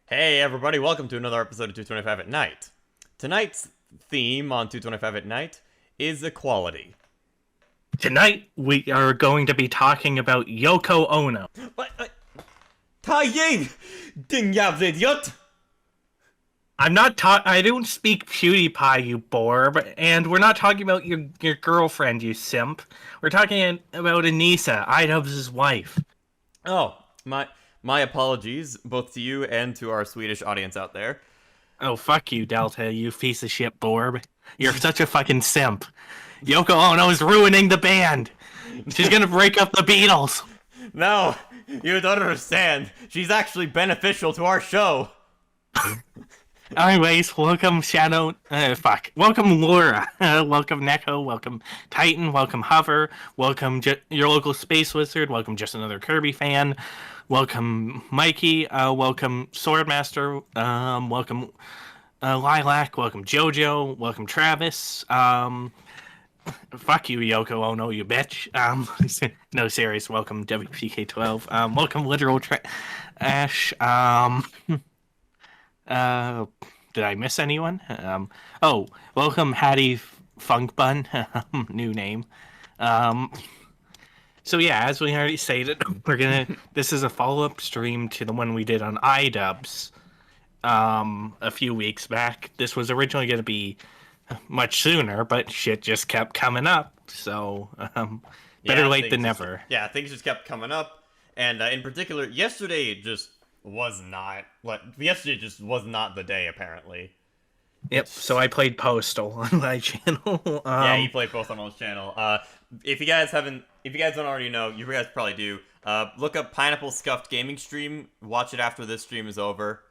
Hey everybody, welcome to another episode of 225 at Night. Tonight's theme on 225 at Night is equality. Tonight, we are going to be talking about Yoko Ono. What? Taiying! Dingyabs idiot! I don't speak PewDiePie, you borb, and we're not talking about your girlfriend, you simp. We're talking about Anisa, Idubbbz' wife. Oh, my apologies, both to you and to our Swedish audience out there. Oh, fuck you, Delta, you piece of shit borb. You're such a fucking simp. Yoko Ono is ruining the band. She's gonna break up the Beatles. No, you don't understand. She's actually beneficial to our show. Anyways, welcome Shadow. Welcome Laura. Welcome Neko. Welcome Titan. Welcome Hover. Welcome your local Space Wizard. Welcome just another Kirby fan. Welcome Mikey. Welcome Swordmaster. Welcome Lilac. Welcome JoJo. Welcome Travis. Fuck you, Yoko Ono, you bitch. No, serious. Welcome WPK12. Welcome Literal Trash. Did I miss anyone? Welcome Hattie Funk Bun, new name. So yeah, as we already stated, this is a follow-up stream to the one we did on Idubbbz, a few weeks back. This was originally going to be much sooner, but shit just kept coming up, so, better late than never. Things just kept coming up, and in particular, yesterday just was not the day, apparently. Yep. So I played Postal on my channel. Yeah, he played Postal on his channel. If you guys don't already know, you guys probably do. Look up Pineapple Scuffed Gaming Stream. Watch it after this stream is over.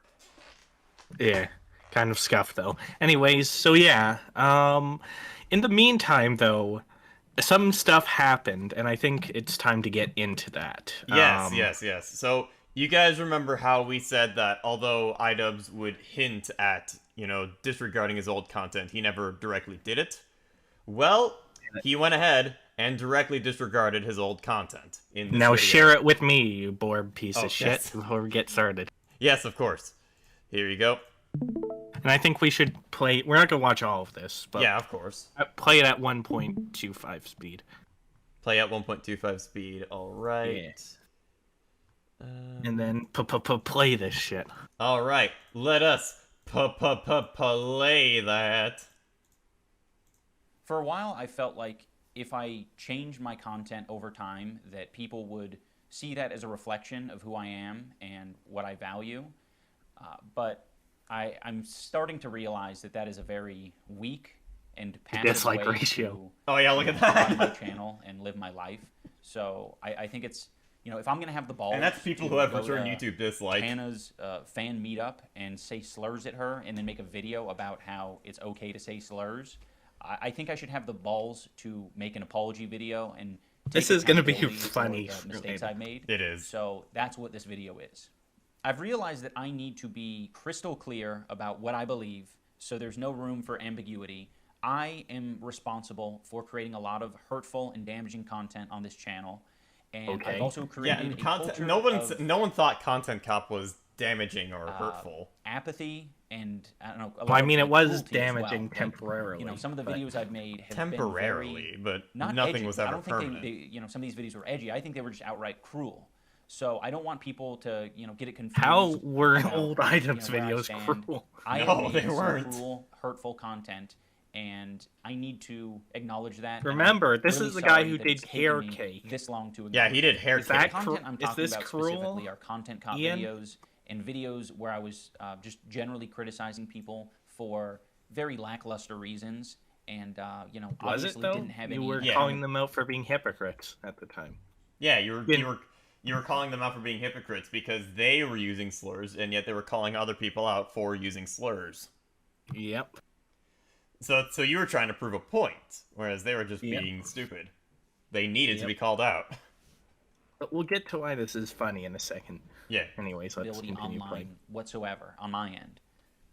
Yeah, kind of scuffed though. Anyways, so yeah. In the meantime, though, some stuff happened, and I think it's time to get into that. Yes. So you guys remember how we said that although Idubbbz would hint at, disregarding his old content, he never directly did it? Well, he went ahead and directly disregarded his old content in this Now video. share it with me, you bored piece of shit, yes. before we get started. Yes, of course. Here you go. And I think we should play... We're not going to watch all of this, but... Yeah, of course. Play it at 1.25 speed. Play at 1.25 speed, alright. Yeah. And then play this shit. Alright, let us play that. For a while, I felt like if I changed my content over time, that people would see that as a reflection of who I am and what I value. But I'm starting to realize that that is a very weak and passive dislike way ratio. Oh yeah, look at to that. run my channel and live my life. So I think it's, if I'm going to have the balls... And that's people to who have go returned to YouTube dislike. Hannah's fan meetup and say slurs at her and then make a video about how it's okay to say slurs, I think I should have the balls to make an apology video and take This is going to be accountability for funny. the mistakes I made. It is. So that's what this video is. I've realized that I need to be crystal clear about what I believe, so there's no room for ambiguity. I am responsible for creating a lot of hurtful and damaging content on this channel, and I've also created a culture no one thought Content Cop was damaging or hurtful. apathy, and I don't know. Well, I mean, it was cruelty as damaging well. temporarily. Some of the videos I've made have Temporarily, been but not nothing edgy. was I ever don't think permanent. they, some of these videos were edgy. I think they were just outright cruel. So I don't want people to, get it confused. How were about, old items where I videos stand. cruel? I No, am making they some weren't. cruel, hurtful content, and I need to acknowledge that. and Remember, I'm this really is the guy sorry who that did it's taken hair me cake. this long to Yeah, he did hair Is that cake. the content I'm is talking this about cruel, specifically are content cop Ian? videos and videos where I was just generally criticizing people for very lackluster reasons, and Was it obviously though? didn't have You any. were Yeah. calling them out for being hypocrites at the time. Yeah, you were calling them out for being hypocrites because they were using slurs, and yet they were calling other people out for using slurs. Yep. So you were trying to prove a point, whereas they were just Yep. being stupid. They needed to Yep. be called out. But we'll get to why this is funny in a second. Yeah. Anyways, let's ability continue online playing. whatsoever on my end.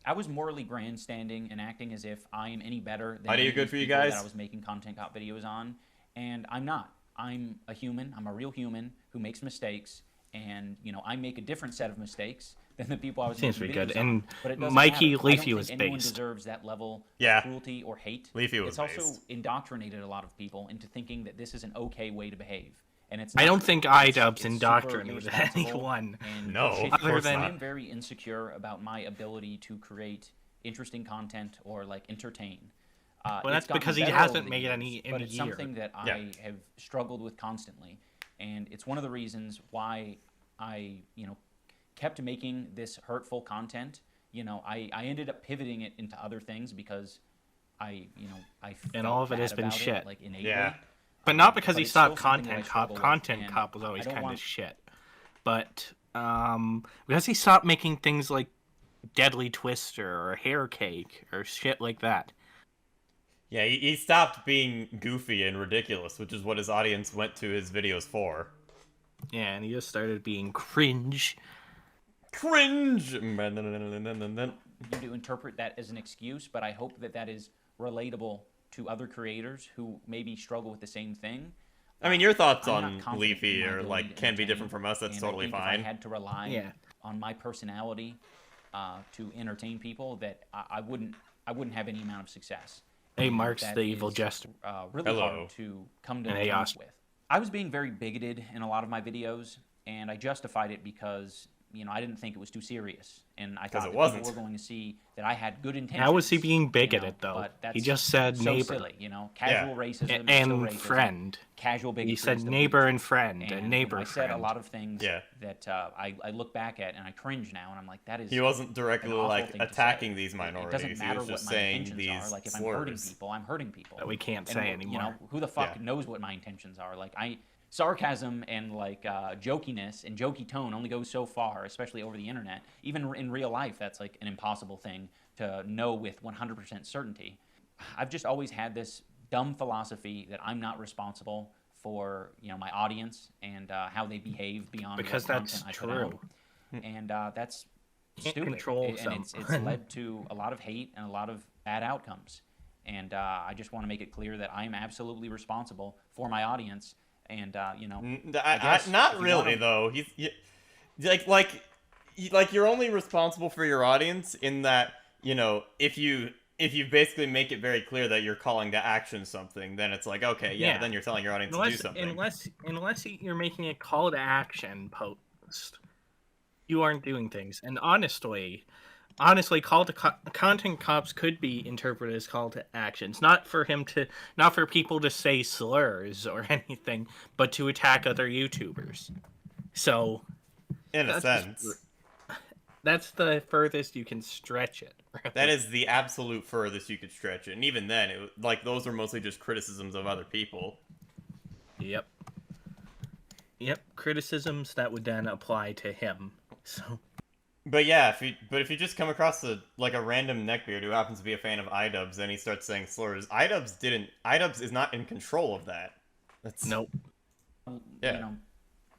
I was morally grandstanding and acting as if I am any better than Audio any of good these for you people guys? that I was making content cop videos on, and I'm not. I'm a human. I'm a real human who makes mistakes, and I make a different set of mistakes than the people I was Seems making pretty videos good. on, And but it doesn't Mikey matter. Leafy I don't was think anyone based. deserves that level Yeah. of cruelty or hate. Leafy was It's also based. indoctrinated a lot of people into thinking that this is an okay way to behave. And it's I not. don't think It's Idubbbz super indoctrinated irresponsible anyone. and No, shitty. of course than- I not. am very insecure about my ability to create interesting content or like entertain. Well, It's that's gotten because he better hasn't over the made years, any in but a it's year. something that Yeah. I have struggled with constantly, and it's one of the reasons why I kept making this hurtful content. I ended up pivoting it into other things because I felt And all of it has bad been about shit. like innately. Yeah. But not because but he it's still stopped something that I Content Cop. struggle with, Content and Cop was always I don't kind want- of shit. But because he stopped making things like Deadly Twister or Hair Cake or shit like that. Yeah, he stopped being goofy and ridiculous, which is what his audience went to his videos for. Yeah, and he just started being cringe. Cringe! You to interpret that as an excuse, but I hope that that is relatable to other creators who maybe struggle with the same thing. I mean, your thoughts I'm not on confident Leafy in my are ability like to can be entertain, different from us. That's and I totally think If fine. I had to rely Yeah. on my personality to entertain people, that I wouldn't have any amount of success. Hey, And Mark's that the evil is, jester. Really Hello. hard to come to And hey, terms Oscar. with. I was being very bigoted in a lot of my videos, and I justified it because I didn't think it was too serious, and I thought it that wasn't. people were going to see that I had good intentions. How was he being bigoted, though? But that's He just said so neighbor. silly, casual racism is still And racism. friend. Casual bigotry. He is said still neighbor bigotry. and friend, and neighbor I said friend. a lot of things Yeah. that I look back at and I cringe now, and I'm like, that is. He wasn't directly an awful like thing to attacking say. these It minorities. doesn't He matter was just what my saying intentions these are. Like if I'm hurting slurs. people, I'm hurting people. That we can't And, say anymore. who the fuck Yeah. knows what my intentions are? Like sarcasm and like jokiness and jokey tone only goes so far, especially over the internet. Even in real life, that's like an impossible thing to know with 100% certainty. I've just always had this dumb philosophy that I'm not responsible for my audience and how they behave beyond Because what that's content I put out. true. And that's Can't stupid. control And it's someone. led to a lot of hate and a lot of bad outcomes. And I just want to make it clear that I am absolutely responsible for my audience. And guess Not if you really wanna- though. Like you're only responsible for your audience in that if you basically make it very clear that you're calling to action something, then it's like okay, yeah, Yeah. then you're telling your audience to do something. Unless you're making a call to action post, you aren't doing things. And honestly, content cops could be interpreted as call to actions, not for people to say slurs or anything, but to attack other YouTubers. So In a that's sense, that's the furthest you can stretch it. Really. that is the absolute furthest you could stretch it. And even then, those are mostly just criticisms of other people. Yep. Criticisms that would then apply to him. So. But yeah, if you just come across a random neckbeard who happens to be a fan of Idubbbz and he starts saying slurs, Idubbbz is not in control of that. That's Nope. Yeah.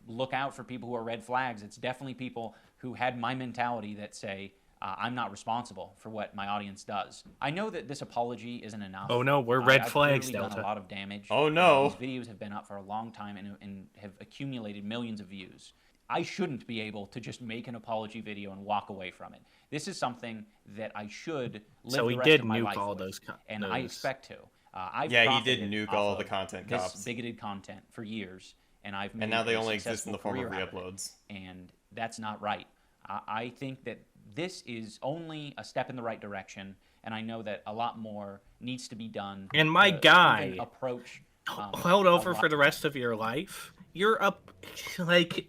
Look out for people who are red flags. It's definitely people who had my mentality that say, I'm not responsible for what my audience does. I know that this apology isn't enough. Oh no, we're red I've flags, clearly done Delta. a lot of damage. Oh, no. These videos have been up for a long time and have accumulated millions of views. I shouldn't be able to just make an apology video and walk away from it. This is something that I should live So the he rest did of my nuke life all with, those and I expect to. I've Yeah, he profited did nuke off all the of content this cops. bigoted content for years, and I've made and now they a only exist in the successful form of career out it. re-uploads. And that's not right. I think that this is only a step in the right direction, and I know that a lot more needs to be done. And my to guy, even approach held over a lot- for the rest of your life. You're up, like,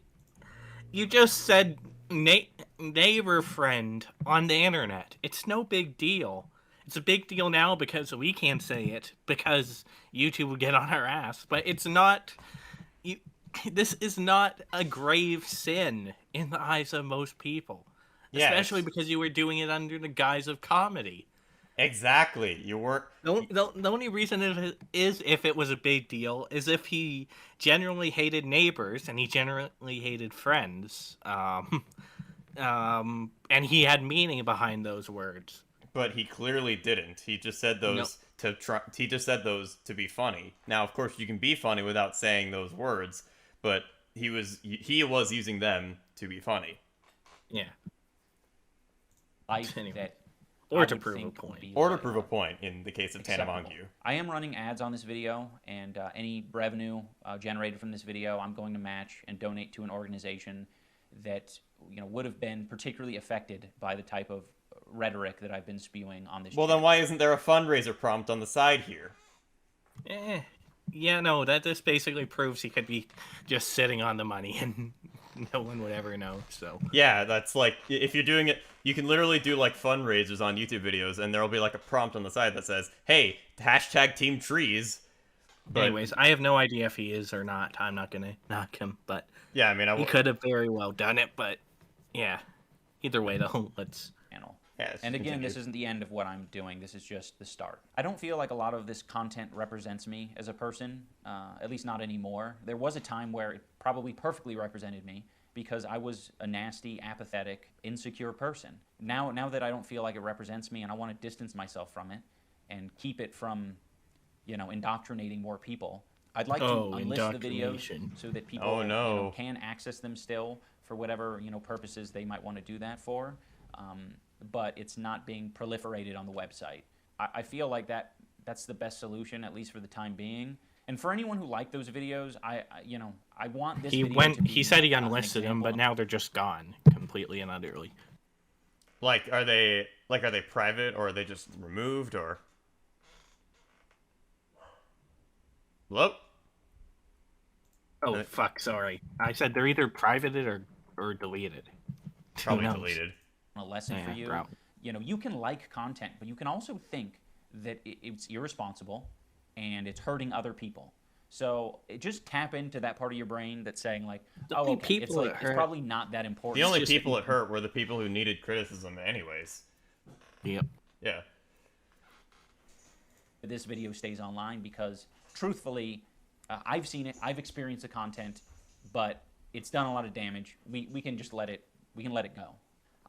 you just said neighbor friend on the internet. It's no big deal. It's a big deal now because we can't say it because YouTube will get on our ass. But it's not. This is not a grave sin in the eyes of most people, Yeah, especially it's- because you were doing it under the guise of comedy. Exactly. You weren't. The only reason it is if it was a big deal is if he genuinely hated neighbors and he generally hated friends, and he had meaning behind those words. But he clearly didn't. He just said those He just said those to be funny. Now, of course, you can be funny without saying those words, but he was using them to be funny. Yeah. Life Anyway. that Or I to would prove a think would point. be Or to like prove a point in the case of Tana acceptable. Mongeau. I am running ads on this video, and any revenue generated from this video, I'm going to match and donate to an organization that would have been particularly affected by the type of rhetoric that I've been spewing on this. Well, channel. then why isn't there a fundraiser prompt on the side here? Yeah, no, that just basically proves he could be just sitting on the money and no one would ever know, so. Yeah, that's like, if you're doing it, you can literally do like fundraisers on YouTube videos, and there'll be like a prompt on the side that says, hey, hashtag Team Trees. But, anyways, I have no idea if he is or not. I'm not gonna knock him, but yeah, I mean, he could have very well done it, but yeah. Either way, though, let's... channel. Yes, And again, continue. this isn't the end of what I'm doing. This is just the start. I don't feel like a lot of this content represents me as a person, at least not anymore. There was a time where it probably perfectly represented me because I was a nasty, apathetic, insecure person. Now that I don't feel like it represents me and I want to distance myself from it and keep it from, indoctrinating more people, I'd like to unlist the videos indoctrination. so that people no. can access them still for whatever purposes they might want to do that for. But it's not being proliferated on the website. I feel like that's the best solution, at least for the time being. And for anyone who liked those videos, I want this. video to be, He said he an unlisted them, example but of- now they're just gone completely and utterly. Like, are they private, or are they just removed, or? Hello? Oh, fuck, sorry. I said they're either privated or deleted. Probably Who knows? deleted. a lesson for Yeah, you. probably. You can like content, but you can also think that it's irresponsible and it's hurting other people. So just tap into that part of your brain that's saying like, The oh, only okay, people it's like it it's hurt- probably not that important. The only just- people it hurt were the people who needed criticism anyways. Yep. Yeah. This video stays online because truthfully, I've seen it, I've experienced the content, but it's done a lot of damage. We can just let it go.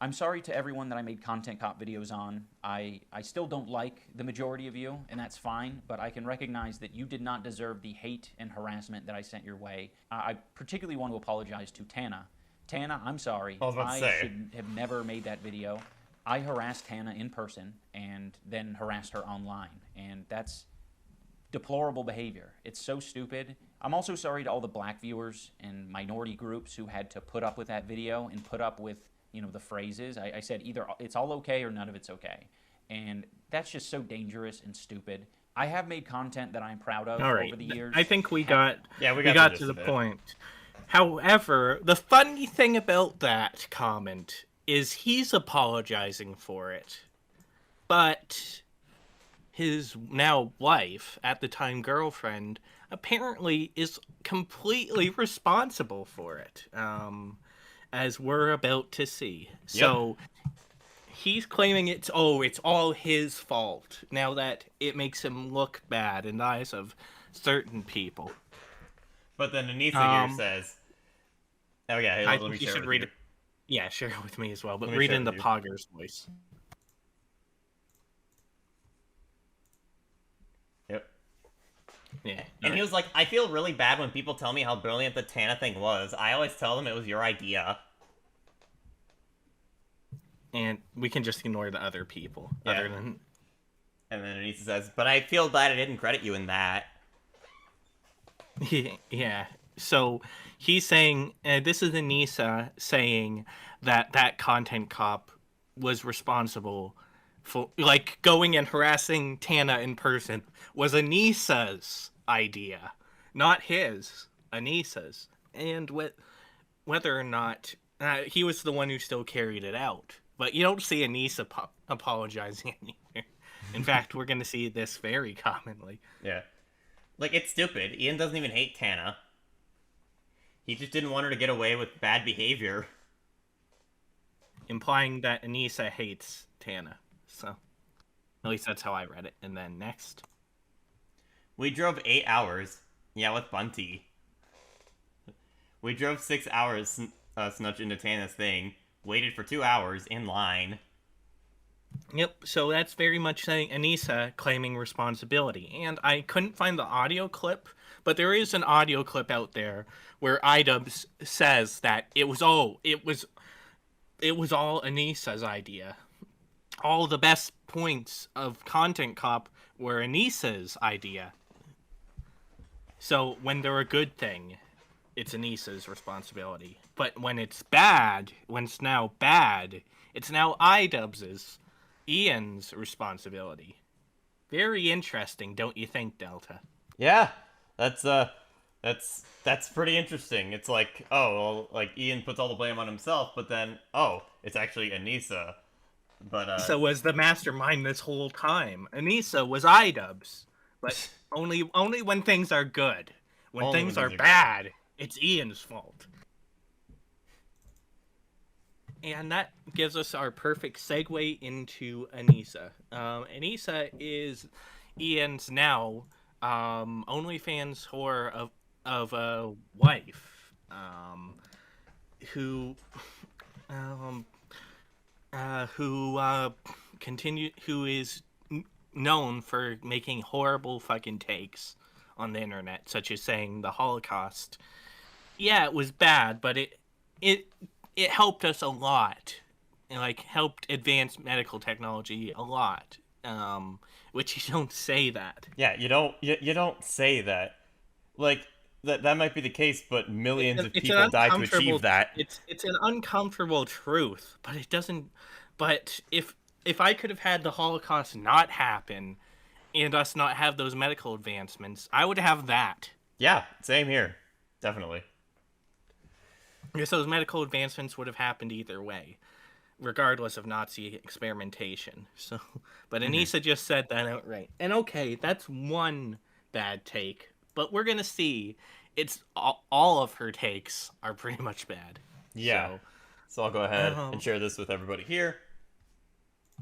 I'm sorry to everyone that I made content cop videos on. I still don't like the majority of you, and that's fine, but I can recognize that you did not deserve the hate and harassment that I sent your way. I particularly want to apologize to Tana. Tana, I'm sorry. I was about to say. should have never made that video. I harassed Tana in person and then harassed her online, and that's deplorable behavior. It's so stupid. I'm also sorry to all the black viewers and minority groups who had to put up with that video and put up with the phrases. I said either it's all okay or none of it's okay. And that's just so dangerous and stupid. I have made content that I'm proud of All right. over the years. I think we got Yeah, we got got to the the gist of it. point. However, the funny thing about that comment is he's apologizing for it. But his now wife, at the time girlfriend, apparently is completely responsible for it. As we're about to see. So he's claiming it's all his fault now that it makes him look bad in the eyes of certain people. But then Anisa here says, "Oh yeah, hey, I let think me you share should with read you. it. Yeah, share it with me as well, but Let me read share in the with you. Pogger's voice. Yep. Yeah. And he was like, I feel really bad when people tell me how brilliant the Tana thing was. I always tell them it was your idea. And we can just ignore the other people. Yeah. Other than And then Anisa says, but I feel glad I didn't credit you in that. yeah. So he's saying, this is Anisa saying that content cop was responsible for, like, going and harassing Tana in person was Anisa's idea, not his. Anisa's. And whether or not he was the one who still carried it out. But you don't see Anisa apologizing either. In fact, we're going to see this very commonly. Yeah. Like, it's stupid. Ian doesn't even hate Tana. He just didn't want her to get away with bad behavior. Implying that Anisa hates Tana. So, at least that's how I read it. And then next. We drove 8 hours. Yeah, with Bunty. We drove 6 hours snuck into Tana's thing. Waited for 2 hours in line. Yep, so that's very much saying Anisa claiming responsibility. And I couldn't find the audio clip, but there is an audio clip out there where Idubbbz says that it was all Anisa's idea. All the best points of Content Cop were Anisa's idea. So when they're a good thing, it's Anisa's responsibility. But when it's bad, it's now Idubbbz's, Ian's responsibility. Very interesting, don't you think, Delta? Yeah, that's pretty interesting. It's like, oh, well, like Ian puts all the blame on himself, but then, oh, it's actually Anisa. But Anisa was the mastermind this whole time. Anisa was Idubbbz, but only when things are good. When things are bad, it's Ian's fault. And that gives us our perfect segue into Anisa. Anisa is Ian's now OnlyFans whore of a wife, who is known for making horrible fucking takes on the internet, such as saying the Holocaust. Yeah, it was bad, but it helped us a lot. It, like, helped advance medical technology a lot. Which you don't say that. Yeah, you don't say that. Like, that might be the case, but millions of people died to achieve that. It's an uncomfortable truth, but it doesn't. But if I could have had the Holocaust not happen, and us not have those medical advancements, I would have that. Yeah, same here, definitely. Because those medical advancements would have happened either way, regardless of Nazi experimentation. So, but Anisa just said that outright. And okay, that's one bad take, but we're gonna see. It's all of her takes are pretty much bad. Yeah. So I'll go ahead and share this with everybody here.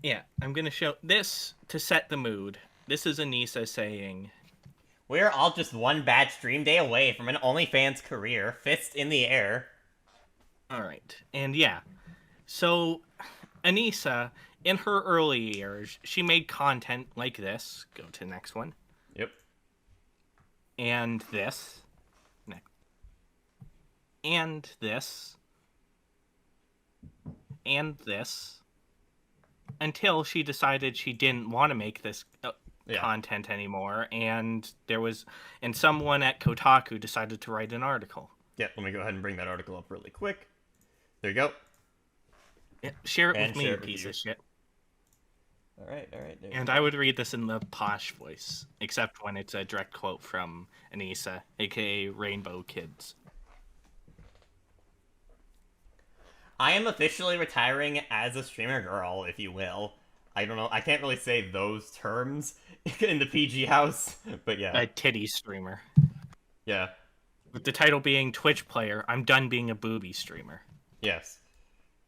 Yeah, I'm gonna show this to set the mood. This is Anisa saying, "We're all just one bad stream day away from an OnlyFans career, fist in the air." Alright, and yeah. So, Anisa, in her early years, she made content like this. Go to the next one. Yep. And this. Next. And this. And this. Until she decided she didn't want to make this content anymore, and someone at Kotaku decided to write an article. Yeah, let me go ahead and bring that article up really quick. There you go. Yeah, share it with me, you piece of shit. All right. And I would read this in the posh voice, except when it's a direct quote from Anisa, aka Rainbow Kids. I am officially retiring as a streamer girl, if you will. I don't know. I can't really say those terms in the PG house, but yeah. A titty streamer. Yeah. With the title being Twitch player, I'm done being a booby streamer. Yes.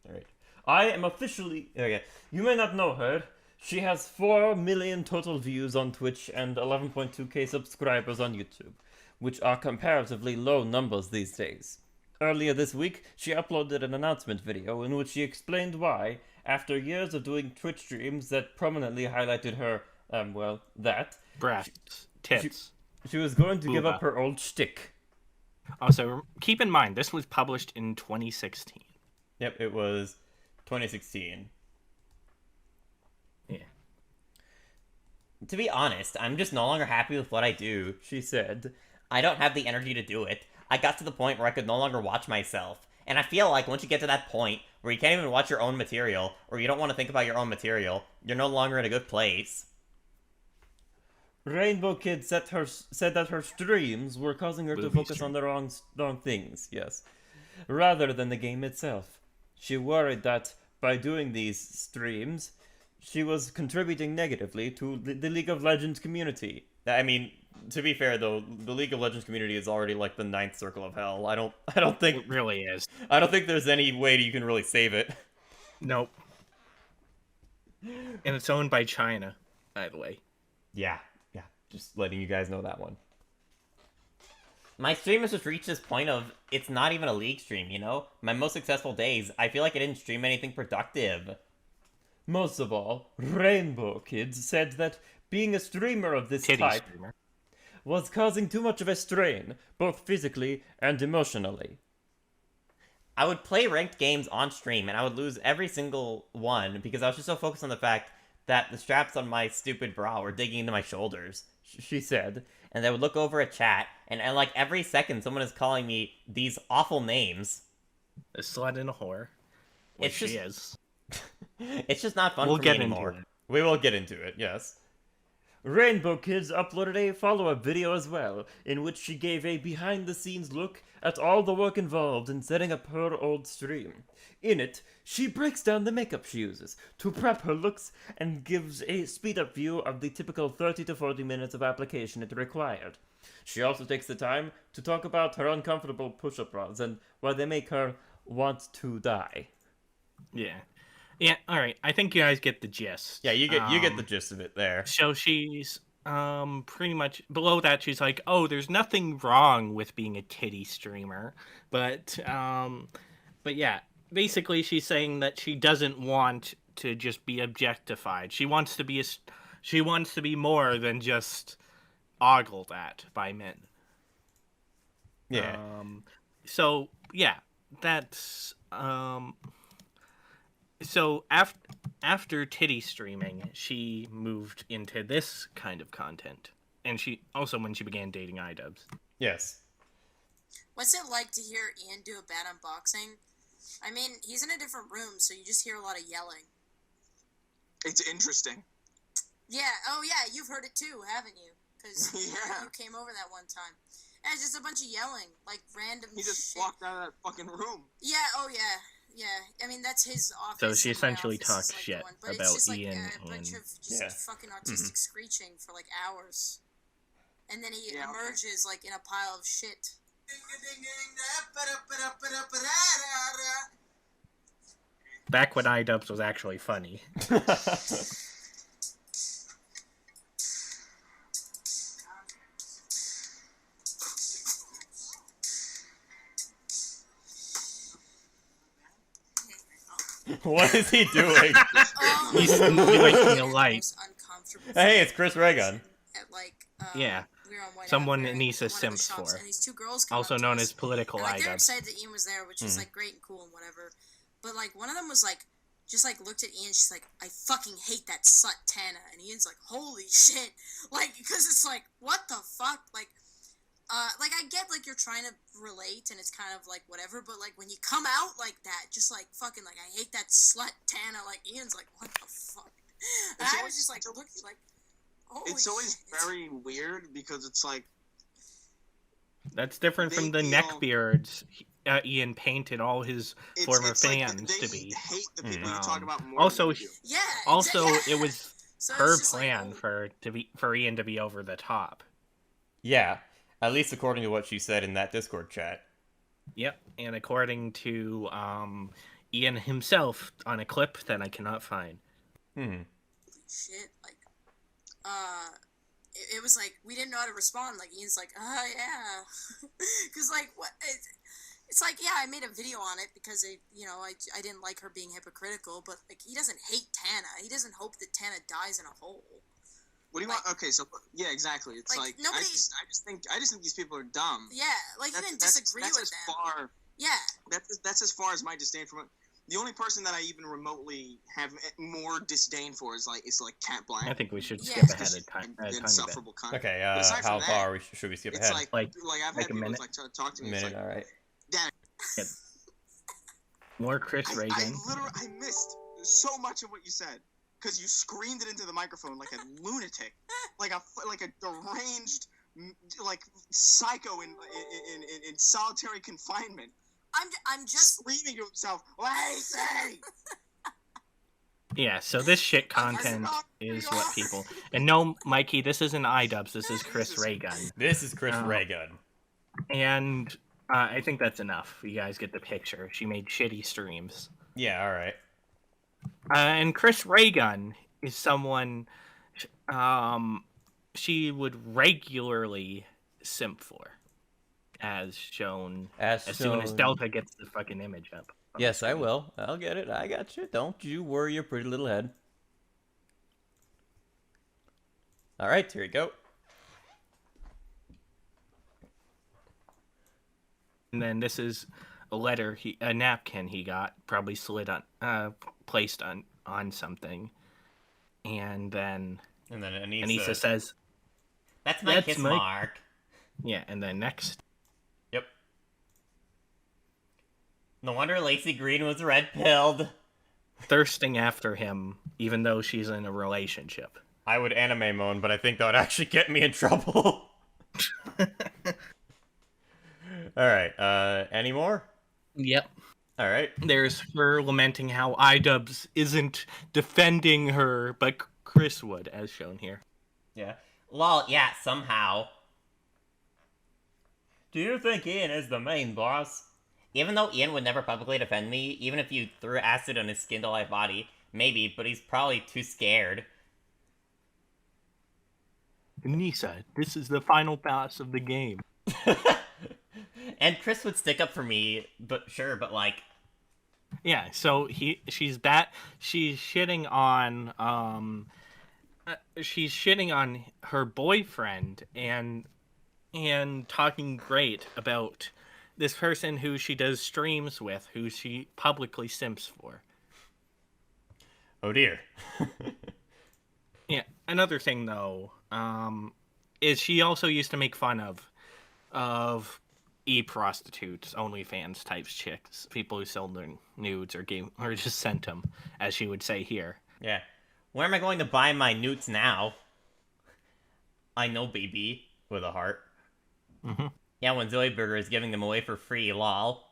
Alright. I am officially... Okay. You may not know her. She has 4 million total views on Twitch and 11.2k subscribers on YouTube, which are comparatively low numbers these days. Earlier this week, she uploaded an announcement video in which she explained why, after years of doing Twitch streams that prominently highlighted her, breasts, tits. She was going to give up her old shtick. Also, keep in mind, this was published in 2016. Yep, it was 2016. Yeah. To be honest, I'm just no longer happy with what I do, she said. I don't have the energy to do it. I got to the point where I could no longer watch myself. And I feel like once you get to that point where you can't even watch your own material, or you don't want to think about your own material, you're no longer in a good place. Rainbow Kid said that her streams were causing her to focus on the wrong things, yes, rather than the game itself. She worried that by doing these streams, she was contributing negatively to the League of Legends community. I mean, to be fair though, the League of Legends community is already like the 9th circle of hell. I don't think it really is. I don't think there's any way you can really save it. Nope. And it's owned by China, by the way. Yeah. Just letting you guys know that one. My stream has just reached this point of, it's not even a League stream, you know? My most successful days, I feel like I didn't stream anything productive. Most of all, Rainbow Kids said that being a streamer of this type was causing too much of a strain, both physically and emotionally. I would play ranked games on stream, and I would lose every single one because I was just so focused on the fact that the straps on my stupid bra were digging into my shoulders, she said. And I would look over at chat, and like every second someone is calling me these awful names. A slut and a whore. Which she is. It's just not fun for me anymore. We will get into it, yes. Rainbow Kids uploaded a follow-up video as well, in which she gave a behind-the-scenes look at all the work involved in setting up her old stream. In it, she breaks down the makeup she uses to prep her looks and gives a speed-up view of the typical 30 to 40 minutes of application it required. She also takes the time to talk about her uncomfortable push-up bras and why they make her want to die. Yeah. Yeah, alright. I think you guys get the gist. Yeah, you get the gist of it there. So she's pretty much below that she's like, oh, there's nothing wrong with being a titty streamer. But yeah, basically she's saying that she doesn't want to just be objectified. She wants to be more than just ogled at by men. Yeah. So yeah, that's so after titty streaming, she moved into this kind of content, and she also when she began dating Idubbbz. Yes. What's it like to hear Ian do a bad unboxing? I mean, he's in a different room, so you just hear a lot of yelling. It's interesting. Yeah. Oh yeah, you've heard it too, haven't you? Because Yeah. you came over that one time. And it's just a bunch of yelling, like random He just shit. walked out of that fucking room. Yeah. Oh yeah. Yeah, I mean that's his office. So she and my essentially office talks is, like, shit the one, but about it's just, like, Ian a bunch and- of just Yeah. fucking autistic screeching for like hours, and then he Yeah, okay. emerges like in a pile of shit. Back when Idubbbz was actually funny. What is he doing? Oh, He's my God. lighting a The light. most uncomfortable Hey, it's Chris Reagan. at like Yeah. we were on White Someone Avenue, Anisa one of the simps shops, for. and these two girls come Also up to known us, as political and, like, they're Idubbbz. excited that Ian was there, which is like great and cool and whatever. But like one of them was like just like looked at Ian, she's like, I fucking hate that slut Tana, and Ian's like, holy shit, like because it's like what the fuck, like I get like you're trying to relate and it's kind of like whatever, but like when you come out like that, just like fucking like I hate that slut Tana, like Ian's like what the fuck, and I was just like looking like. Holy It's always shit. very weird because it's like That's different from the They neckbeards Ian painted all his it's, former it's like fans they to be. hate the people you Um, talk about more. also, than you do. Yeah. Also, exactly. it was So her it's just like, plan oh. for Ian to be over the top. Yeah, at least according to what she said in that Discord chat. Yep, and according to Ian himself on a clip that I cannot find. Shit, like, it was like we didn't know how to respond. Like Ian's like, yeah, because like what? It's like yeah, I made a video on it because I didn't like her being hypocritical, but like he doesn't hate Tana. He doesn't hope that Tana dies in a hole. What do you want? Okay, so yeah, exactly. It's like, like nobody- I just think these people are dumb. Yeah, like you didn't disagree that's with as them. far. Yeah, That's as far as my disdain from it. The only person that I even remotely have more disdain for is like Cat Black. I think we should Yeah. skip ahead a tiny bit. insufferable cunt. Okay, But aside from how that, far should we skip It's ahead? like Like, I've like had a people minute? like talk to A me. It's minute, like, alright. damn it, More Chris I Reagan. literally I missed so much of what you said because you screamed it into the microphone like a lunatic, like a deranged like psycho in solitary confinement. I'm just Screaming to himself, Lacey! Yeah, so this shit content is what people... And no, Mikey, this isn't Idubbbz, this is Chris Reagan. This is Chris Oh. Reagan. And I think that's enough. You guys get the picture. She made shitty streams. Yeah, alright. And Chris Reagan is someone she would regularly simp for, as shown as soon as Delta gets the fucking image up. Yes, I will. I'll get it. I got you. Don't you worry your pretty little head. Alright, here we go. And then this is a letter, a napkin he got, probably slid on, placed on something. And then Anisa says, "That's my kiss mark." Yeah, and then next. Yep. No wonder Lacey Green was red-pilled. Thirsting after him, even though she's in a relationship. I would anime moan, but I think that would actually get me in trouble. Alright, any more? Yep. Alright. There's her lamenting how Idubbbz isn't defending her, but Chris would, as shown here. Yeah. Lol, yeah, somehow. Do you think Ian is the main boss? Even though Ian would never publicly defend me, even if you threw acid on his skin-to-life body, maybe, but he's probably too scared. Anisa, this is the final boss of the game. And Chris would stick up for me, but sure, but like... Yeah, so she's shitting on her boyfriend and talking great about this person who she does streams with, who she publicly simps for. Oh dear. Yeah, another thing though, is she also used to make fun of e-prostitutes, OnlyFans types chicks, people who sell their nudes or just sent them, as she would say here. Yeah. Where am I going to buy my newts now? I know, baby. With a heart. Mm-hmm. Yeah, when Zoe Burger is giving them away for free, lol.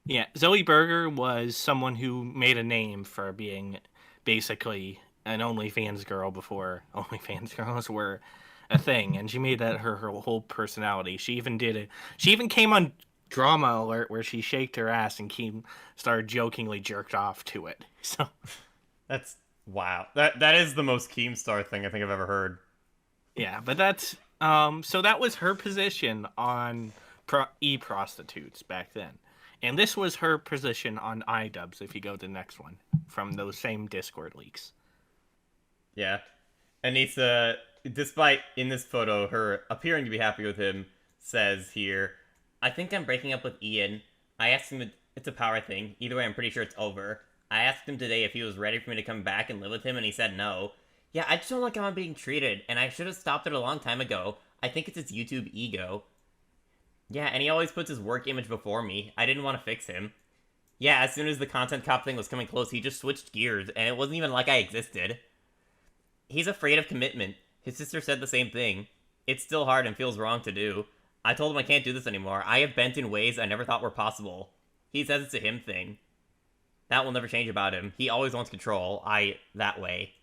Yeah, Zoe Burger was someone who made a name for being basically an OnlyFans girl before OnlyFans girls were a thing, and she made that her whole personality. She even came on Drama Alert where she shaked her ass and Keem started jokingly jerked off to it. So that's wow. That is the most Keemstar thing I think I've ever heard. Yeah, but that's so that was her position on e-prostitutes back then. And this was her position on Idubbbz, if you go to the next one, from those same Discord leaks. Yeah. Anisa, despite in this photo her appearing to be happy with him, says here, "I think I'm breaking up with Ian. I asked him, it's a power thing. Either way, I'm pretty sure it's over. I asked him today if he was ready for me to come back and live with him, and he said no. Yeah, I just don't like how I'm being treated, and I should have stopped it a long time ago. I think it's his YouTube ego. Yeah, and he always puts his work image before me. I didn't want to fix him. Yeah, as soon as the content cop thing was coming close, he just switched gears, and it wasn't even like I existed. He's afraid of commitment. His sister said the same thing. It's still hard and feels wrong to do. I told him I can't do this anymore. I have bent in ways I never thought were possible. He says it's a him thing. That will never change about him. He always wants control. That way.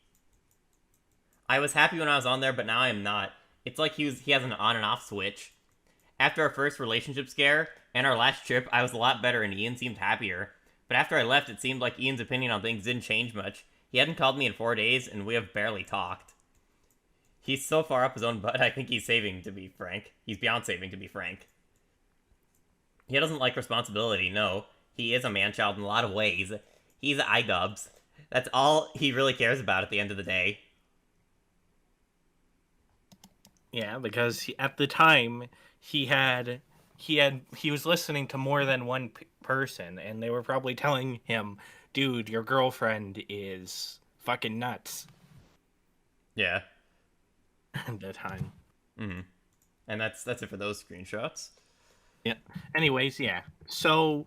I was happy when I was on there, but now I am not. It's like he has an on and off switch. After our first relationship scare, and our last trip, I was a lot better and Ian seemed happier. But after I left, it seemed like Ian's opinion on things didn't change much. He hadn't called me in 4 days, and we have barely talked. He's so far up his own butt, I think he's saving, to be frank. He's beyond saving, to be frank. He doesn't like responsibility, no. He is a man-child in a lot of ways. He's Idubbbz. That's all he really cares about at the end of the day. Yeah, because at the time, he was listening to more than one person, and they were probably telling him, dude, your girlfriend is fucking nuts. Yeah. At the time. Mm-hmm. And that's it for those screenshots. Yeah. Anyways, yeah. So,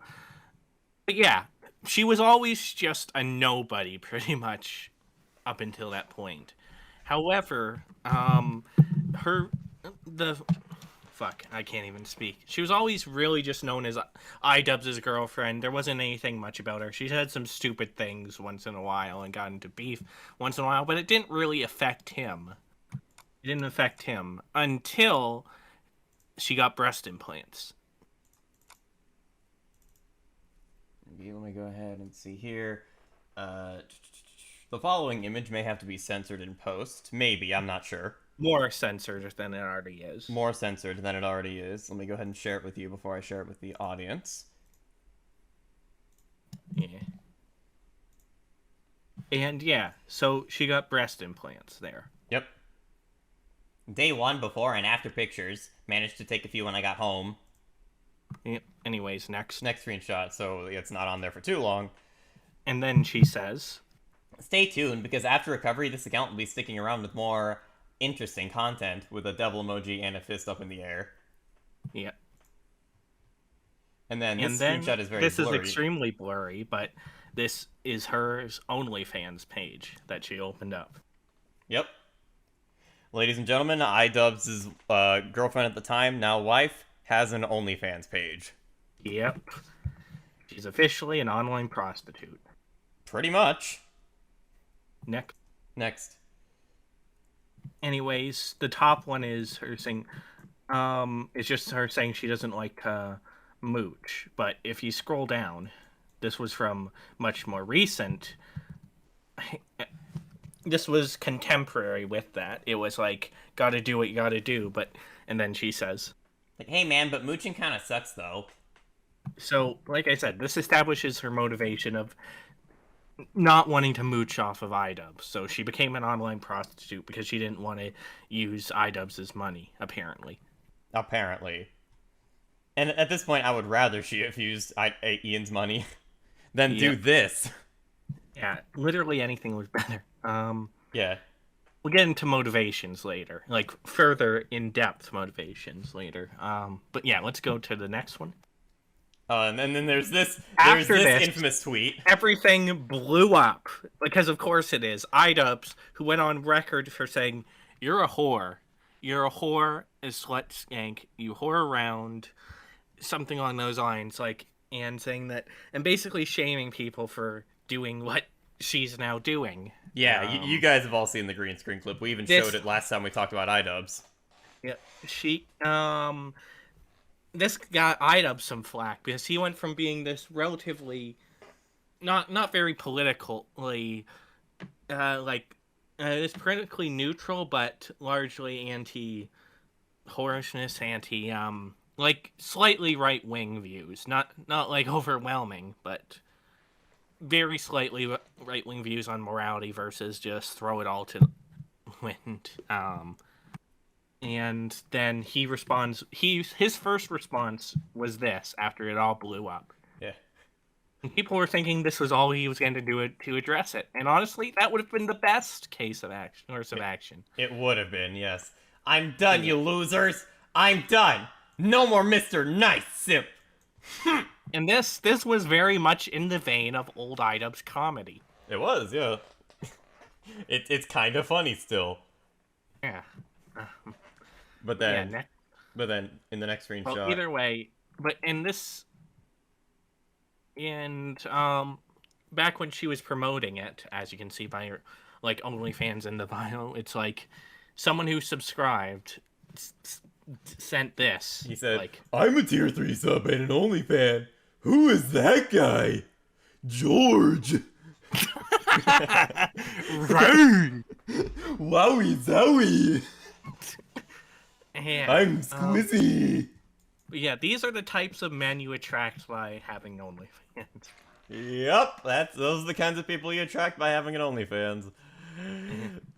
yeah, she was always just a nobody, pretty much, up until that point. However, I can't even speak. She was always really just known as Idubbbz's girlfriend. There wasn't anything much about her. She had some stupid things once in a while and got into beef once in a while, but it didn't really affect him. It didn't affect him until she got breast implants. Maybe let me go ahead and see here. The following image may have to be censored in post. Maybe, I'm not sure. More censored than it already is. More censored than it already is. Let me go ahead and share it with you before I share it with the audience. Yeah. And yeah, so she got breast implants there. Yep. Day 1 before and after pictures. Managed to take a few when I got home. Yep. Anyways, next. Next screenshot, so it's not on there for too long. And then she says, Stay tuned, because after recovery, this account will be sticking around with more interesting content, with a devil emoji and a fist up in the air. yeah. And then this And then screenshot is very this blurry. is extremely blurry, but this is her OnlyFans page that she opened up. Yep. Ladies and gentlemen, Idubbbz' girlfriend at the time, now wife, has an OnlyFans page. Yep. She's officially an online prostitute. Pretty much. Next. Anyways, the top one is her saying, it's just her saying she doesn't like mooch. But if you scroll down, this was from much more recent. This was contemporary with that. It was like, gotta do what you gotta do. And then she says, Like, hey man, but mooching kind of sucks though. so, like I said, this establishes her motivation of not wanting to mooch off of Idubbbz. So she became an online prostitute because she didn't want to use Idubbbz' money, apparently. Apparently. And at this point, I would rather she have used Ian's money than do this. Yeah, literally anything was better. Yeah. We'll get into motivations later, like further in-depth motivations later. But yeah, let's go to the next one. And then there's this After this, infamous tweet. Everything blew up because, of course, it is Idubbbz, who went on record for saying, "You're a whore. You're a whore, a slut skank. You whore around," something along those lines. Like, and saying that, and basically shaming people for doing what she's now doing. Yeah, you guys have all seen the green screen clip. We even showed it last time we talked about Idubbbz. Yeah, this got Idubbbz some flack because he went from being this relatively not very politically this politically neutral but largely anti-whorishness, like slightly right-wing views, not like overwhelming, but very slightly right-wing views on morality versus just throw it all to the wind. And then he responds. His first response was this after it all blew up. Yeah. And people were thinking this was all he was going to do to address it. And honestly, that would have been the best course of action. It would have been, yes. I'm done, you losers. I'm done. No more Mr. Nice Simp. And this was very much in the vein of old Idubbbz comedy. It was, yeah. It's kind of funny still. Yeah. But then, in the next screenshot. Well, either way, but in this, and back when she was promoting it, as you can see by her, like, OnlyFans in the bio, it's like someone who subscribed sent this. He said, like, I'm a tier 3 sub and an OnlyFan. Who is that guy? George. right. Wowie zowie. And, I'm squizzy. yeah, these are the types of men you attract by having OnlyFans. Yep, those are the kinds of people you attract by having an OnlyFans.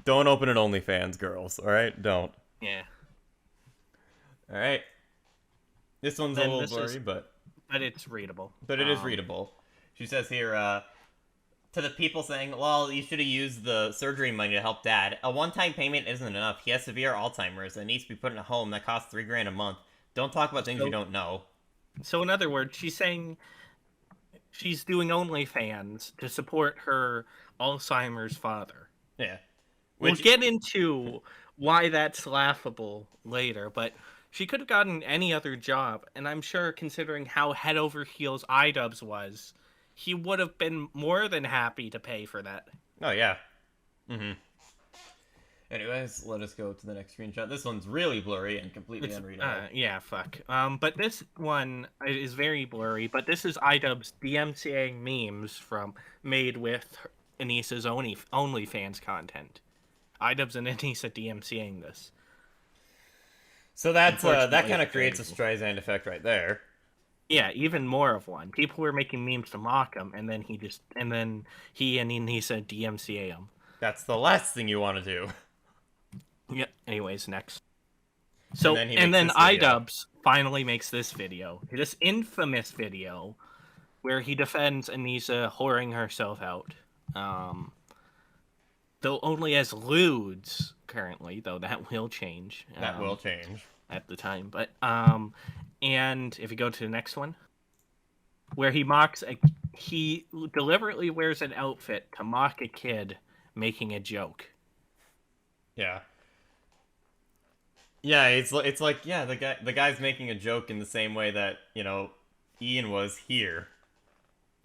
Don't open an OnlyFans, girls. All right, don't. Yeah. All right. This one's a little blurry, but it's readable. But it is readable. She says here, to the people saying, well, you should have used the surgery money to help Dad. A one-time payment isn't enough. He has severe Alzheimer's and needs to be put in a home that costs $3,000 a month. Don't talk about things you don't know. So in other words, she's saying she's doing OnlyFans to support her Alzheimer's father. Yeah. We'll get into why that's laughable later, but she could have gotten any other job, and I'm sure considering how head over heels Idubbbz was, he would have been more than happy to pay for that. Oh, yeah. Mm-hmm. Anyways, let us go to the next screenshot. This one's really blurry and completely unreadable. Yeah, fuck. But this one is very blurry, but this is Idubbbz DMCA memes made with Anisa's OnlyFans content. Idubbbz and Anisa DMCAing this. So that kind of creates a Streisand effect right there. Yeah, even more of one. People were making memes to mock him, and then he and Anisa DMCA him. That's the last thing you want to do. Yeah. Anyways, next. So then he and makes then this video. Idubbbz finally makes this video, this infamous video, where he defends Anisa whoring herself out. Though only as lewds currently, though that will change. That will change. At the time, but and if you go to the next one, where he deliberately wears an outfit to mock a kid making a joke. Yeah. Yeah, it's like yeah, the guy's making a joke in the same way that, you know, Ian was here.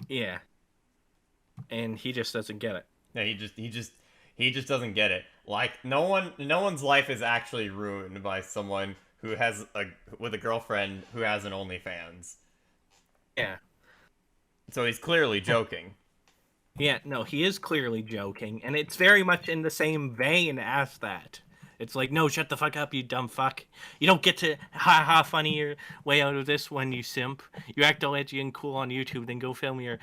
Yeah. And he just doesn't get it. Yeah, he just doesn't get it. Like no one's life is actually ruined by someone who has with a girlfriend who has an OnlyFans. Yeah. So he's clearly joking. Yeah, no, he is clearly joking, and it's very much in the same vein as that. It's like, no, shut the fuck up, you dumb fuck. You don't get to ha funny your way out of this one, you simp. You act all edgy and cool on YouTube, then go film your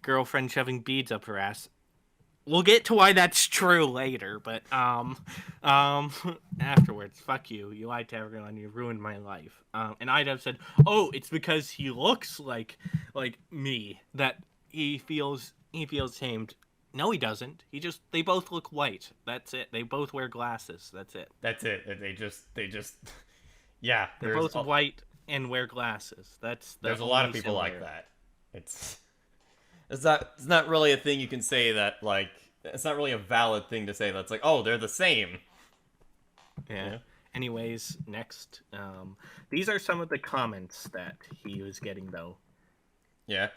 girlfriend shoving beads up her ass. We'll get to why that's true later, but afterwards, fuck you. You lied to everyone. You ruined my life. And Idubbbz said, "Oh, it's because he looks like me that he feels shamed." No, he doesn't. They both look white. That's it. They both wear glasses. That's it. That's it. They just yeah. They're both white and wear glasses. There's a lot of people like that. It's not really a thing you can say that, like, it's not really a valid thing to say that's like, oh, they're the same. Yeah. Anyways, next. These are some of the comments that he was getting, though. Yeah.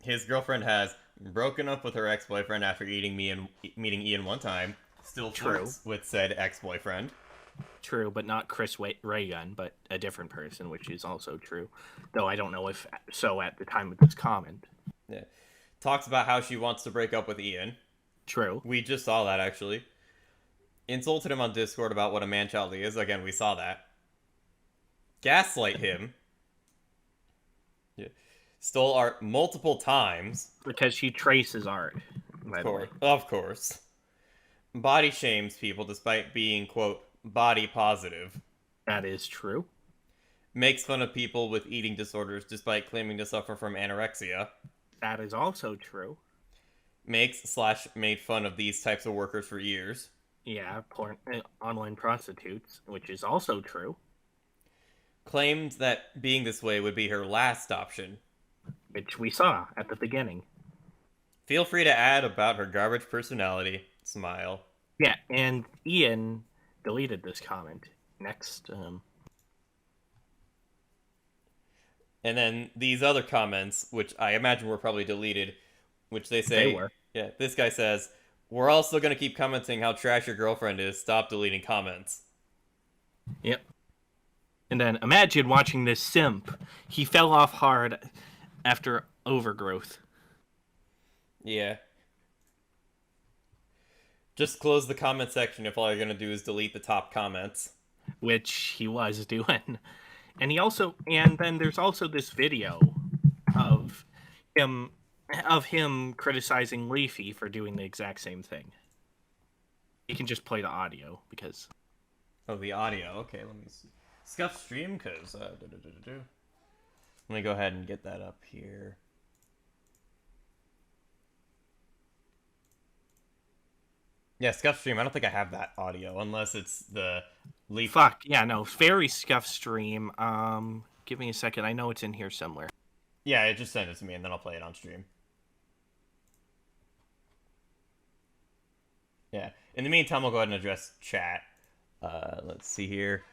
His girlfriend has broken up with her ex-boyfriend after meeting Ian one time. Still flirts with said ex-boyfriend. True, but not Chris Reagan, but a different person, which is also true. Though I don't know if so at the time of this comment. Yeah. Talks about how she wants to break up with Ian. True. We just saw that, actually. Insulted him on Discord about what a man-child he is. Again, we saw that. Gaslight him. Yeah. Stole art multiple times. Because she traces art. Of course. Body shames people despite being, quote, body positive. That is true. Makes fun of people with eating disorders despite claiming to suffer from anorexia. That is also true. Made fun of these types of workers for years. Yeah, online prostitutes, which is also true. Claimed that being this way would be her last option. Which we saw at the beginning. Feel free to add about her garbage personality. Smile. Yeah, and Ian deleted this comment. Next. And then these other comments, which I imagine were probably deleted, which they say... They were. Yeah, this guy says, we're also going to keep commenting how trash your girlfriend is. Stop deleting comments. Yep. And then imagine watching this simp. He fell off hard after overgrowth. Yeah. Just close the comment section if all you're going to do is delete the top comments. Which he was doing. And then there's also this video of him criticizing Leafy for doing the exact same thing. You can just play the audio because... Oh, the audio. Okay, let me see. Scuff stream, because... Let me go ahead and get that up here. Yeah, Scuff stream. I don't think I have that audio, unless it's the Leaf. Fuck, yeah, no. Very Scuff stream. Give me a second. I know it's in here somewhere. Yeah, just send it to me, and then I'll play it on stream. Yeah. In the meantime, I'll go ahead and address chat. Let's see here.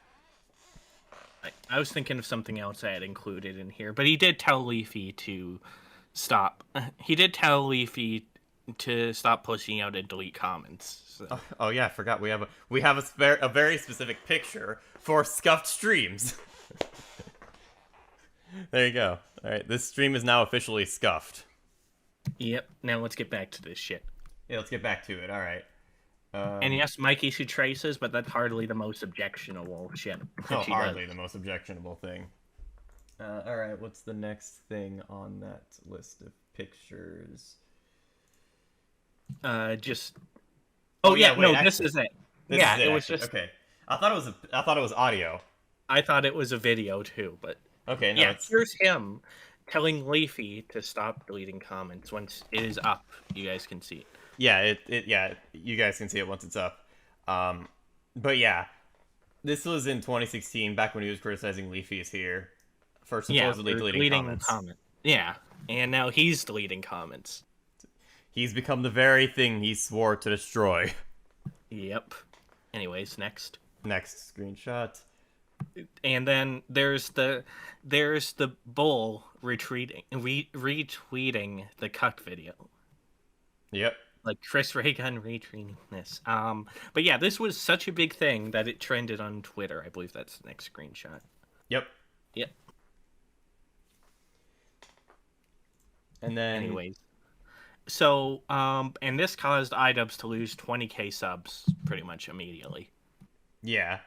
I was thinking of something else I had included in here, but he did tell Leafy to stop. He did tell Leafy to stop pushing out and delete comments. So. Oh yeah, I forgot. We have a very specific picture for scuffed streams. There you go. All right, this stream is now officially scuffed. Yep. Now let's get back to this shit. Yeah, let's get back to it. All right. And yes, Mikey she traces, but that's hardly the most objectionable shit. Hardly the most objectionable thing. All right, what's the next thing on that list of pictures? Just. Oh yeah, wait, no, this is it. This is it, was actually. just okay. I thought it was audio. I thought it was a video too, but Okay, no, yeah, it's here's him telling Leafy to stop deleting comments once it is up. You guys can see it. yeah, yeah, you guys can see it once it's up. But yeah, this was in 2016, back when he was criticizing Leafy is here for supposedly for deleting comments. Yeah, and now he's deleting comments. He's become the very thing he swore to destroy. Yep. Anyways, next. Next screenshot. And then there's the bull retweeting the cuck video. Yep. Like Chris Ray-Gun retweeting this. But yeah, this was such a big thing that it trended on Twitter. I believe that's the next screenshot. Yep. Yep. And then Anyways. So, and this caused Idubbbz to lose 20k subs pretty much immediately. yeah.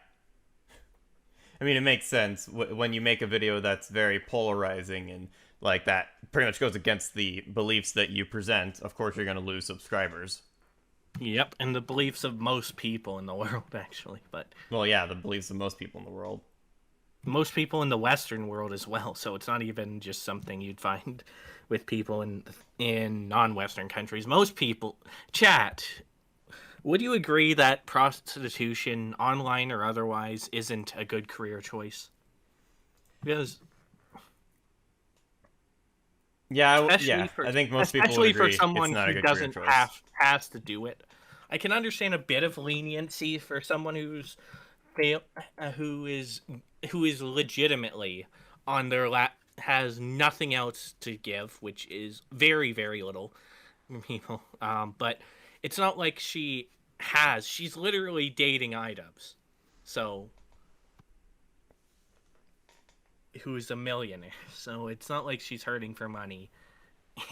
I mean, it makes sense when you make a video that's very polarizing and like that pretty much goes against the beliefs that you present. Of course, you're going to lose subscribers. Yep, and the beliefs of most people in the world, actually. But Well, yeah, the beliefs of most people in the world. most people in the Western world as well. So it's not even just something you'd find with people in non-Western countries. Most people, chat. Would you agree that prostitution, online or otherwise, isn't a good career choice? Because Yeah, especially I think most people would especially agree for someone it's not a who good career doesn't choice. has to do it. I can understand a bit of leniency for someone who is legitimately on their has nothing else to give, which is very, very little people. But it's not like she's literally dating Idubbbz, so who's a millionaire. So it's not like she's hurting for money,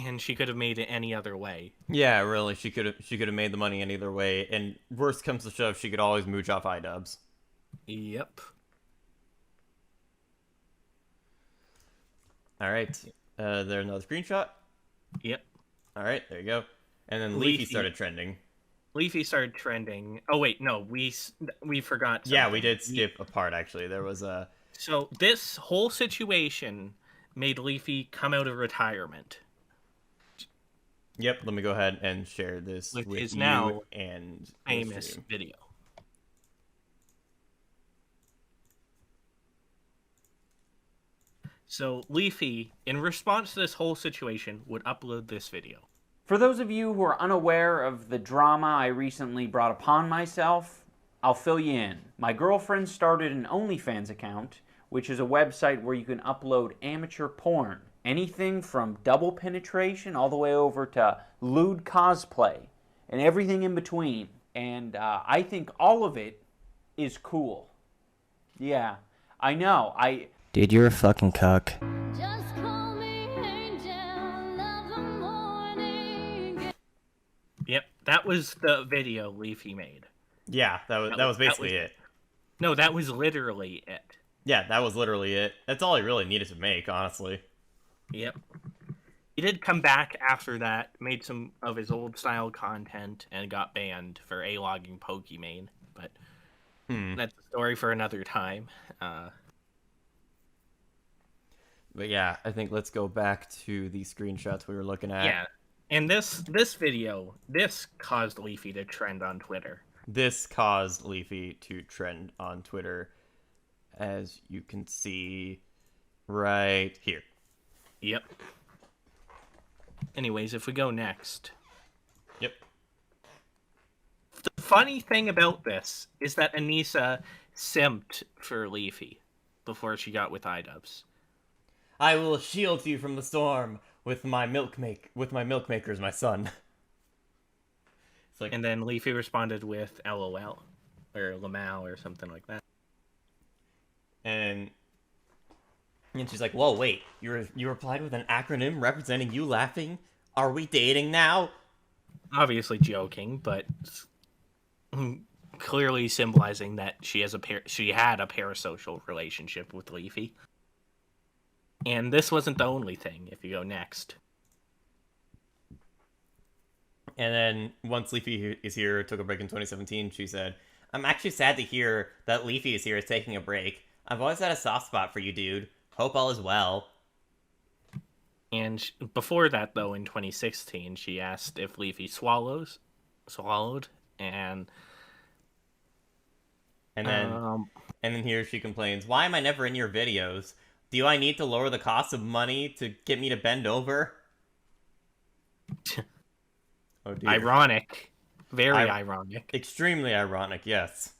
and she could have made it any other way. Yeah, really, she could have made the money in either way. And worst comes to shove, she could always mooch off Idubbbz. Yep. All right, there's another screenshot. Yep. All right, there you go. And then Leafy. Leafy started trending. Leafy started trending. Oh wait, no, we forgot. Yeah, something. we did skip a part actually. There was a So this whole situation made Leafy come out of retirement. Yep, let me go ahead and share this With with his you now and the Famous stream. video. So Leafy, in response to this whole situation, would upload this video. For those of you who are unaware of the drama I recently brought upon myself, I'll fill you in. My girlfriend started an OnlyFans account, which is a website where you can upload amateur porn. Anything from double penetration all the way over to lewd cosplay and everything in between. And I think all of it is cool. Yeah, I know. Dude, you're a fucking cuck. Just call me angel of the morning. Yep, that was the video Leafy made. Yeah, that was basically it. No, that was literally it. Yeah, that was literally it. That's all he really needed to make, honestly. Yep. He did come back after that, made some of his old style content, and got banned for A-logging Pokimane. But that's a story for another time. But yeah, I think let's go back to the screenshots we were looking at. Yeah. And this video, this caused Leafy to trend on Twitter. This caused Leafy to trend on Twitter, as you can see right here. Yep. Anyways, if we go next. Yep. The funny thing about this is that Anisa simped for Leafy before she got with Idubbbz. I will shield you from the storm with my milkmakers, my son. It's like, And then Leafy responded with LOL or Lamal or something like that. and she's like, "Whoa, wait! You replied with an acronym representing you laughing? Are we dating now?" Obviously joking, but clearly symbolizing that she had a parasocial relationship with Leafy. And this wasn't the only thing. If you go next. And then once Leafy is here, took a break in 2017, she said, "I'm actually sad to hear that Leafy is here is taking a break. I've always had a soft spot for you, dude. Hope all is well. And before that, though, in 2016, she asked if Leafy swallowed, and And then here she complains, "Why am I never in your videos? Do I need to lower the cost of money to get me to bend over?" Oh dear. ironic, very ironic. Extremely ironic, yes.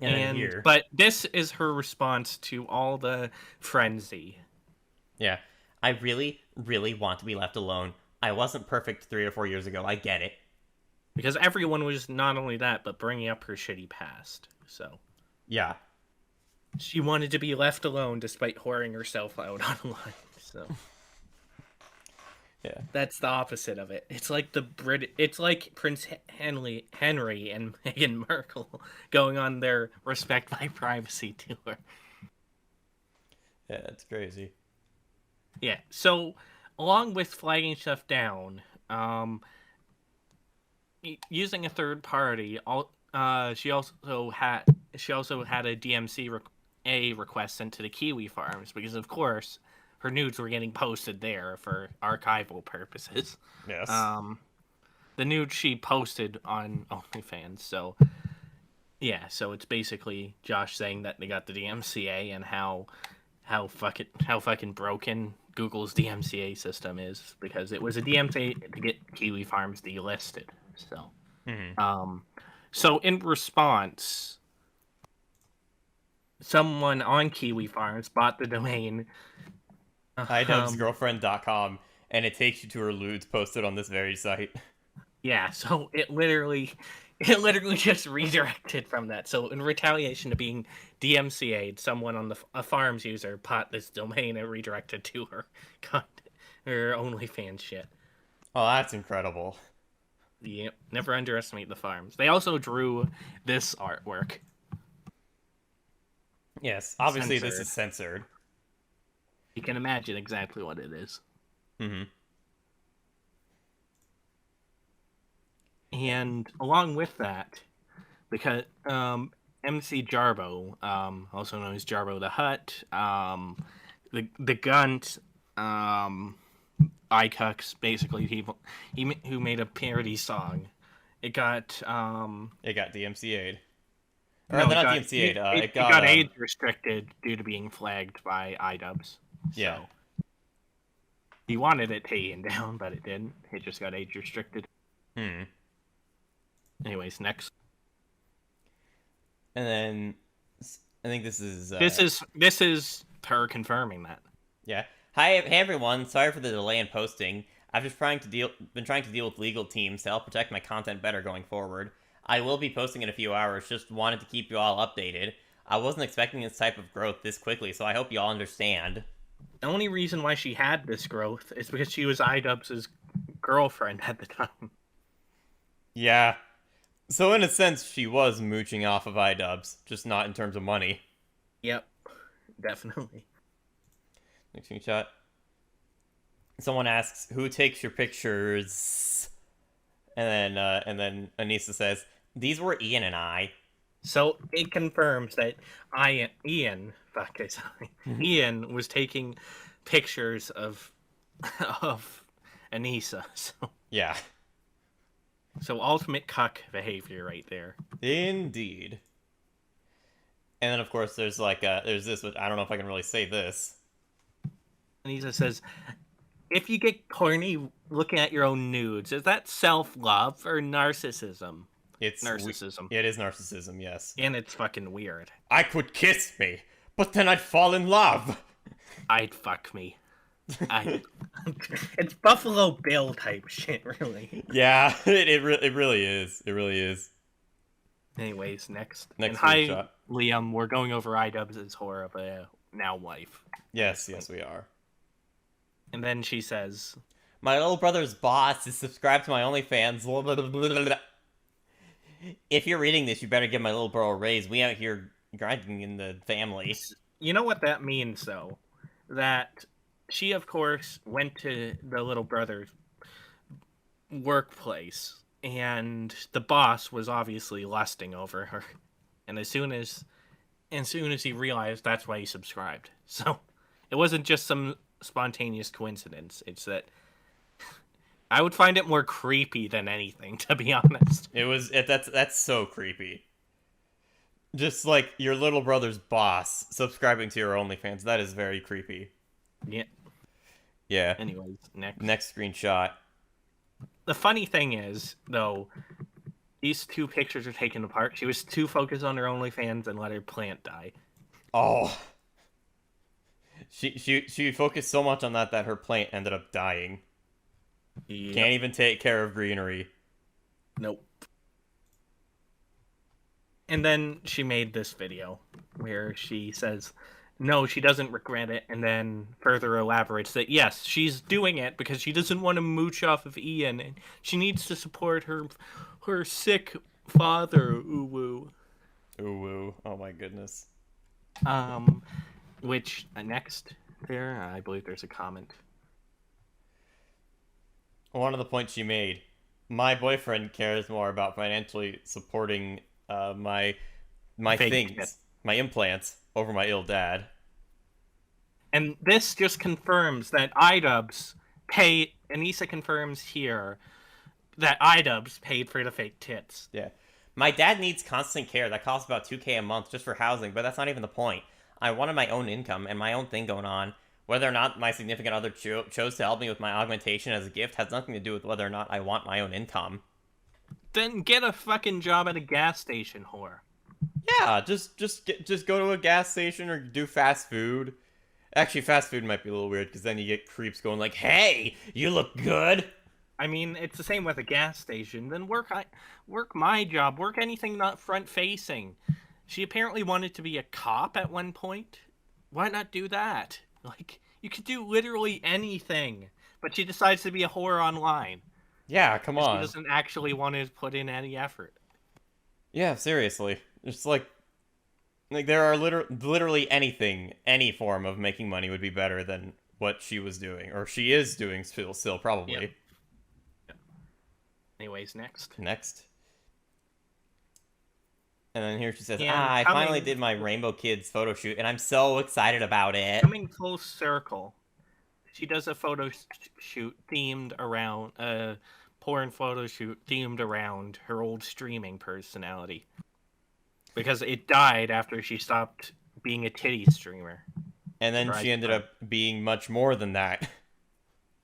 And here. But this is her response to all the frenzy. Yeah. I really, really want to be left alone. I wasn't perfect 3 or 4 years ago. I get it. Because everyone was not only that, but bringing up her shitty past. So Yeah. she wanted to be left alone despite whoring herself out online. So Yeah. that's the opposite of it. It's like It's like Prince Henry and Meghan Markle going on their Respect My Privacy tour. Yeah, it's crazy. Yeah. So along with flagging stuff down, using a third party, she also had a DMC request sent to the Kiwi Farms because, of course, her nudes were getting posted there for archival purposes. Yes. The nude she posted on OnlyFans. So yeah, so it's basically Josh saying that they got the DMCA and how fucking broken Google's DMCA system is because it was a DMCA to get Kiwi Farms delisted. So, so in response, someone on Kiwi Farms bought the domain Idubbbzgirlfriend.com, and it takes you to her lewds posted on this very site. Yeah, so it literally just redirected from that. So in retaliation to being DMCA'd, someone on a Farms user bought this domain and redirected to her OnlyFans shit. Oh, that's incredible. Yep, never underestimate the Farms. They also drew this artwork. Yes, obviously this Censored. is censored. You can imagine exactly what it is. Mm-hmm. And along with that, because MC Jarbo, also known as Jarbo the Hutt, the Gunt, iCucks, basically people who made a parody song. It got DMCA'd. Or no, not DMCA'd. It got age restricted due to being flagged by Idubbbz. Yeah. So he wanted it taken down, but it didn't. It just got age restricted. Anyways, next. And then I think this is This is her confirming that. Yeah. Hey everyone. Sorry for the delay in posting. I've just been trying to deal with legal teams to help protect my content better going forward. I will be posting in a few hours. Just wanted to keep you all updated. I wasn't expecting this type of growth this quickly, so I hope you all understand. The only reason why she had this growth is because she was Idubbbz's girlfriend at the time. Yeah. So in a sense, she was mooching off of Idubbbz, just not in terms of money. Yep, definitely. Next screenshot. Someone asks, "Who takes your pictures?" And then Anisa says, "These were Ian and I." So it confirms that Ian was taking pictures of Anisa. Yeah. So ultimate cuck behavior right there. Indeed. And then of course there's there's this, which I don't know if I can really say this. Anisa says, if you get corny looking at your own nudes, is that self-love or narcissism? It's narcissism. It is narcissism, yes. And it's fucking weird. I could kiss me, but then I'd fall in love. I'd fuck me. It's Buffalo Bill type shit, really. Yeah, it really is. It really is. Anyways, next. Next hi, screenshot. Liam. We're going over Idubbbz's horror of a now wife. Yes, we are. And then she says, "My little brother's boss is subscribed to my OnlyFans. If you're reading this, you better give my little bro a raise. We out here grinding in the family." You know what that means, though? That she, of course, went to the little brother's workplace and the boss was obviously lusting over her. And as soon as he realized, that's why he subscribed. So it wasn't just some spontaneous coincidence. It's that I would find it more creepy than anything, to be honest. That's so creepy. Just like your little brother's boss subscribing to your OnlyFans. That is very creepy. Yeah. Yeah. Anyways, Next screenshot. The funny thing is, though, these two pictures are taken apart. She was too focused on her OnlyFans and let her plant die. Oh. She focused so much on that her plant ended up dying. Yep. Can't even take care of greenery. Nope. And then she made this video where she says, no, she doesn't regret it, and then further elaborates that, yes, she's doing it because she doesn't want to mooch off of Ian, and she needs to support her sick father, ooh-woo. Ooh-woo. Oh my goodness. Which, next there, I believe there's a comment. One of the points she made, my boyfriend cares more about financially supporting my Fake things, shit. my implants, over my ill dad. And this just confirms that Idubbbz pay. Anisa confirms here that Idubbbz paid for the fake tits. Yeah. My dad needs constant care. That costs about $2,000 a month just for housing, but that's not even the point. I wanted my own income and my own thing going on. Whether or not my significant other chose to help me with my augmentation as a gift has nothing to do with whether or not I want my own income. Then get a fucking job at a gas station, whore. Yeah, just go to a gas station or do fast food. Actually, fast food might be a little weird because then you get creeps going like, "Hey, you look good." I mean, it's the same with a gas station. Then work my job. Work anything not front facing. She apparently wanted to be a cop at one point. Why not do that? Like, you could do literally anything, but she decides to be a whore online. Yeah, come on. She doesn't actually want to put in any effort. Yeah, seriously. It's like there are literally anything, any form of making money would be better than what she was doing, or she is doing still probably. Yep. Anyways, next. And then here she says, And I finally did my Rainbow Kids photo shoot, and I'm so excited about it. Coming full circle, she does a photo shoot themed around porn photo shoot themed around her old streaming personality, because it died after she stopped being a titty streamer. And then she ended up being much more than that.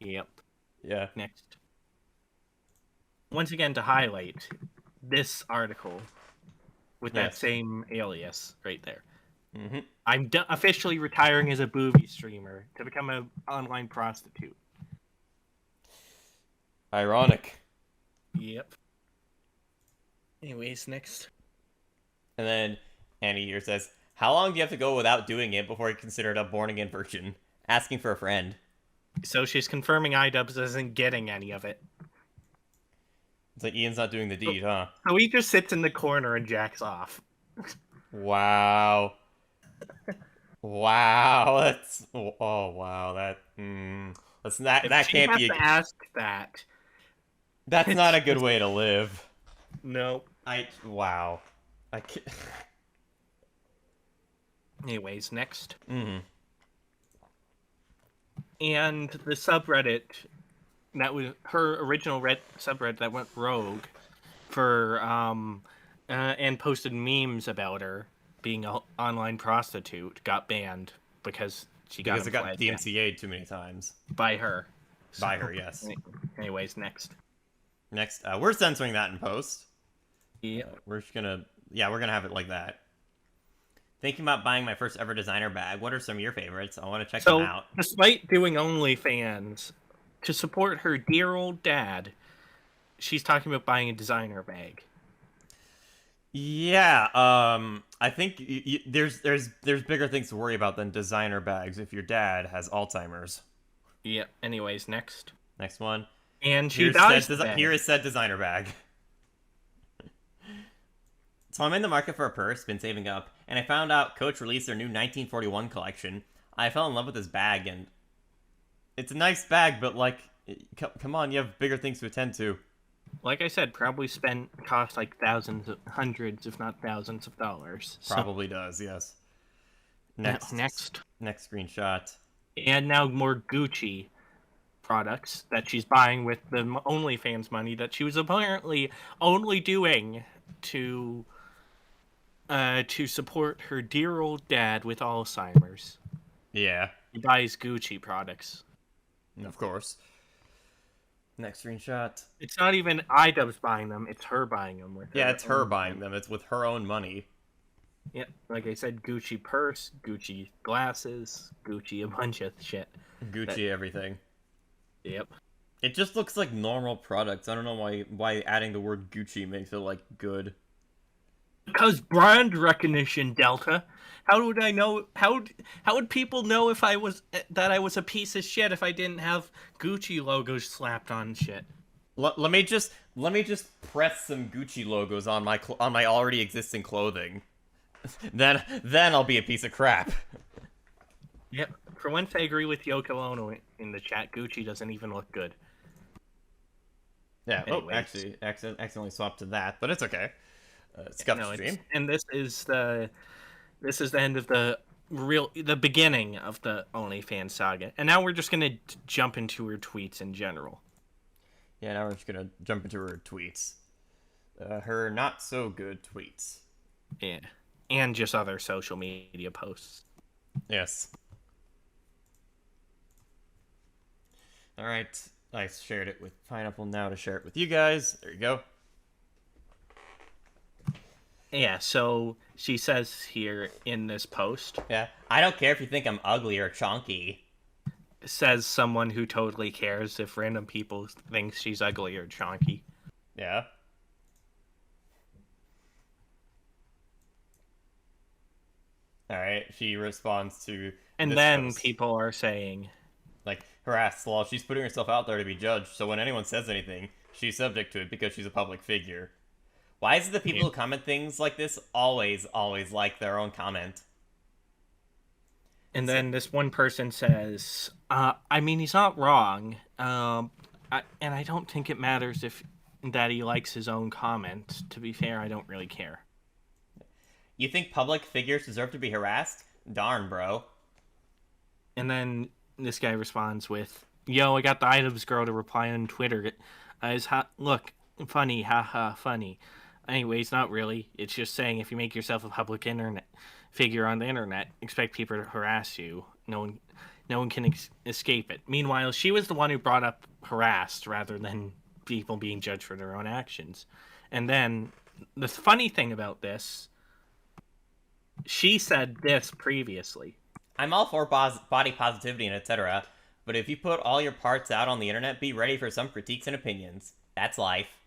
Yep. Yeah. Next. Once again, to highlight this article with that same alias right there. Mm-hmm. I'm officially retiring as a booby streamer to become an online prostitute. Ironic. Yep. Anyways, next. And then Annie here says, how long do you have to go without doing it before you're considered a born-again virgin? Asking for a friend. So she's confirming Idubbbz isn't getting any of it. It's like Ian's not doing the deed, huh? So he just sits in the corner and jacks off. Wow. Wow. That's... Oh, wow. That's not... That can't be... To ask that. That's not a good way to live. No. Wow. I can't... Anyways, next. Mm-hmm. And the subreddit that was her original subreddit that went rogue for and posted memes about her being an online prostitute got banned because it got DMCA'd too many times by her. By her, yes. Anyways, next, we're censoring that in post. Yeah, we're gonna have it like that. Thinking about buying my first ever designer bag. What are some of your favorites? I want to check them out. Despite doing OnlyFans to support her dear old dad, she's talking about buying a designer bag. Yeah, I think there's bigger things to worry about than designer bags if your dad has Alzheimer's. Yeah. Anyways, next one. And she dies. Here is said designer bag. So I'm in the market for a purse, been saving up, and I found out Coach released their new 1941 collection. I fell in love with this bag, and it's a nice bag, but like, come on, you have bigger things to attend to. like I said, probably cost like hundreds, if not thousands of dollars. So, Probably does, yes. next. Next screenshot. And now more Gucci products that she's buying with the OnlyFans money that she was apparently only doing to support her dear old dad with Alzheimer's. Yeah, He buys Gucci products. of course. Next screenshot. It's not even Idubbbz buying them; it's her buying them with. Yeah, it's her buying them. It's with her own money. Yeah, like I said, Gucci purse, Gucci glasses, Gucci a bunch of shit. Gucci everything. Yep. It just looks like normal products. I don't know why adding the word Gucci makes it like good. Because brand recognition, Delta. How would I know? How would people know if I was a piece of shit if I didn't have Gucci logos slapped on shit? Let me just press some Gucci logos on my already existing clothing. then I'll be a piece of crap. Yep. For once, I agree with Yoko Ono in the chat. Gucci doesn't even look good. Yeah. Anyways. Oh, actually, accidentally swapped to that, but it's okay. Scuff stream. And this is the end of the beginning of the OnlyFans saga. And now we're just gonna jump into her tweets in general. Yeah, now we're just gonna jump into her tweets. Her not so good tweets. Yeah. And just other social media posts. Yes. Alright, I shared it with Pineapple, now to share it with you guys. There you go. Yeah, so she says here in this post, Yeah, I don't care if you think I'm ugly or chonky. says someone who totally cares if random people think she's ugly or chonky. Yeah. Alright, she responds to And this then post. people are saying, Like, harassed. Well, she's putting herself out there to be judged, so when anyone says anything, she's subject to it because she's a public figure. Why is it the people who comment things like this always like their own comment? and then this one person says, I mean, he's not wrong. And I don't think it matters that he likes his own comment. To be fair, I don't really care. You think public figures deserve to be harassed? Darn, bro. And then this guy responds with, yo, I got the Idubbbz girl to reply on Twitter. Look, funny, haha, funny. Anyways, not really. It's just saying if you make yourself a public internet figure on the internet, expect people to harass you. No one can escape it. Meanwhile, she was the one who brought up harassed rather than people being judged for their own actions. And then the funny thing about this, she said this previously. I'm all for body positivity and etc., but if you put all your parts out on the internet, be ready for some critiques and opinions. That's life.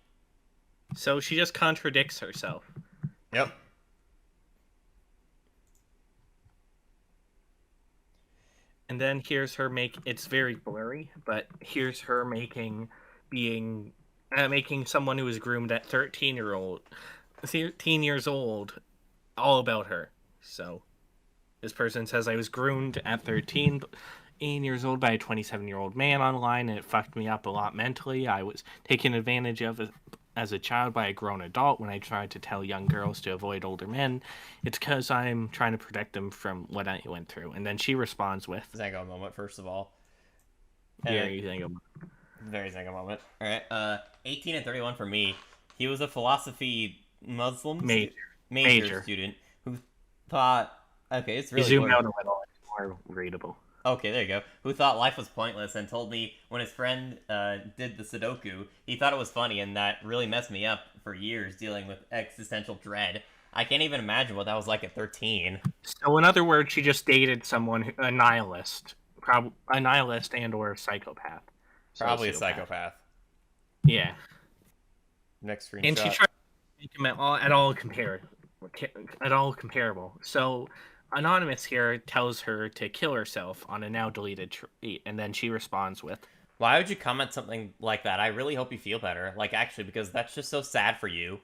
So she just contradicts herself. Yep. And then here's her it's very blurry, but here's her making someone who was groomed at 13 years old all about her. So this person says, I was groomed at 13 years old by a 27-year-old man online, and it fucked me up a lot mentally. I was taken advantage of as a child by a grown adult when I tried to tell young girls to avoid older men. It's because I'm trying to protect them from what I went through. And then she responds with, Zango moment, first of all. Very Zango. Very Zango moment. Alright, 18 and 31 for me. He was a philosophy Muslim major student who thought... Okay, it's really zoom blurry. out a little. It's more readable. Okay, there you go. Who thought life was pointless and told me when his friend did the Sudoku, he thought it was funny, and that really messed me up for years dealing with existential dread. I can't even imagine what that was like at 13. So in other words, she just dated someone, a nihilist. A nihilist and or a psychopath. Probably a Sociopath. psychopath. Yeah. Next screenshot. And she tried to make him at all comparable. So Anonymous here tells her to kill herself on a now deleted tweet, and then she responds with, Why would you comment something like that? I really hope you feel better. Like, actually, because that's just so sad for you.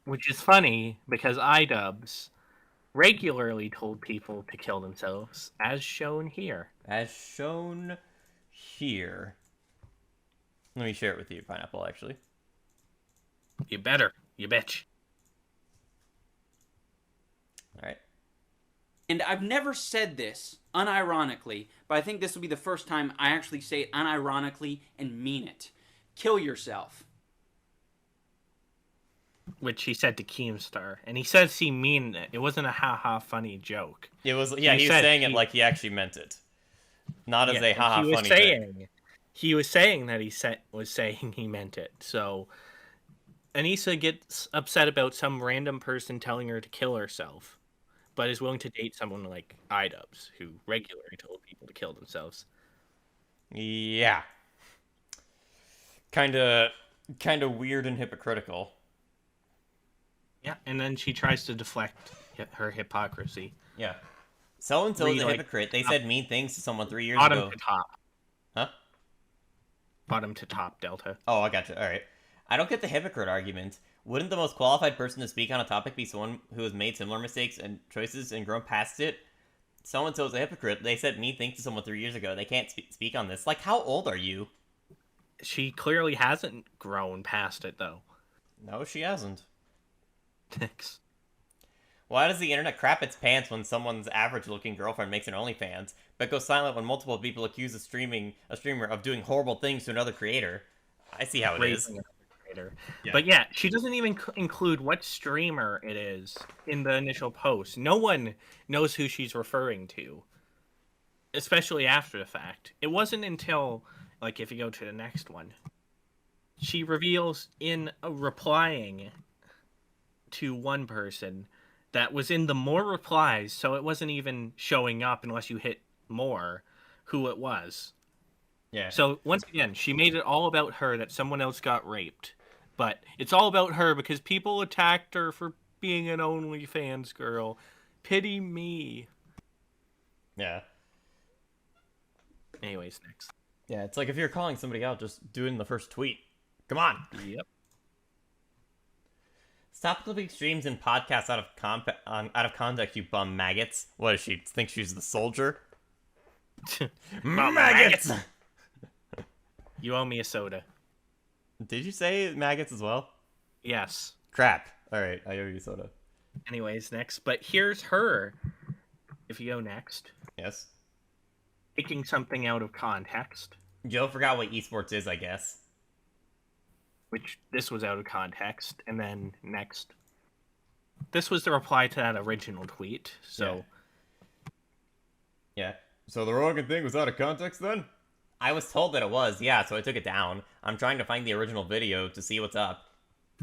which is funny because Idubbbz regularly told people to kill themselves, as shown here. As shown here. Let me share it with you, Pineapple, actually. You better. You bitch. Alright. And I've never said this unironically, but I think this will be the first time I actually say it unironically and mean it. Kill yourself. Which he said to Keemstar. And he says he mean it. It wasn't a ha-ha funny joke. It was, yeah, he was saying it like he actually meant it. Not as a haha funny thing. He was saying that was saying he meant it. So Anisa gets upset about some random person telling her to kill herself, but is willing to date someone like Idubbbz, who regularly told people to kill themselves. Yeah. Kinda weird and hypocritical. Yeah, and then she tries to deflect her hypocrisy. Yeah. So-and-so's a hypocrite. They said mean things to someone 3 years ago. Bottom to top. Huh? Bottom to top, Delta. Oh, I gotcha. Alright. I don't get the hypocrite argument. Wouldn't the most qualified person to speak on a topic be someone who has made similar mistakes and choices and grown past it? So-and-so's a hypocrite. They said mean things to someone 3 years ago. They can't speak on this. Like, how old are you? She clearly hasn't grown past it, though. No, she hasn't. Thanks. Why does the internet crap its pants when someone's average-looking girlfriend makes an OnlyFans, but goes silent when multiple people accuse a streamer of doing horrible things to another creator? I see how it is. Yeah. But yeah, she doesn't even include what streamer it is in the initial post. No one knows who she's referring to, especially after the fact. It wasn't until, like, if you go to the next one, she reveals in replying to one person that was in the more replies, so it wasn't even showing up unless you hit more, who it was. Yeah. So, once again, she made it all about her that someone else got raped. But it's all about her because people attacked her for being an OnlyFans girl. Pity me. Yeah. Anyways, next. Yeah, it's like if you're calling somebody out, just do it in the first tweet. Come on! Yep. Stop clipping streams and podcasts out of context, you bum maggots. What does she think she's the soldier? Maggots! You owe me a soda. Did you say maggots as well? Yes. Crap. Alright, I owe you soda. Anyways, next. But here's her. If you go next. Yes. Taking something out of context. Joe forgot what esports is, I guess. Which, this was out of context. And then, next. This was the reply to that original tweet, so... Yeah. So the Rogan thing was out of context then? I was told that it was, yeah, so I took it down. I'm trying to find the original video to see what's up.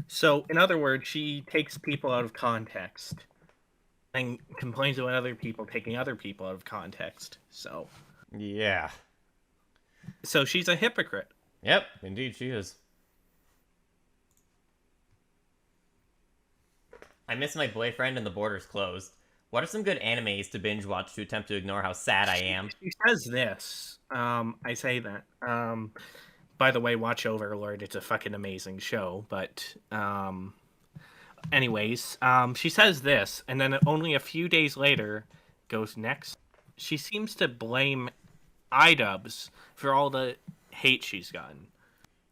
So, in other words, she takes people out of context. And complains about other people taking other people out of context, so... Yeah. So she's a hypocrite. Yep, indeed she is. I miss my boyfriend and the border's closed. What are some good animes to binge watch to attempt to ignore how sad I am? She says this. I say that. By the way, watch Overlord. It's a fucking amazing show. But, anyways, she says this, and then only a few days later goes next. She seems to blame Idubbbz for all the hate she's gotten.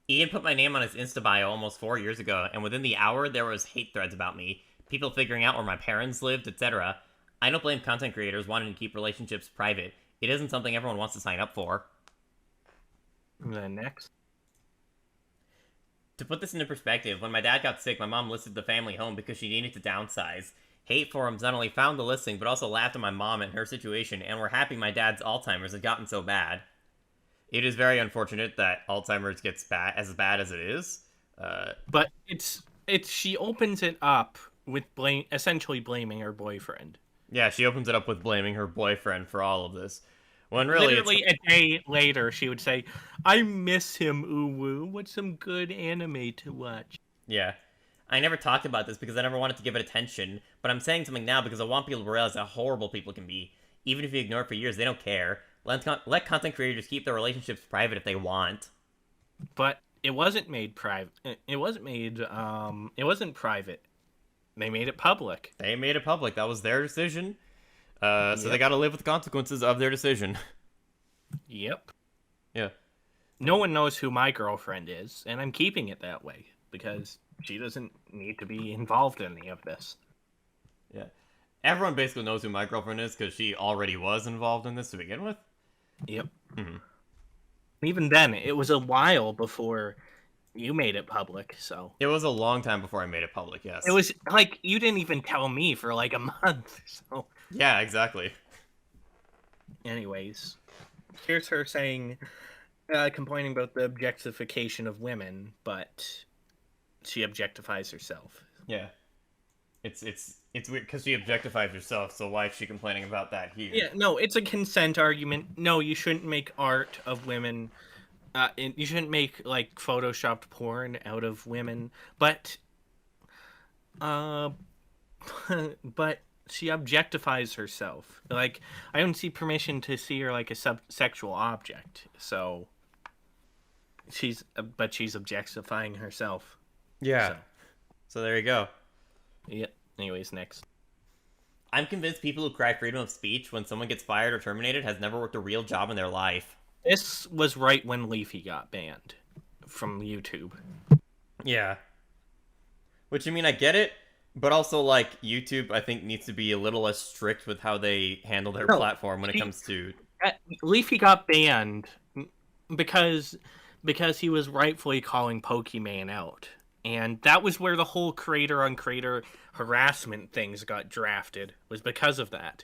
Ian put my name on his Insta bio almost 4 years ago, and within the hour there was hate threads about me. People figuring out where my parents lived, etc. I don't blame content creators wanting to keep relationships private. It isn't something everyone wants to sign up for. And then next. To put this into perspective, when my dad got sick, my mom listed the family home because she needed to downsize. Hate forums not only found the listing, but also laughed at my mom and her situation, and were happy my dad's Alzheimer's had gotten so bad. It is very unfortunate that Alzheimer's gets as bad as it is. But it's she opens it up with essentially blaming her boyfriend. Yeah, she opens it up with blaming her boyfriend for all of this. When really, literally a day later, she would say, "I miss him, uwu. What's some good anime to watch?" Yeah. I never talked about this because I never wanted to give it attention, but I'm saying something now because I want people to realize how horrible people can be. Even if you ignore it for years, they don't care. Let content creators keep their relationships private if they want. But it wasn't made private. It wasn't private. They made it public. They made it public. That was their decision. So they gotta live with the consequences of their decision. Yep. Yeah. no one knows who my girlfriend is, and I'm keeping it that way because she doesn't need to be involved in any of this. Yeah. Everyone basically knows who my girlfriend is because she already was involved in this to begin with. Yep. Mhm. Even then, it was a while before you made it public, so It was a long time before I made it public, yes. it was like you didn't even tell me for like a month. So, Yeah, exactly. anyways, here's her saying, complaining about the objectification of women, but she objectifies herself. Yeah. It's weird because she objectifies herself, so why is she complaining about that here? Yeah, no, it's a consent argument. No, you shouldn't make art of women. You shouldn't make like photoshopped porn out of women, but but she objectifies herself. Like, I don't see permission to see her like a sexual object. So she's objectifying herself. Yeah. So there you go. Yeah. Anyways, next. I'm convinced people who cry freedom of speech when someone gets fired or terminated has never worked a real job in their life. This was right when Leafy got banned from YouTube. Yeah. Which, I mean, I get it, but also, like, YouTube, I think, needs to be a little less strict with how they handle their platform when it comes to... Leafy got banned because he was rightfully calling Pokemon out. And that was where the whole creator-on-creator harassment things got drafted, was because of that.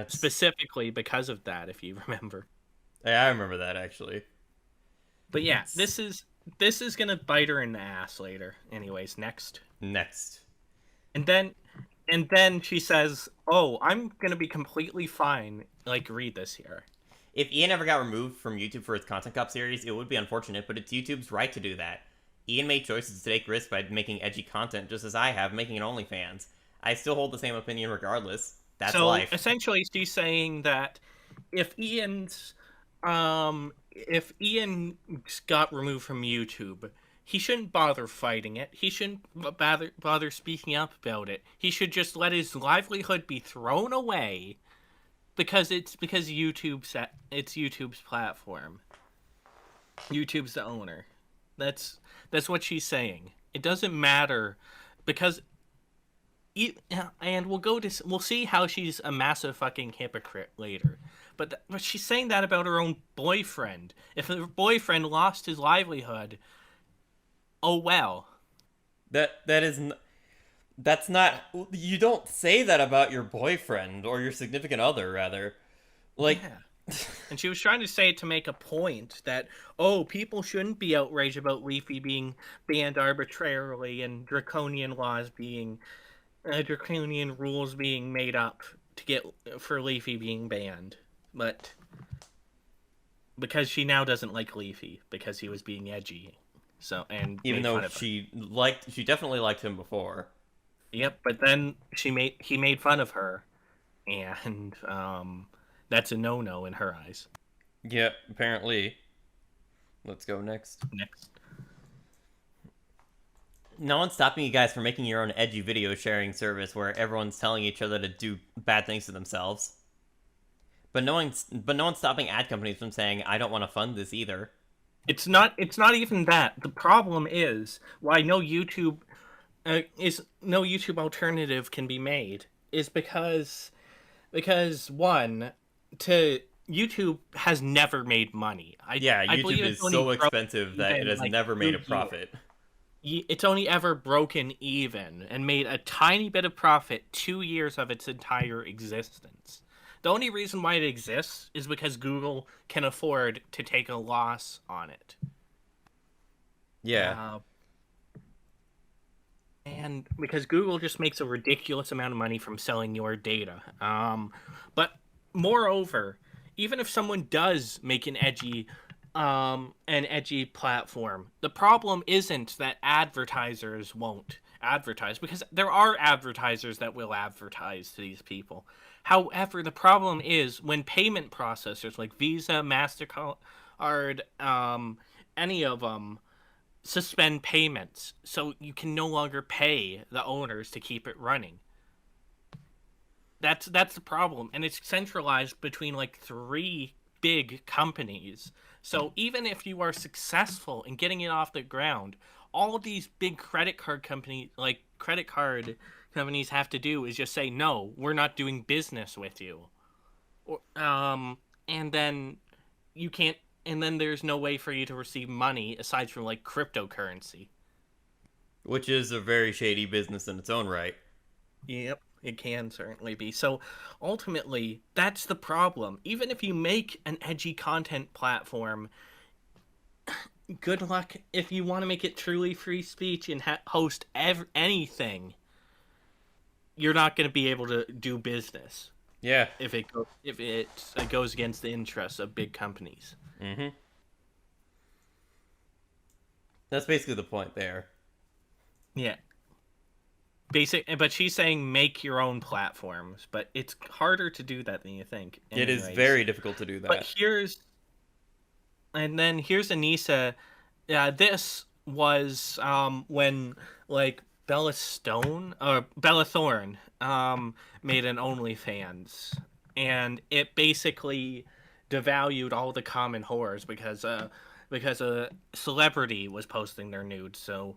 Specifically because of that, if you remember. Yeah, I remember that, actually. But yeah, this is gonna bite her in the ass later. Anyways, next. Next. And then she says, "Oh, I'm gonna be completely fine." Like, read this here. If Ian ever got removed from YouTube for his Content Cop series, it would be unfortunate, but it's YouTube's right to do that. Ian made choices to take risks by making edgy content, just as I have, making an OnlyFans. I still hold the same opinion regardless. That's life. So, essentially, she's saying that if Ian got removed from YouTube, he shouldn't bother fighting it. He shouldn't bother speaking up about it. He should just let his livelihood be thrown away because YouTube's platform. YouTube's the owner. That's what she's saying. It doesn't matter because and we'll see how she's a massive fucking hypocrite later. But she's saying that about her own boyfriend. If her boyfriend lost his livelihood, oh well. That's not... You don't say that about your boyfriend, or your significant other, rather. Like... Yeah. And she was trying to say it to make a point that, oh, people shouldn't be outraged about Leafy being banned arbitrarily and draconian rules being made up for Leafy being banned. But because she now doesn't like Leafy because he was being edgy. So, and even though she definitely liked him before. Yep, but then he made fun of her, and that's a no-no in her eyes. Yep, apparently. Let's go next. No one's stopping you guys from making your own edgy video sharing service where everyone's telling each other to do bad things to themselves. But no one's stopping ad companies from saying, I don't want to fund this either. It's not even that. The problem is why no YouTube alternative can be made is because one, YouTube has never made money. YouTube is so expensive that it has never made a profit. It's only ever broken even and made a tiny bit of profit 2 years of its entire existence. The only reason why it exists is because Google can afford to take a loss on it. Yeah. And because Google just makes a ridiculous amount of money from selling your data. But moreover, even if someone does make an edgy platform, the problem isn't that advertisers won't advertise, because there are advertisers that will advertise to these people. However, the problem is when payment processors like Visa, MasterCard, any of them suspend payments, so you can no longer pay the owners to keep it running. That's the problem, and it's centralized between like 3 big companies So even if you are successful in getting it off the ground, all of these big credit card companies have to do is just say, no, we're not doing business with you. And then you can't, and then there's no way for you to receive money aside from like cryptocurrency. Which is a very shady business in its own right. Yep, it can certainly be. So ultimately, that's the problem. Even if you make an edgy content platform, good luck if you want to make it truly free speech and host anything. You're not going to be able to do business. Yeah. If it goes against the interests of big companies. Mm-hmm. That's basically the point there. Yeah. But she's saying make your own platforms, but it's harder to do that than you think. It is very difficult to do that. But here's Anisa. This was when like Bella Thorne made an OnlyFans, and it basically devalued all the common whores because a celebrity was posting their nudes. So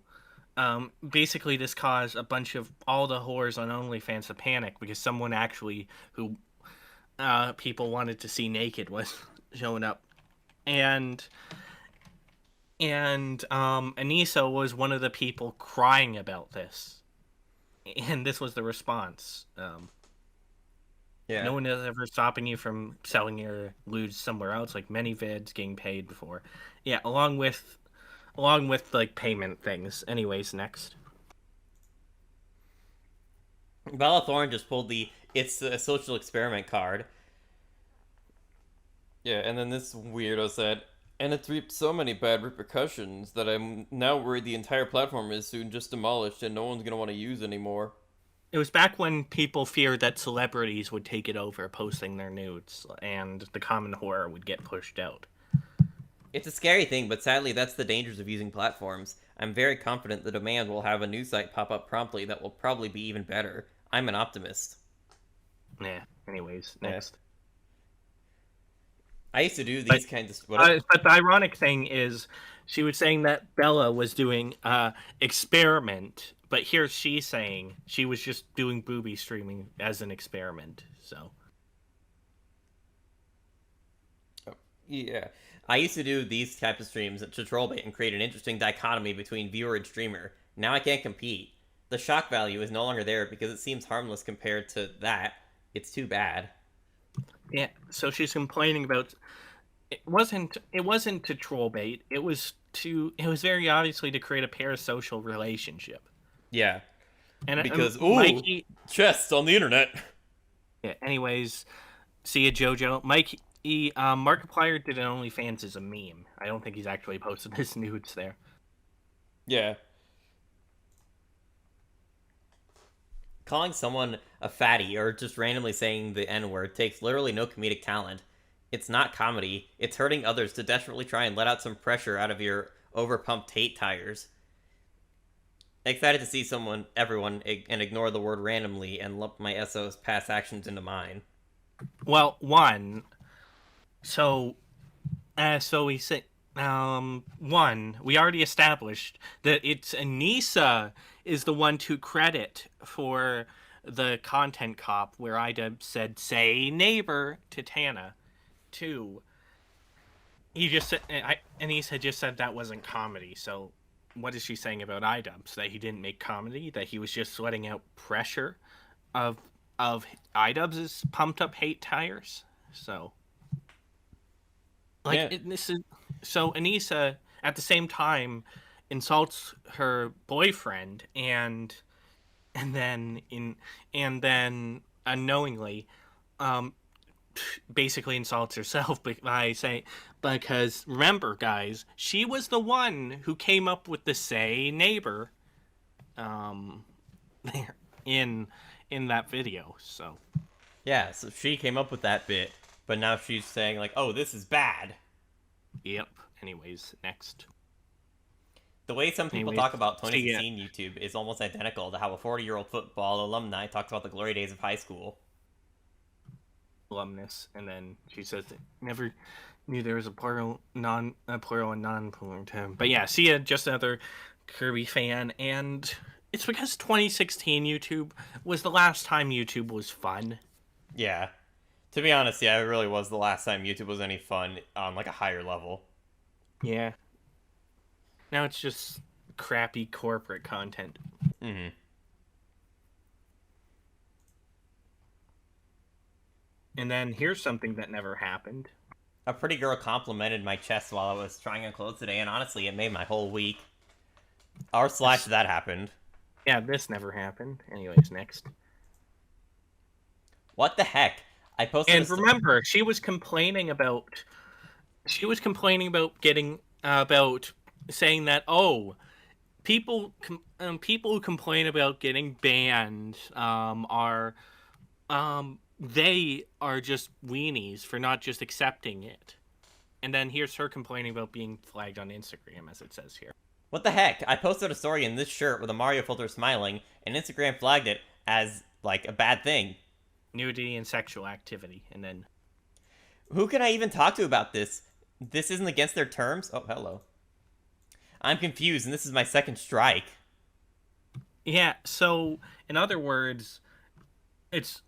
basically this caused a bunch of all the whores on OnlyFans to panic because someone actually who people wanted to see naked was showing up. And Anisa was one of the people crying about this. And this was the response. Yeah. No one is ever stopping you from selling your lewd somewhere else, like many vids getting paid before. Yeah, along with like payment things. Anyways, next. Bella Thorne just pulled it's a social experiment card. Yeah, and then this weirdo said, and it's reaped so many bad repercussions that I'm now worried the entire platform is soon just demolished and no one's gonna want to use anymore. It was back when people feared that celebrities would take it over, posting their nudes, and the common horror would get pushed out. It's a scary thing, but sadly that's the dangers of using platforms. I'm very confident the demand will have a new site pop up promptly that will probably be even better. I'm an optimist. Yeah, anyways, next. I used to do these kinds of... But the ironic thing is, she was saying that Bella was doing experiment, but here she's saying she was just doing booby streaming as an experiment, so... Oh, yeah. I used to do these types of streams to troll bait and create an interesting dichotomy between viewer and streamer. Now I can't compete. The shock value is no longer there because it seems harmless compared to that. It's too bad. Yeah, so she's complaining about it wasn't to troll bait. It was very obviously to create a parasocial relationship. Yeah. And because Mikey, chests on the internet. Yeah, anyways, see ya, JoJo. Markiplier did an OnlyFans as a meme. I don't think he's actually posted his nudes there. Yeah. Calling someone a fatty or just randomly saying the N-word takes literally no comedic talent. It's not comedy. It's hurting others to desperately try and let out some pressure out of your overpumped hate tires. Excited to see everyone, and ignore the word randomly and lump my SO's past actions into mine. Well, so we say, we already established that it's Anisa is the one to credit for the content cop where Idubbbz said, say neighbor to Tana. 2, he just said, Anisa just said that wasn't comedy, so what is she saying about Idubbbz? That he didn't make comedy? That he was just letting out pressure of Idubbbz's pumped up hate tires? So... So Anisa, at the same time, insults her boyfriend and then unknowingly, basically insults herself by saying, because remember, guys, she was the one who came up with the "say neighbor," there in that video. So yeah, so she came up with that bit. But now she's saying, like, oh, this is bad. Yep. Anyways, next. The way some people talk about 2016 YouTube is almost identical to how a 40-year-old football alumni talks about the glory days of high school. Alumnus. And then she says, knew there was a plural and non-plural term. But yeah, see ya, just another Kirby fan, and it's because 2016 YouTube was the last time YouTube was fun. Yeah. To be honest, yeah, it really was the last time YouTube was any fun on like a higher level. Yeah. Now it's just crappy corporate content. Mm-hmm. And then here's something that never happened. A pretty girl complimented my chest while I was trying on clothes today, and honestly, it made my whole week. / that happened. Yeah, this never happened. Anyways, next. What the heck? I posted. And remember, she was complaining about getting about saying that people who complain about getting banned are they are just weenies for not just accepting it. And then here's her complaining about being flagged on Instagram, as it says here. What the heck? I posted a story in this shirt with a Mario filter smiling, and Instagram flagged it as like a bad thing. Nudity and sexual activity, and then who can I even talk to about this? This isn't against their terms? Oh, hello. I'm confused, and this is my second strike. Yeah, so in other words, it's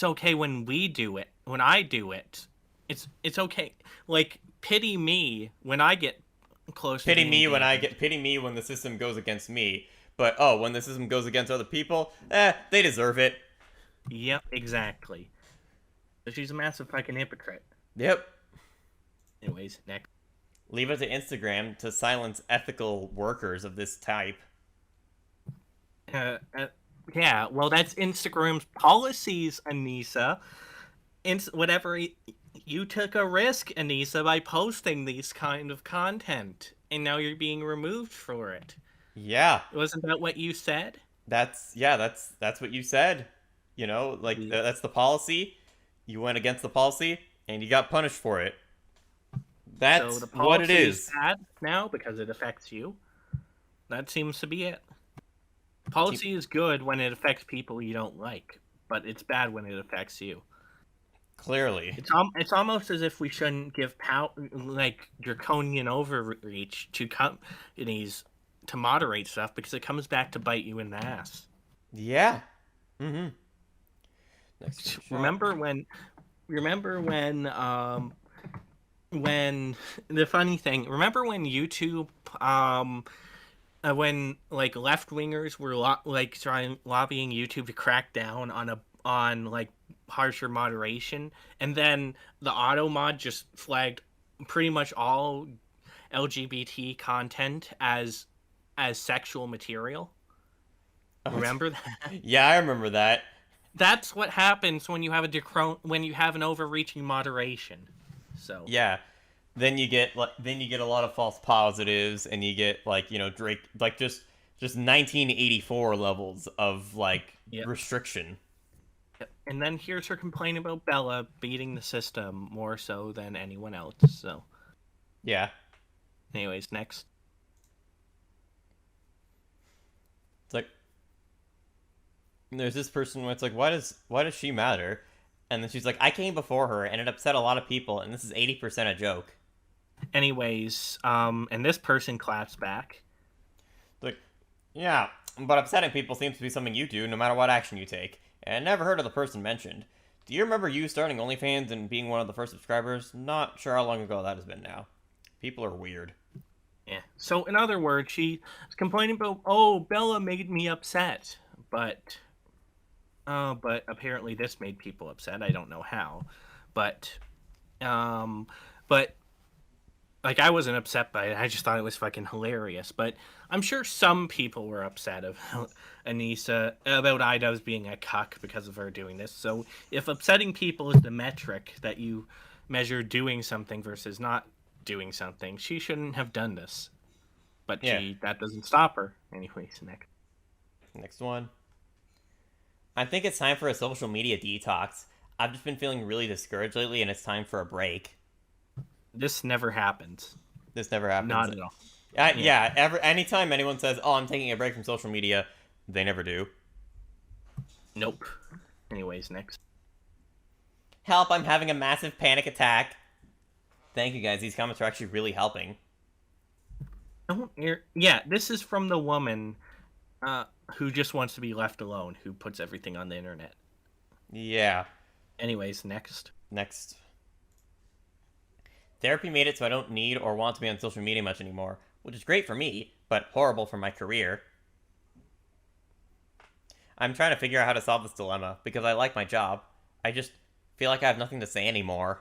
okay when we do it. When I do it, it's okay. Like, pity me when I get close. Pity me when the system goes against me. But when the system goes against other people, they deserve it. Yep, exactly. So she's a massive fucking hypocrite. Yep. Anyways, next. Leave it to Instagram to silence ethical workers of this type. Yeah, well, that's Instagram's policies, Anisa. Whatever, you took a risk, Anisa, by posting these kind of content, and now you're being removed for it. Yeah. Wasn't that what you said? That's what you said. You know, like, that's the policy. You went against the policy, and you got punished for it. That's so the what it is. Bad now because it affects you. That seems to be it. Policy is good when it affects people you don't like, but it's bad when it affects you. Clearly. It's almost as if we shouldn't give draconian overreach to companies to moderate stuff, because it comes back to bite you in the ass. Yeah. Mm-hmm. Next. Remember when the funny thing, remember when YouTube when like left-wingers were lobbying YouTube to crack down on like harsher moderation, and then the auto mod just flagged pretty much all LGBT content as sexual material? Remember that? Yeah, I remember that. That's what happens when you have an overreaching moderation. So yeah, then you get a lot of false positives, and you get Drake just 1984 levels of restriction. Yep. And then here's her complaining about Bella beating the system more so than anyone else. So yeah. Anyways, next. It's like there's this person where it's like, why does she matter? And then she's like, I came before her, and it upset a lot of people, and this is 80% a joke. Anyways, and this person claps back. Like, yeah, but upsetting people seems to be something you do no matter what action you take. And I never heard of the person mentioned. Do you remember you starting OnlyFans and being one of the first subscribers? Not sure how long ago that has been now. People are weird. Yeah. So, in other words, she's complaining about, Bella made me upset. But apparently this made people upset. I don't know how. But like, I wasn't upset by it. I just thought it was fucking hilarious. But I'm sure some people were upset about Anisa, about Idubbbz being a cuck because of her doing this. So if upsetting people is the metric that you measure doing something versus not doing something, she shouldn't have done this. But that doesn't stop her. Anyways, next one. I think it's time for a social media detox. I've just been feeling really discouraged lately, and it's time for a break. This never happens. This never happens. Not at all. Anytime anyone says, I'm taking a break from social media, they never do. Nope. Anyways, next. Help, I'm having a massive panic attack. Thank you guys. These comments are actually really helping. Yeah, this is from the woman who just wants to be left alone, who puts everything on the internet. Yeah. Anyways, next. Next. Therapy made it so I don't need or want to be on social media much anymore, which is great for me, but horrible for my career. I'm trying to figure out how to solve this dilemma, because I like my job. I just feel like I have nothing to say anymore.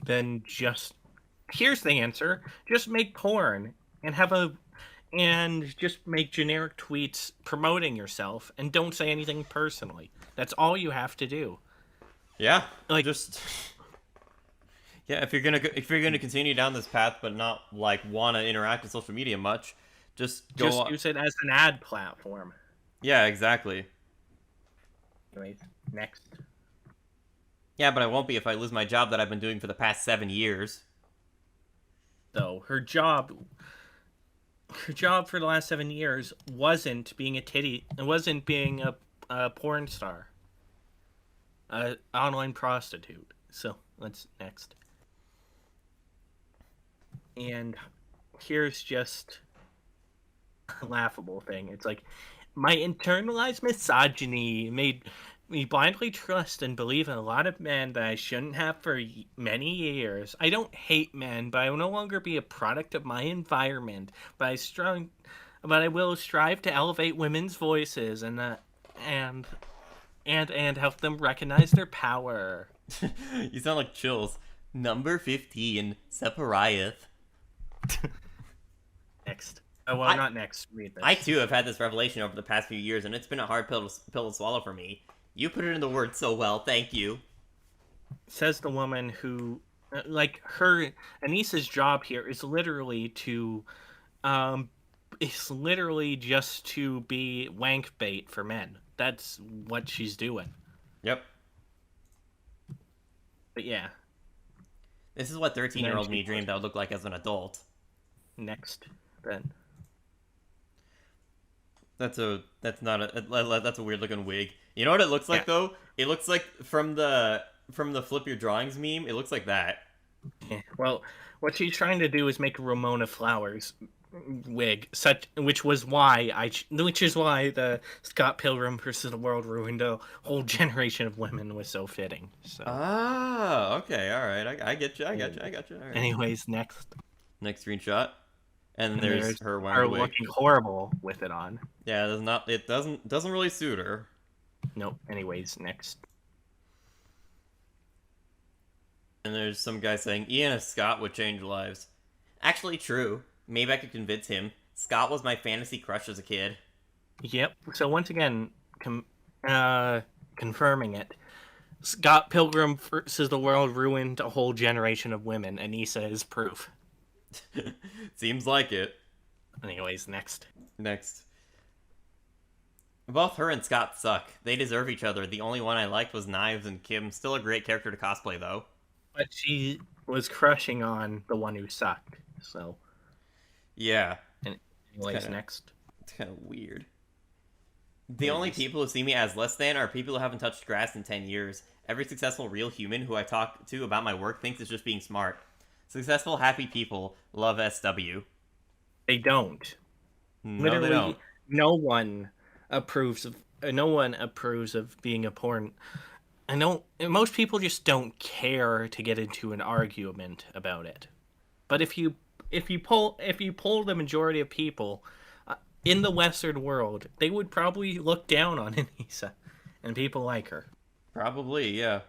Then here's the answer. Just make porn and just make generic tweets promoting yourself and don't say anything personally. That's all you have to do. Yeah, Like, yeah, if you're gonna continue down this path but not like want to interact with social media much, just use it as an ad platform. Yeah, exactly. Anyways, next. Yeah, but I won't be if I lose my job that I've been doing for the past 7 years. So her job for the last 7 years wasn't being a porn star, an online prostitute. So let's next. And here's just a laughable thing. It's like, my internalized misogyny made me blindly trust and believe in a lot of men that I shouldn't have for many years. I don't hate men, but I will no longer be a product of my environment. But I will strive to elevate women's voices and help them recognize their power. You sound like Chills. Number 15, Separaeth. Next. Oh, well, not next. Read this. I too have had this revelation over the past few years, and it's been a hard pill to swallow for me. You put it in the words so well, thank you. Says the woman who, Anisa's job here is literally just to be wank bait for men. That's what she's doing. Yep. But yeah. This is what 13-year-old me dreamed I would look like as an adult. Next, then. That's a weird looking wig. You know what it looks like though? It looks like from the flip your drawings meme. It looks like that. Yeah. Well, what she's trying to do is make a Ramona Flowers wig, which is why the Scott Pilgrim versus the World ruined a whole generation of women was so fitting. So. Ah, okay, all right. I get you. All right. Anyways, next Next screenshot. And there's her wearing her the wig. looking horrible with it on. Yeah, it doesn't really suit her. Nope. Anyways, next. And there's some guy saying Ian and Scott would change lives. Actually, true. Maybe I could convince him. Scott was my fantasy crush as a kid. Yep. So once again, confirming it. Scott Pilgrim versus the World ruined a whole generation of women. Anisa is proof. Seems like it. Anyways, next. Both her and Scott suck. They deserve each other. The only one I liked was Knives and Kim. Still a great character to cosplay, though. But she was crushing on the one who sucked, so... Yeah. Anyways, next. It's kind of weird. The only people who see me as less than are people who haven't touched grass in 10 years. Every successful real human who I talk to about my work thinks it's just being smart. Successful, happy people love SW. They don't. No, Literally, they don't. No one approves of being a porn. Most people just don't care to get into an argument about it. But if you poll the majority of people in the Western world, they would probably look down on Anisa and people like her. Probably, yeah.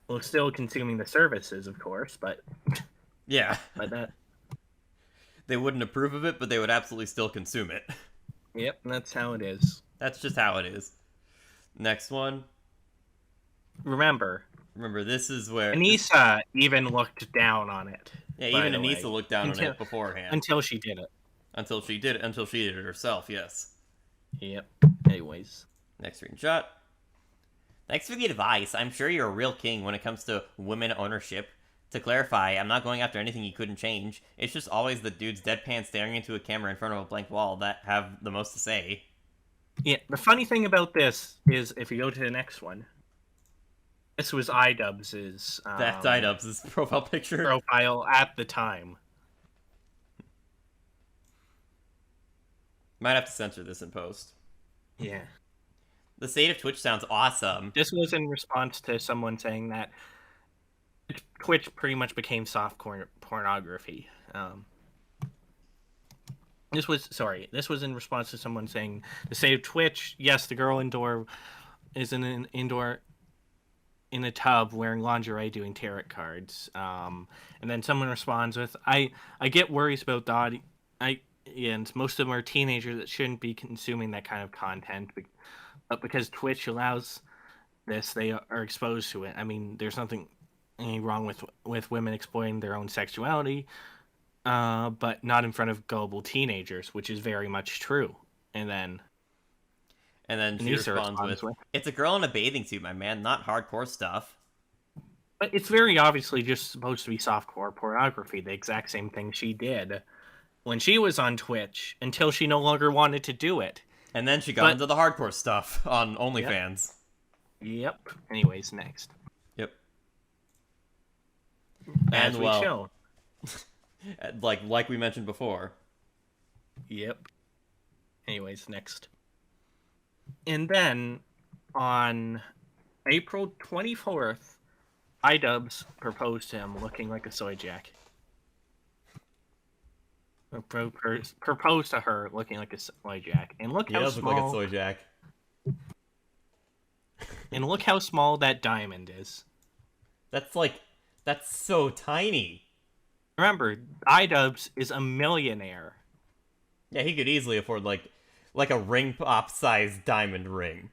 Well, still consuming the services, of course, but yeah. But that they wouldn't approve of it, but they would absolutely still consume it. Yep, that's how it is. That's just how it is. Next one. Remember, this is where Anisa even looked down on it. Yeah, even Anisa looked down on it beforehand. Until she did it. Until she did it herself, yes. Yep. Anyways. Next screenshot. Thanks for the advice. I'm sure you're a real king when it comes to women ownership. To clarify, I'm not going after anything you couldn't change. It's just always the dudes deadpan staring into a camera in front of a blank wall that have the most to say. Yeah, the funny thing about this is if you go to the next one. This was Idubbbz's That's Idubbbz's profile picture. profile at the time. Might have to censor this in post. Yeah. The state of Twitch sounds awesome. This was in response to someone saying that Twitch pretty much became soft pornography. This was in response to someone saying the state of Twitch. Yes, the girl indoor is in an indoor in a tub wearing lingerie doing tarot cards. And then someone responds with, "I get worries about the and most of them are teenagers that shouldn't be consuming that kind of content, but because Twitch allows this, they are exposed to it. I mean, there's nothing wrong with women exploring their own sexuality, but not in front of gullible teenagers, which is very much true." And then she responds with, "It's a girl in a bathing suit, my man, not hardcore stuff." But it's very obviously just supposed to be softcore pornography, the exact same thing she did when she was on Twitch until she no longer wanted to do it. And then she got into the hardcore stuff on OnlyFans. Yep. Anyways, next. Yep. As we show. like we mentioned before. Yep. Anyways, next. And then on April 24th, Idubbbz proposed to him looking like a soy jack. Proposed to her looking like a soy jack. And look how small... like a soy jack. And look how small that diamond is. That's so tiny. Remember, Idubbbz is a millionaire. Yeah, he could easily afford like a ring pop sized diamond ring.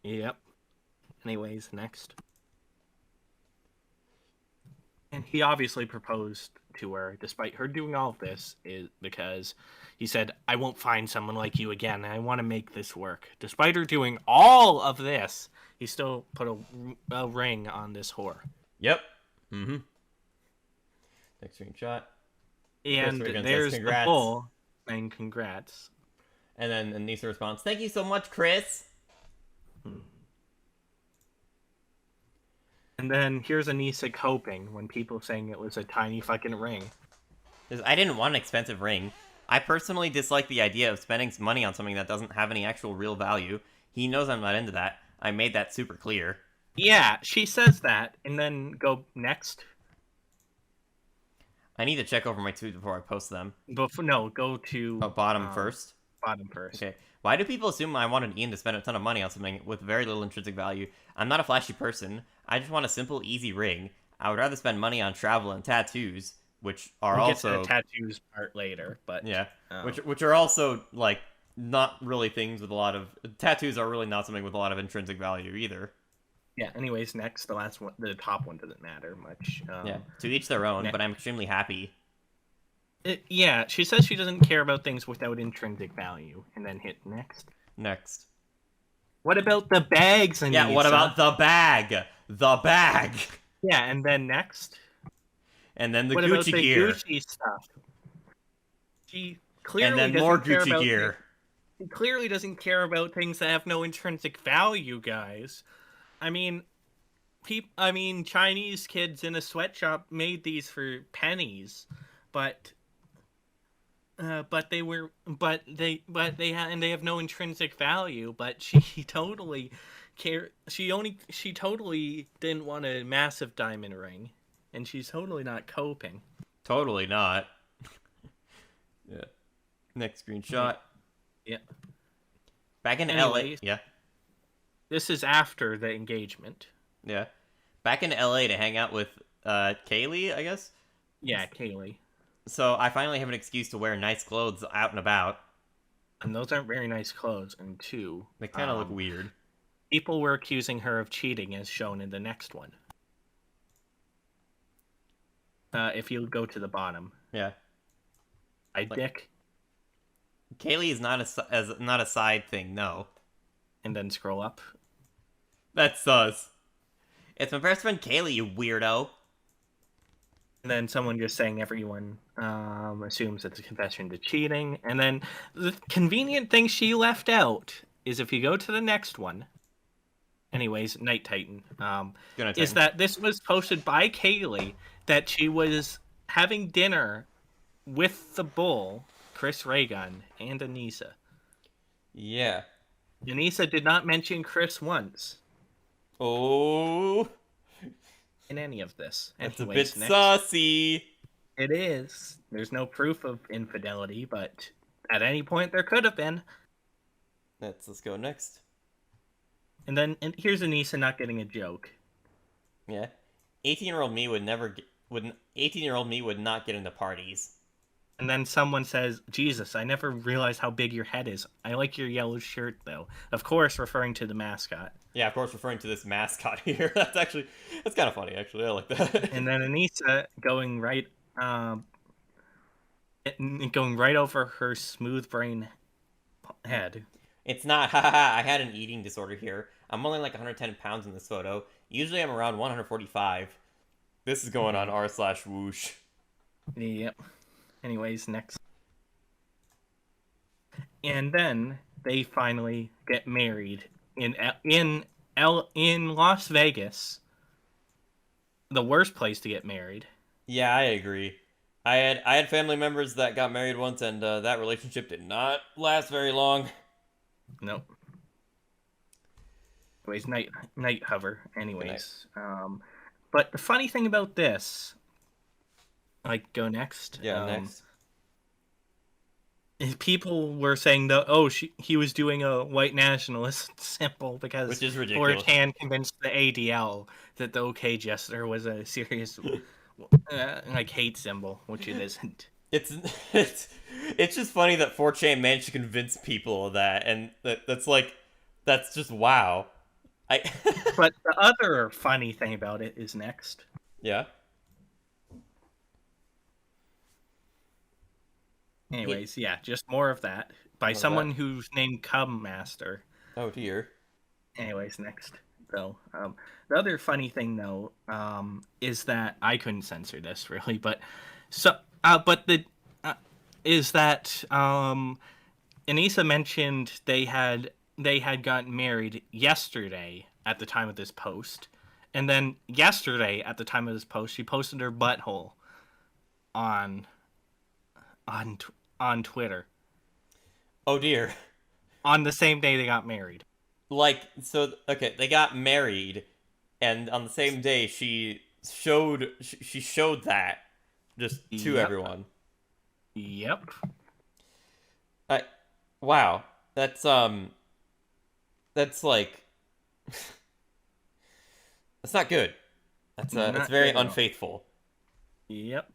Yep. Anyways, next. And he obviously proposed to her, despite her doing all of this, is because he said, "I won't find someone like you again, and I want to make this work." Despite her doing all of this, he still put a ring on this whore. Yep. Mm-hmm. Next screenshot. And there's the bull saying congrats. And then Anisa responds, "Thank you so much, Chris." And then here's Anisa coping when people saying it was a tiny fucking ring. "I didn't want an expensive ring. I personally dislike the idea of spending money on something that doesn't have any actual real value. He knows I'm not into that. I made that super clear." Yeah, she says that, and then go next. I need to check over my tweets before I post them. Go to... bottom first? Bottom first. Okay. "Why do people assume I wanted Ian to spend a ton of money on something with very little intrinsic value? I'm not a flashy person. I just want a simple, easy ring. I would rather spend money on travel and tattoos, which are we'll also... get to the tattoos part later, but... Yeah, which are also, not really things with a lot of... Tattoos are really not something with a lot of intrinsic value either. Yeah, anyways, next, the last one, the top one doesn't matter much. Yeah, to each their own, but I'm extremely happy. Yeah, she says she doesn't care about things without intrinsic value, and then hit next. Next. What about the bags, Anisa? Yeah, what about the bag? The bag! Yeah, and then next. And then the what Gucci about the gear. Gucci stuff? She clearly and then doesn't more care Gucci about gear. He clearly doesn't care about things that have no intrinsic value, guys. I mean, Chinese kids in a sweatshop made these for pennies, but they have no intrinsic value. But she totally she totally didn't want a massive diamond ring, and she's totally not coping. Totally not. Yeah. Next screenshot. Yeah. Back in LA. Yeah. This is after the engagement. Yeah. Back in LA to hang out with Kaylee, I guess? Yeah, Kaylee. So I finally have an excuse to wear nice clothes out and about. And those aren't very nice clothes. And two, they kind of look weird. People were accusing her of cheating, as shown in the next one. If you go to the bottom. Yeah. Dick. Kaylee is not a side thing, no. And then scroll up. That's sus. It's my best friend Kaylee, you weirdo. And then someone just saying everyone assumes it's a confession to cheating. And then the convenient thing she left out is if you go to the next one. anyways, Night Titan, Good night, is Titan. that this was posted by Kaylee that she was having dinner with the Bull, Chris Raygun, and Anisa. Yeah. Anisa did not mention Chris once Oh, in any of this. that's a Anyways, bit next. saucy. It is. There's no proof of infidelity, but at any point there could have been. Let's go next. And here's Anisa not getting a joke. Yeah. 18-year-old me would never get, would 18-year-old me would not get into parties. And then someone says, Jesus, I never realized how big your head is. I like your yellow shirt, though. Of course, referring to the mascot. Yeah, of course, referring to this mascot here. That's kind of funny, actually. I like that. And then Anisa going right over her smooth brain head. It's not, haha, I had an eating disorder here. I'm only like 110 pounds in this photo. Usually I'm around 145. This is going on r/whoosh. Yep. Anyways, next. And then they finally get married in Las Vegas. The worst place to get married. Yeah, I agree. I had family members that got married once, and that relationship did not last very long. Nope. Anyways, night hover. Anyways, but the funny thing about this, like, go next. Yeah, next. Is people were saying that he was doing a white nationalist symbol because Which is ridiculous. 4chan convinced the ADL that the OK Jester was a serious like hate symbol, which it isn't. It's just funny that 4chan managed to convince people of that, and that's just wow. But the other funny thing about it is next. Yeah. Anyways, yeah, just more of that by someone who's named Cubmaster. Oh dear. Anyways, next. So, the other funny thing though, is that I couldn't censor this really, but is that Anisa mentioned they had gotten married yesterday at the time of this post, and then yesterday at the time of this post, she posted her butthole on Twitter. Oh dear. On the same day they got married. Like, so, okay, they got married, and on the same day she showed that just to everyone. Yep. Wow. That's like that's not good. It's very unfaithful. Yep.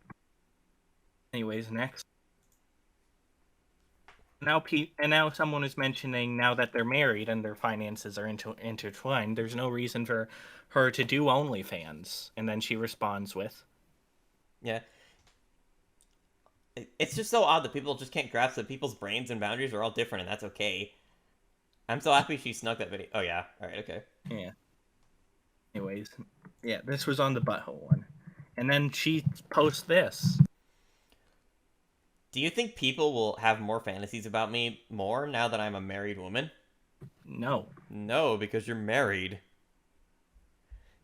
Anyways, next. Now someone is mentioning now that they're married and their finances are intertwined, there's no reason for her to do OnlyFans. And then she responds with, yeah. It's just so odd that people just can't grasp that people's brains and boundaries are all different, and that's okay. I'm so happy she snuck that video. Oh yeah, all right, okay. Yeah. Anyways, yeah, this was on the butthole one. And then she posts this. Do you think people will have more fantasies about me more now that I'm a married woman? No. No, because you're married.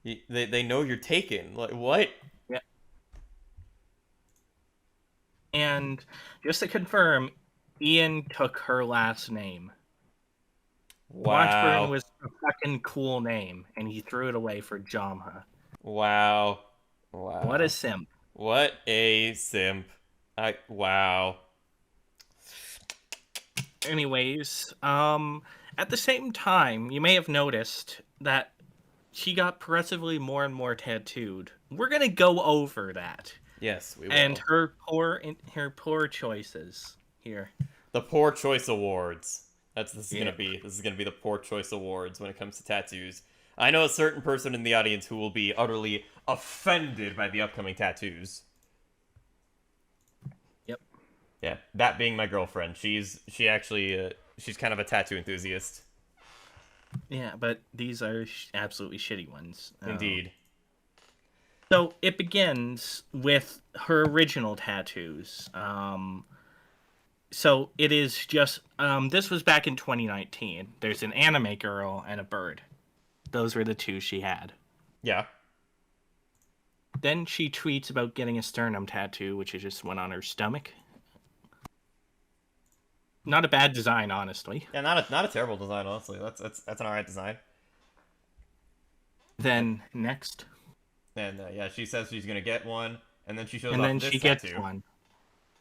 They know you're taken. Like, what? Yeah. And just to confirm, Ian took her last name. Wow. Washburn was a fucking cool name, and he threw it away for Jamha. Wow. What a simp. What a simp. Wow. Anyways, at the same time, you may have noticed that she got progressively more and more tattooed. We're gonna go over that. Yes, we will. And her poor choices here. The Poor Choice Awards. This is gonna be the Poor Choice Awards when it comes to tattoos. I know a certain person in the audience who will be utterly offended by the upcoming tattoos. Yep. Yeah, that being my girlfriend. She's kind of a tattoo enthusiast. Yeah, but these are absolutely shitty ones. Indeed. So it begins with her original tattoos. So it is just this was back in 2019. There's an anime girl and a bird. Those were the two she had. Yeah. Then she tweets about getting a sternum tattoo, which is just one on her stomach. Not a bad design, honestly. Yeah, not a terrible design, honestly. That's an alright design. Then next, And yeah, she says she's gonna get one, and then she shows and off then this she gets tattoo. one.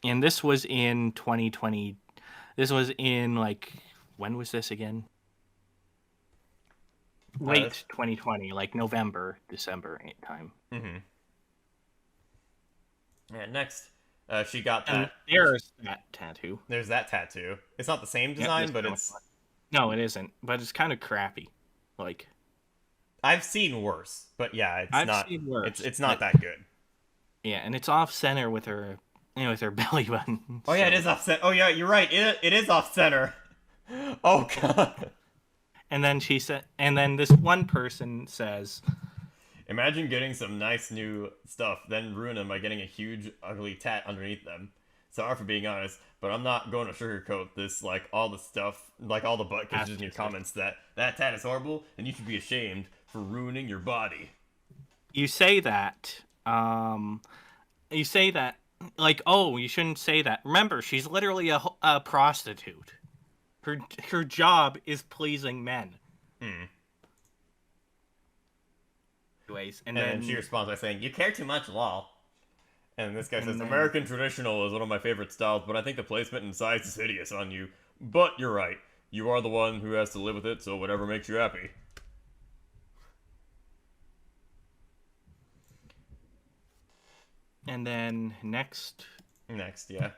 And this was in 2020. This was in like, when was this again? Late 2020, like November, December time. Mm-hmm. Yeah, next, she got And that. there's that tattoo. There's that tattoo. It's not the same Yeah, design, this but one it's... was- No, it isn't. But it's kind of crappy. Like, I've seen worse, but yeah, it's I've not... seen worse, It's not but- that good. yeah, and it's off center with her, with her belly button. Oh yeah, it so- is off center. Oh yeah, you're right. It is off center. Oh god. And then she said, and then this one person says, Imagine getting some nice new stuff, then ruin them by getting a huge, ugly tat underneath them. Sorry for being honest, but I'm not going to sugarcoat this. Like all the stuff, like all the butt kisses in your comments, that tat is horrible, and you should be ashamed for ruining your body. you say that, like, oh, you shouldn't say that. Remember, she's literally a prostitute. Her job is pleasing men. Hmm. Anyways, And and then then she responds by saying, "You care too much, lol." And this guy And says, then- "American traditional is one of my favorite styles, but I think the placement and size is hideous on you. But you're right. You are the one who has to live with it, so whatever makes you happy." and then next, Next, yeah.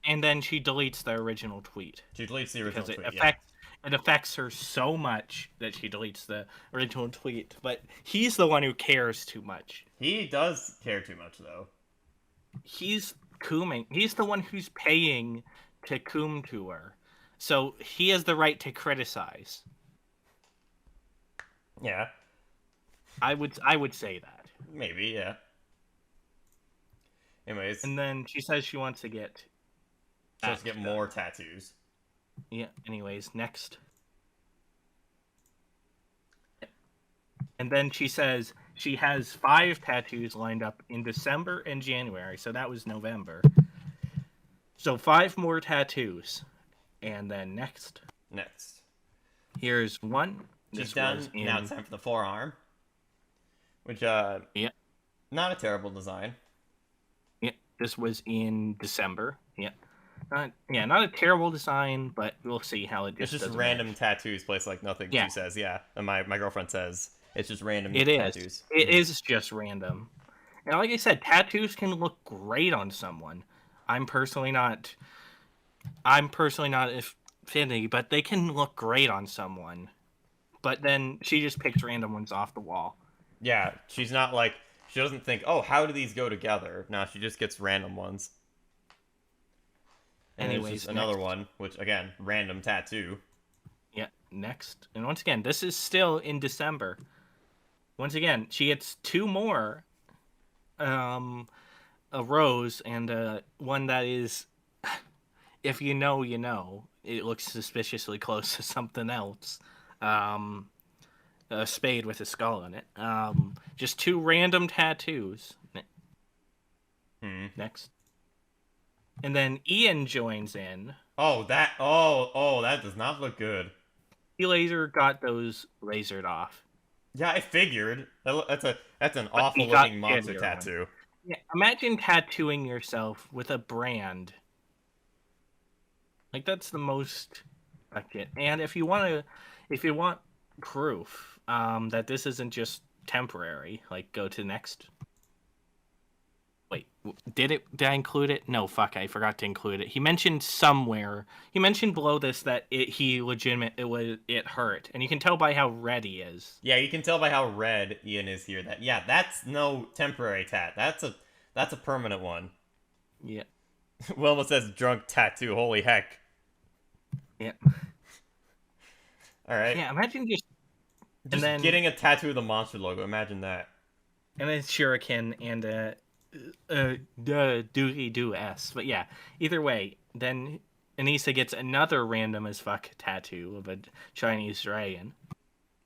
and then she deletes the original tweet She deletes the original because tweet, yeah. it affects her so much that she deletes the original tweet. But he's the one who cares too much. He does care too much, though. He's cooming. He's the one who's paying to coom to her, so he has the right to criticize. Yeah, I would say that. maybe, yeah. Anyways, And then she says she wants to get. she has to get that more tattoos. Yeah. Anyways, next. And then she says she has 5 tattoos lined up in December and January, so that was November. So 5 more tattoos, and then next, Next. here's one. She's This done. was in- Now it's time for the forearm. Which, Yeah. not a terrible design. Yeah, this was in December. Yeah. Not a terrible design, but we'll see how it It's just doesn't random match. tattoos placed like nothing, Yeah. she says, yeah. And my girlfriend says it's just random It is. tattoos. It is just random. And like I said, tattoos can look great on someone. I'm personally not affinity, but they can look great on someone. But then she just picks random ones off the wall. Yeah, she's not like, she doesn't think, oh, how do these go together? No, she just gets random ones. And there's Anyways, just another next. one, which, again, random tattoo. Yeah, next. And once again, this is still in December. Once again, she gets 2 more. A rose and one that is, if you know, you know. It looks suspiciously close to something else. A spade with a skull in it. Just 2 random tattoos. Next. And then Ian joins in. Oh, that does not look good. He laser got those lasered off. Yeah, I figured. That's an But awful he got looking monster shittier tattoo. Yeah, imagine tattooing yourself with a brand. Like that's the most like it. And if you want proof that this isn't just temporary, like go to next. Wait, did I include it? No, fuck, I forgot to include it. He mentioned somewhere. He mentioned below this that it hurt, and you can tell by how red he is. Yeah, you can tell by how red Ian is here that that's no temporary tat. That's a permanent one. Yeah. Wilma says drunk tattoo. Holy heck. Yeah. All right. Yeah, imagine just Just then getting a tattoo of the monster logo. Imagine that. and then shuriken and doogie doo s. But yeah, either way, then Anisa gets another random as fuck tattoo of a Chinese dragon.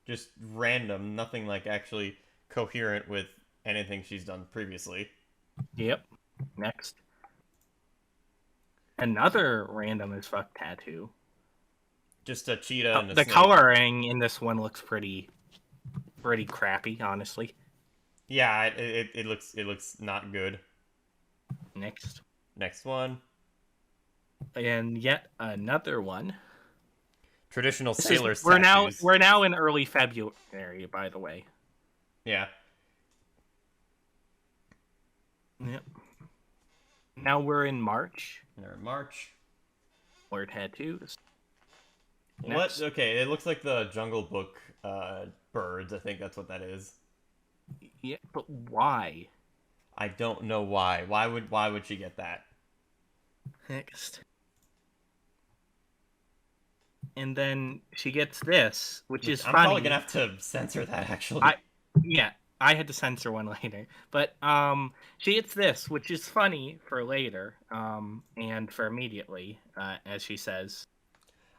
Just random, nothing like actually coherent with anything she's done previously. Yep. Next. Another random as fuck tattoo. Just a cheetah and a The snake. coloring in this one looks pretty crappy, honestly. Yeah, it looks not good. Next. Next one. And yet another one. Traditional This sailor is, we're tattoos. now in early February, by the way. Yeah. Yep. Now we're in March. They're in March. More tattoos. What? Next. Okay, it looks like the Jungle Book birds. I think that's what that is. Yeah, but why? I don't know why. Why would she get that? Next. And then she gets this, which is I'm funny. probably gonna have to censor that actually. I had to censor one later. But she gets this, which is funny for later, and for immediately, as she says.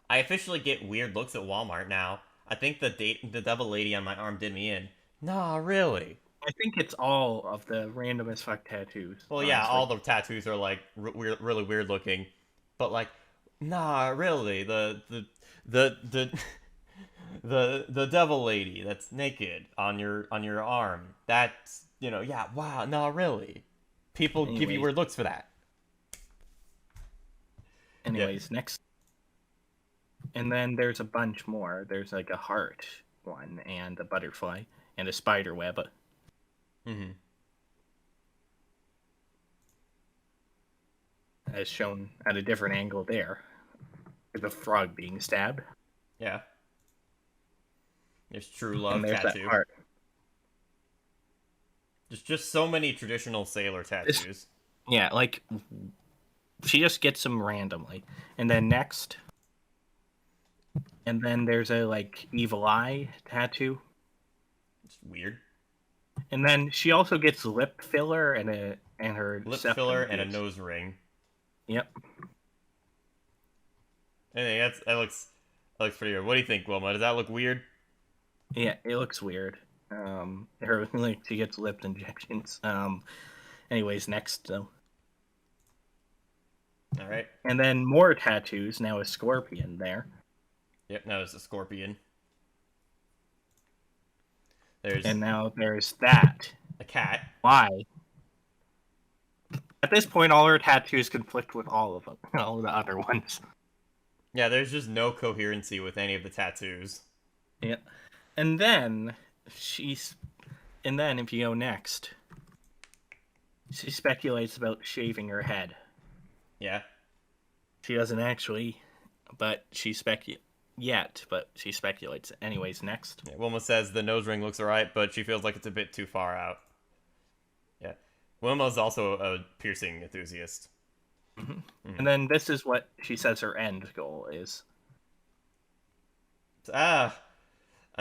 I officially get weird looks at Walmart now. I think the devil lady on my arm did me in. Nah, really? I think it's all of the random as fuck tattoos. Well, yeah, honestly. all the tattoos are like really weird looking, but like, nah, really, the devil lady that's naked on your arm. That's yeah, wow, nah, really. People give you Anyways. weird looks for that. Anyways, next. And then there's a bunch more. There's like a heart one, and a butterfly, and a spider web. Mm-hmm. As shown at a different angle there. With a frog being stabbed. Yeah. There's true love And there's tattoo. that heart. There's just so many traditional sailor tattoos. Yeah, like, she just gets them randomly. And then next. And then there's a, like, evil eye tattoo. It's weird. And then she also gets lip filler and her Lip septum filler and a piece. nose ring. Yep. I think that looks pretty weird. What do you think, Wilma? Does that look weird? Yeah, it looks weird. Her like she gets lip injections. Anyways, next though. All right. And then more tattoos. Now a scorpion there. Yep. Now it's a scorpion. There's And now there's that. a cat. Why? At this point, all her tattoos conflict with all of them, all of the other ones. Yeah, there's just no coherency with any of the tattoos. Yeah. And then if you go next, she speculates about shaving her head. Yeah. She doesn't actually, but she speculates. Anyways, next. Yeah, Wilma says the nose ring looks alright, but she feels like it's a bit too far out. Yeah. Wilma's also a piercing enthusiast. And then this is what she says her end goal is. I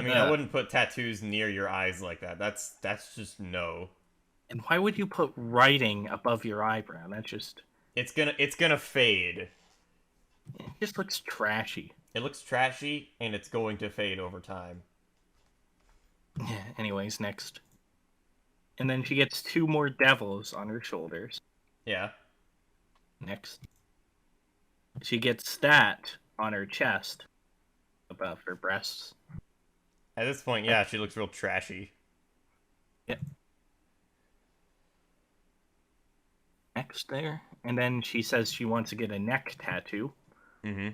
mean, I wouldn't put tattoos near your eyes like that. That's just no. And why would you put writing above your eyebrow? That's just... It's gonna fade. It just looks trashy. It looks trashy, and it's going to fade over time. Yeah, anyways, next. And then she gets 2 more devils on her shoulders. Yeah. Next. She gets that on her chest. Above her breasts. At this point, yeah, she looks real trashy. Yep. Next there. And then she says she wants to get a neck tattoo. Mm-hmm.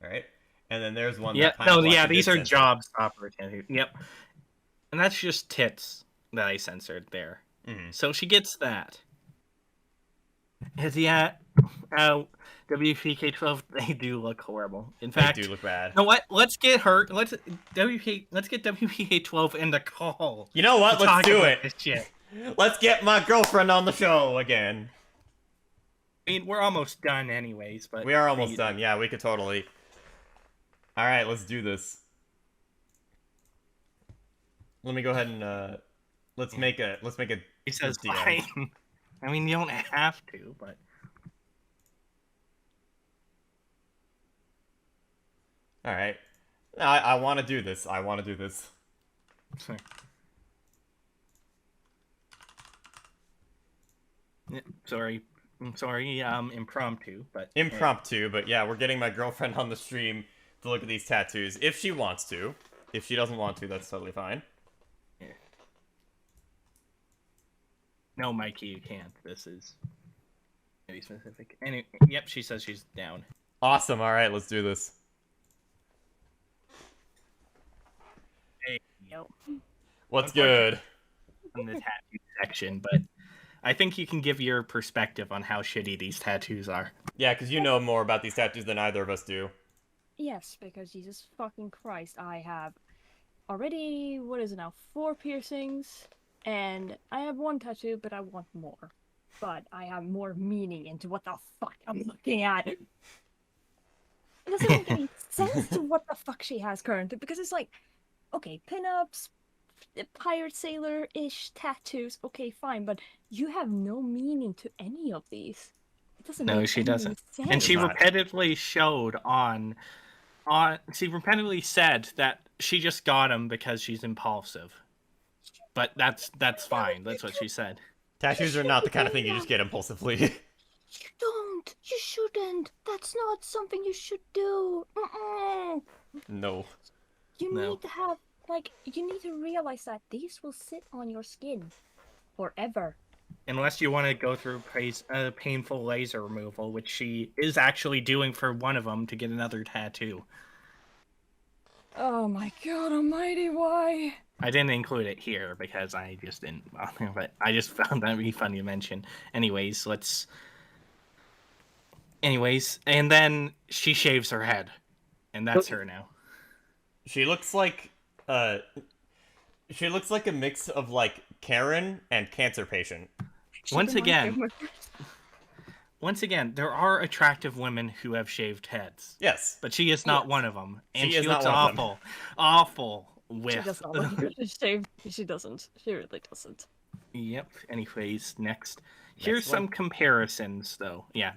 Alright. And then there's one Yeah, that kinda wants to these get are censored. job stopper tattoos. Yep. And that's just tits that I censored there. Mhm. So she gets that. WPK12, they do look horrible. In fact, They do look bad. you know what? Let's get WPK12 in the call. You know what? to Let's talk do about it. this shit. Let's get my girlfriend on the show again. I mean, we're almost done anyways, but We are almost done. Yeah, we could totally. All right, let's do this. Let me go ahead and let's make a He says DM. fine. I mean, you don't have to, but All right. I want to do this. I want to do this. Sorry. I'm sorry, impromptu, but... Impromptu, but yeah, we're getting my girlfriend on the stream to look at these tattoos. If she wants to. If she doesn't want to, that's totally fine. Yeah. No, Mikey, you can't. This is... Very specific. Anyway, yep, she says she's down. Awesome. All right, let's do this. Yep. What's good? In the tattoo section, but I think you can give your perspective on how shitty these tattoos are. Yeah, because you know more about these tattoos than either of us do. Yes, because Jesus fucking Christ, I have already, what is it now, 4 piercings, and I have 1 tattoo, but I want more. But I have more meaning into what the fuck I'm looking at. It doesn't make any sense to what the fuck she has currently, because it's like, okay, pinups, pirate sailor-ish tattoos, okay, fine, but you have no meaning to any of these. It doesn't No, make she any doesn't. sense. And she Not. repeatedly showed she repeatedly said that she just got him because she's impulsive. But that's fine. That's what she said. Tattoos are not the kind of thing you just get impulsively. You don't. You shouldn't. That's not something you should do. No. You No. need to have, you need to realize that these will sit on your skin forever. Unless you want to go through painful laser removal, which she is actually doing for one of them to get another tattoo. Oh my god almighty, why? I didn't include it here because I just didn't bother, but I just found that really funny to mention. Anyways, and then she shaves her head. And that's her now. She looks like a mix of like Karen and cancer patient. Once again, there are attractive women who have shaved heads. Yes. But she is not one of them. And She is looks not one of them. awful She with... does not look good. She doesn't. She really doesn't. Yep. Anyways, next. Here's one. some comparisons, though. Yeah.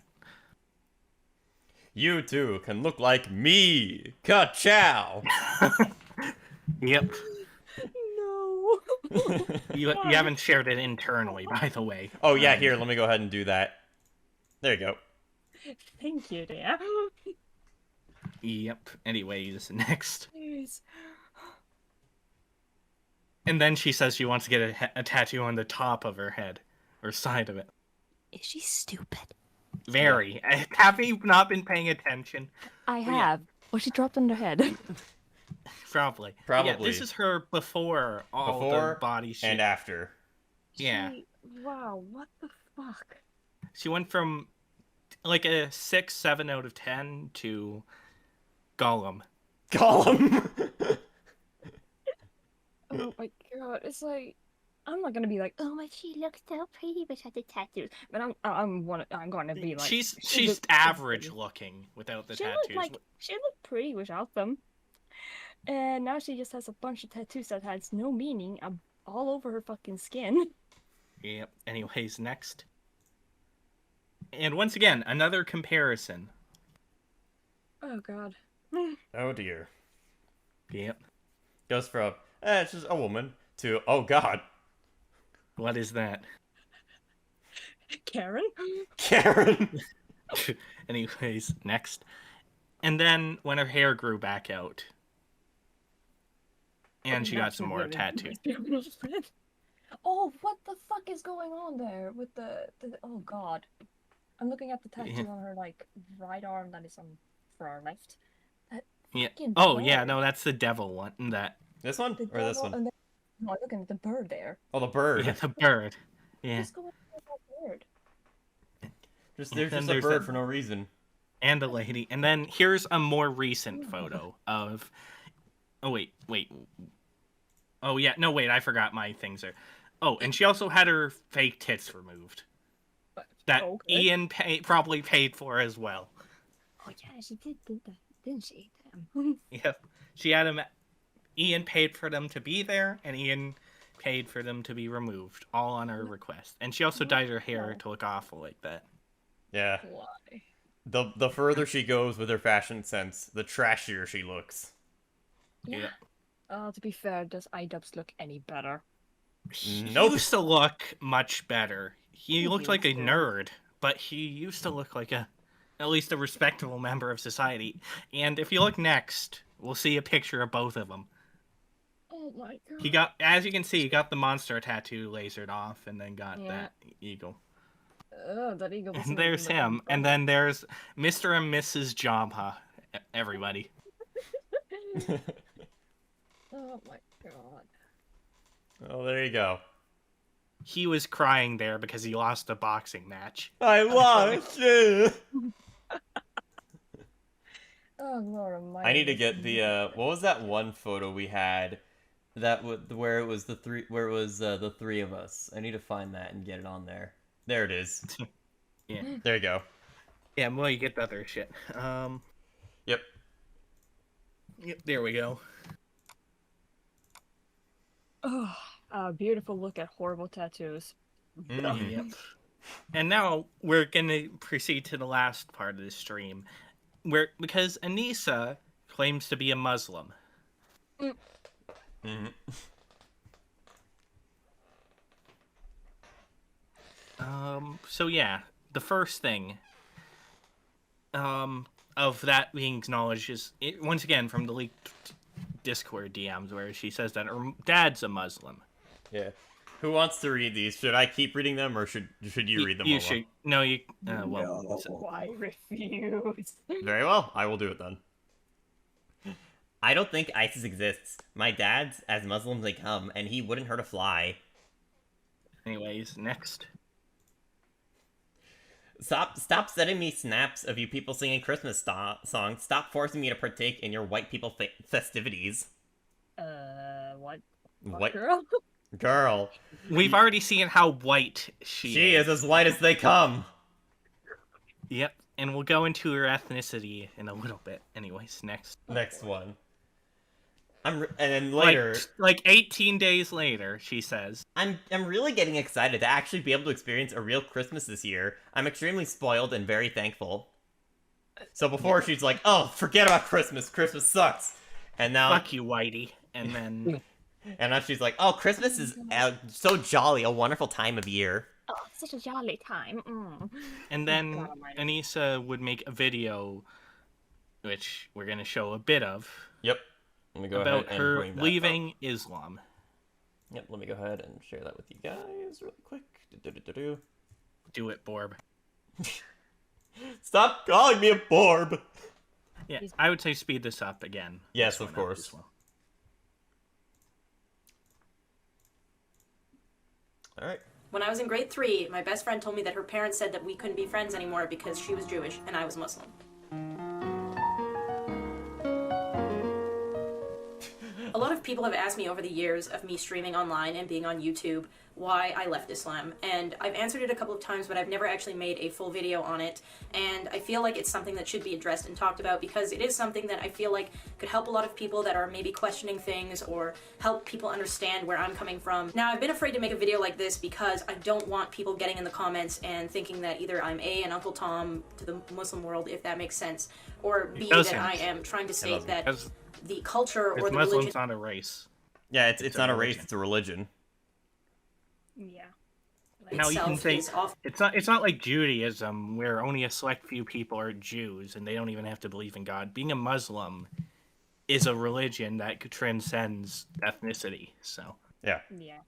You too can look like me. Ka-chow. Yep. No. You haven't shared it internally, by the way. Oh yeah, here, let me go ahead and do that. There you go. Thank you, dear. Yep. Anyways, next. Jeez. And then she says she wants to get a tattoo on the top of her head. Or side of it. Is she stupid? Very. Have you not been paying attention? I have. Well, she dropped on her head. Probably. Probably. Yeah, this is her before all Before the body shit. and after. Yeah. Wow, what the fuck? She went from like a 6, 7 out of 10 to Gollum. Gollum. Oh my god, it's like I'm not gonna be like, oh my, she looks so pretty without the tattoos. But I'm gonna be like, She's looked average pretty. looking without the She tattoos. looked pretty without them. And now she just has a bunch of tattoos that has no meaning all over her fucking skin. Yep. Anyways, next. And once again, another comparison. Oh god. Oh dear. Yep. Goes from, it's just a woman, to, oh god. What is that? Karen? Karen. Anyways, next. And then when her hair grew back out. And she got some more tattoos. Oh, what the fuck is going on there with the oh god. I'm looking at the tattoo on her right arm that is on for our left. Yeah. fucking Oh, yeah, bird. no, that's the devil one. That. This one? The Or this devil, one? and then, no, I'm looking at the bird there. Oh, the bird. Yeah, the bird. Yeah. What's going on with that bird? There's Then just a there's bird that- for no reason. And a lady. And then here's a more recent photo of. Oh, wait. Oh, yeah. No, wait. I forgot my things are. Oh, and she also had her fake tits removed. That Okay. Ian probably paid for as well. Oh yeah, she did that, didn't she? Damn. Yep. She had him. Ian paid for them to be there, and Ian paid for them to be removed, all on her request. And she also dyed her hair to look awful like that. Yeah. Why? the further she goes with her fashion sense, the trashier she looks. Yeah. To be fair, does Idubbbz look any better? He Nope. used to look much better. He He looked like a used to. nerd, but he used to look like at least a respectable member of society. And if you look next, we'll see a picture of both of them. Oh my god. He got, as you can see, he got the monster tattoo lasered off, and then got Yeah. that eagle. That eagle. And there's him, and then there's Mr. and Mrs. Jabba. Everybody. Oh my god. Oh, there you go. He was crying there because he lost a boxing match. I lost it. Oh Lord Almighty. I need to get the what was that one photo we had where it was the three of us. I need to find that and get it on there. There it is. Yeah. There you go. Yeah, well, you get the other shit. Yep. Yep, there we go. Oh, beautiful look at horrible tattoos. Mhm. Yep. And now we're gonna proceed to the last part of the stream, because Anisa claims to be a Muslim. Mhm. So yeah, the first thing of that being acknowledged is once again from the leaked Discord DMs where she says that her dad's a Muslim. Yeah. Who wants to read these? Should I keep reading them, or should you read them? You Wilma? should. No, you. Well, I refuse. Very well. I will do it then. I don't think ISIS exists. My dad's as Muslim as they come, and he wouldn't hurt a fly. anyways, next. Stop sending me snaps of you people singing Christmas songs. Stop forcing me to partake in your white people festivities. What? What? Girl? Girl. We've already seen how white She is as white as they come. Yep, and we'll go into her ethnicity in a little bit. Anyways, next. Next one. And then later, like 18 days later, she says, I'm really getting excited to actually be able to experience a real Christmas this year. I'm extremely spoiled and very thankful. So before she's like, oh, forget about Christmas. Christmas sucks. And now, fuck you, Whitey. And then, and now she's like, oh, Christmas is so jolly, a wonderful time of year. Oh, such a jolly time. and then God almighty. Anisa would make a video, which we're gonna show a bit of, Yep. Let me go about ahead and her bring that leaving up. Islam. Yep, let me go ahead and share that with you guys really quick. Do it, Borb. Stop calling me a Borb! Yeah, I would say speed this up again. Yes, This of one up course. as well. Alright. When I was in grade 3, my best friend told me that her parents said that we couldn't be friends anymore because she was Jewish and I was Muslim. A lot of people have asked me over the years of me streaming online and being on YouTube why I left Islam, and I've answered it a couple of times, but I've never actually made a full video on it, and I feel like it's something that should be addressed and talked about because it is something that I feel like could help a lot of people that are maybe questioning things or help people understand where I'm coming from. Now, I've been afraid to make a video like this because I don't want people getting in the comments and thinking that either I'm A, an Uncle Tom to the Muslim world, if that makes sense, or B, that I am trying to state that Because the culture or the Muslim's religion... not a race. Yeah, it's not a race, religion. it's a religion. Yeah. Now you can itself say is off. it's not like Judaism where only a select few people are Jews and they don't even have to believe in God. Being a Muslim is a religion that transcends ethnicity. So Yeah. Yeah.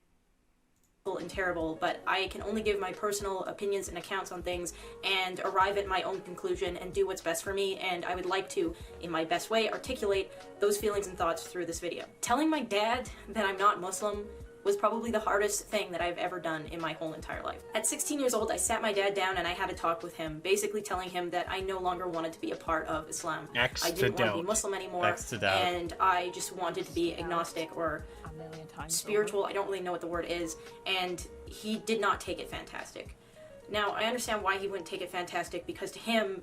And terrible, but I can only give my personal opinions and accounts on things and arrive at my own conclusion and do what's best for me, and I would like to, in my best way, articulate those feelings and thoughts through this video. Telling my dad that I'm not Muslim was probably the hardest thing that I've ever done in my whole entire life. At 16 years old, I sat my dad down and I had a talk with him, basically telling him that I no longer wanted to be a part of Islam. I didn't want to be Muslim anymore, and I just wanted to be agnostic or A million times spiritual. I don't really know what the word is, and he did not take it fantastic. Now, I understand why he wouldn't take it fantastic, because to him,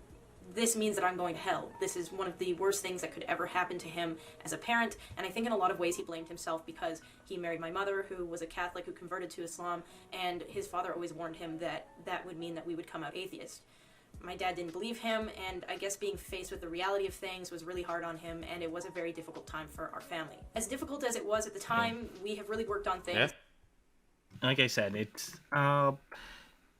this means that I'm going to hell. This is one of the worst things that could ever happen to him as a parent, and I think in a lot of ways he blamed himself because he married my mother, who was a Catholic who converted to Islam, and his father always warned him that that would mean that we would come out atheist. my dad didn't believe him, and I guess being faced with the reality of things was really hard on him, and it was a very difficult time for our family. As difficult as it was at the time, we have really worked on things. Yes. Like I said, it's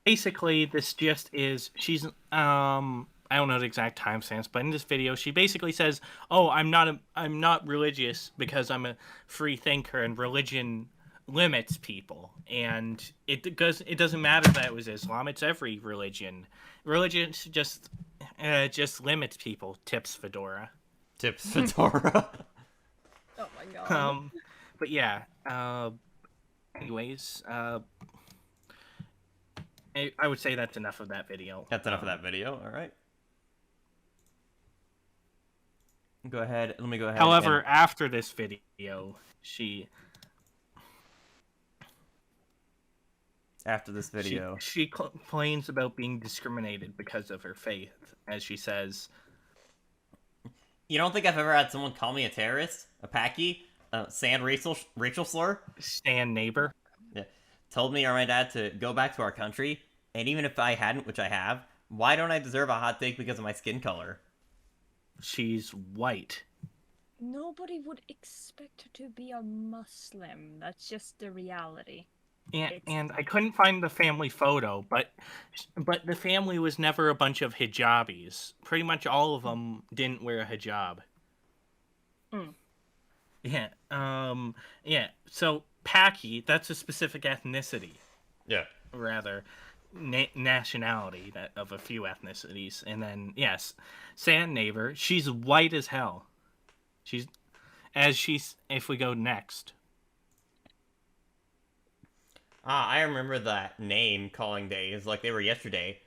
basically this just is she's I don't know the exact timestamps, but in this video she basically says, "Oh, I'm not religious because I'm a free thinker, and religion limits people, and it doesn't matter that it was Islam. It's every religion. Religion just limits people." Tips Fedora. Tips Fedora. Oh my god. But yeah. Anyways, I would say that's enough of that video. That's enough of that video. All right. Go ahead. Let me go ahead. However, after this video, after this video, she complains about being discriminated because of her faith, as she says. You don't think I've ever had someone call me a terrorist, a Packy, a sand racial slur? Stan neighbor. Yeah. Told me or my dad to go back to our country, and even if I hadn't, which I have, why don't I deserve a hot take because of my skin color? She's white. Nobody would expect her to be a Muslim. That's just the reality. And I couldn't find the family photo, but the family was never a bunch of hijabis. Pretty much all of them didn't wear a hijab. Yeah. Yeah. So Paki, that's a specific ethnicity. Yeah. Rather, nationality of a few ethnicities, and then yes, Sand Neighbor. She's white as hell. If we go next. I remember that name calling days like they were yesterday,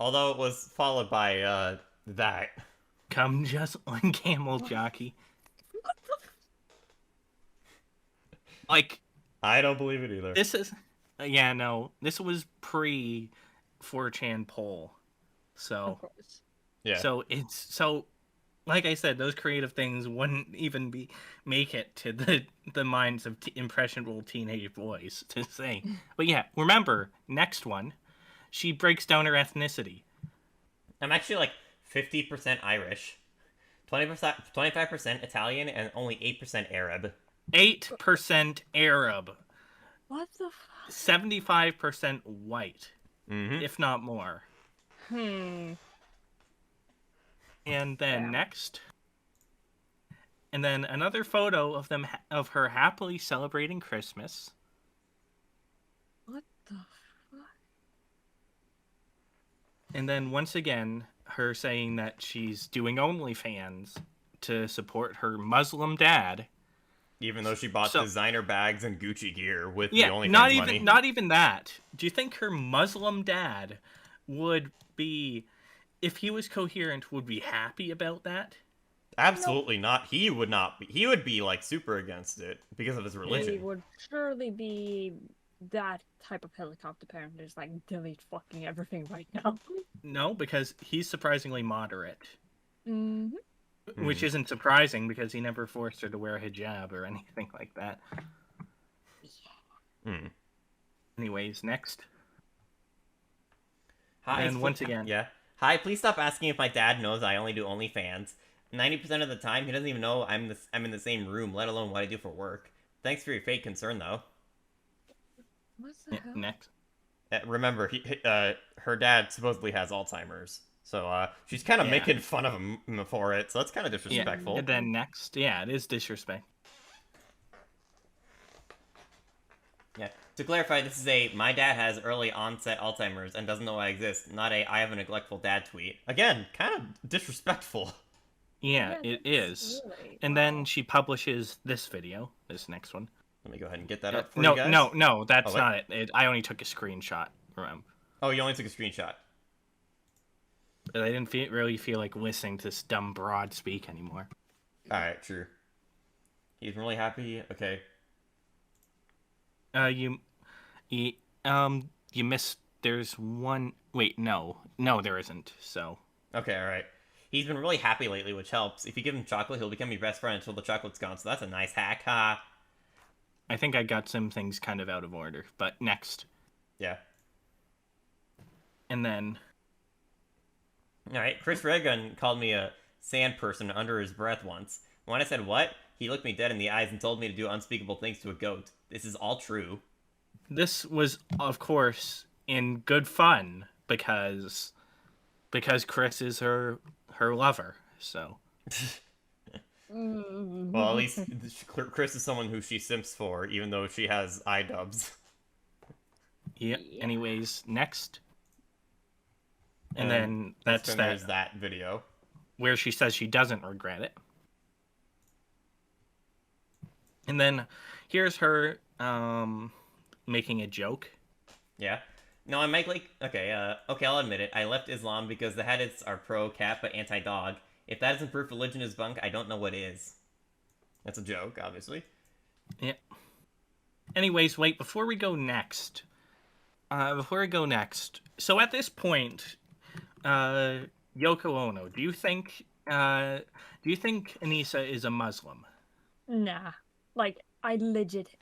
although it was followed by that. Come just on camel jockey. Like, I don't believe it either. This is, this was pre 4chan poll, so Of course. Yeah. So like I said, those creative things wouldn't even make it to the minds of impressionable teenage boys to say. But yeah, remember, next one, she breaks down her ethnicity. I'm actually like 50% Irish, 25% Italian, and only 8% Arab. 8% Arab. What the 75% white, if not more. And then next, and then another photo of her happily celebrating Christmas. What the fuck? And then once again, her saying that she's doing OnlyFans to support her Muslim dad. Even though she bought designer bags and Gucci gear with the OnlyFans money. Not even that. Do you think her Muslim dad would be, if he was coherent, would be happy about that? Absolutely not. He would not be. He would be like super against it because of his religion. He would surely be that type of helicopter parent who's like, delete fucking everything right now. No, because he's surprisingly moderate. Mm-hmm. Which isn't surprising because he never forced her to wear a hijab or anything like that. Anyways, next. Hi, and once again. Yeah. Hi, please stop asking if my dad knows I only do OnlyFans. 90% of the time, he doesn't even know I'm in the same room, let alone what I do for work. Thanks for your fake concern, though. What the hell? Next. Remember, her dad supposedly has Alzheimer's. So she's kind of making fun of him for it, so that's kind of disrespectful. Yeah. And then next, it is disrespect. Yeah. To clarify, this is my dad has early onset Alzheimer's and doesn't know I exist, not I have a neglectful dad tweet. Again, kind of disrespectful. Yeah, it is. Really... And then she publishes this video, this next one. Let me go ahead and get that up for you guys. No, that's not it. I only took a screenshot, remember. Oh, you only took a screenshot. But I didn't really feel like listening to this dumb broad speak anymore. Alright, true. He's really happy. Okay. You missed. There's one. Wait, no, there isn't. So. Okay, all right. He's been really happy lately, which helps. If you give him chocolate, he'll become your best friend until the chocolate's gone. So that's a nice hack, ha. I think I got some things kind of out of order, but next. Yeah. And then. All right, Chris Reagan called me a sand person under his breath once. When I said what, he looked me dead in the eyes and told me to do unspeakable things to a goat. This is all true. This was, of course, in good fun because Chris is her lover. So. Well, at least Chris is someone who she simps for, even though she has Idubbbz. Yeah. Anyways, next. And then there's that video where she says she doesn't regret it. And then here's her making a joke. Yeah. No, I make okay, I'll admit it. I left Islam because the hadiths are pro-cat but anti-dog. If that isn't proof religion is bunk, I don't know what is. That's a joke, obviously. Yeah. Anyways, wait, before we go next, so at this point, Yoko Ono, do you think Anisa is a Muslim? Nah. Like,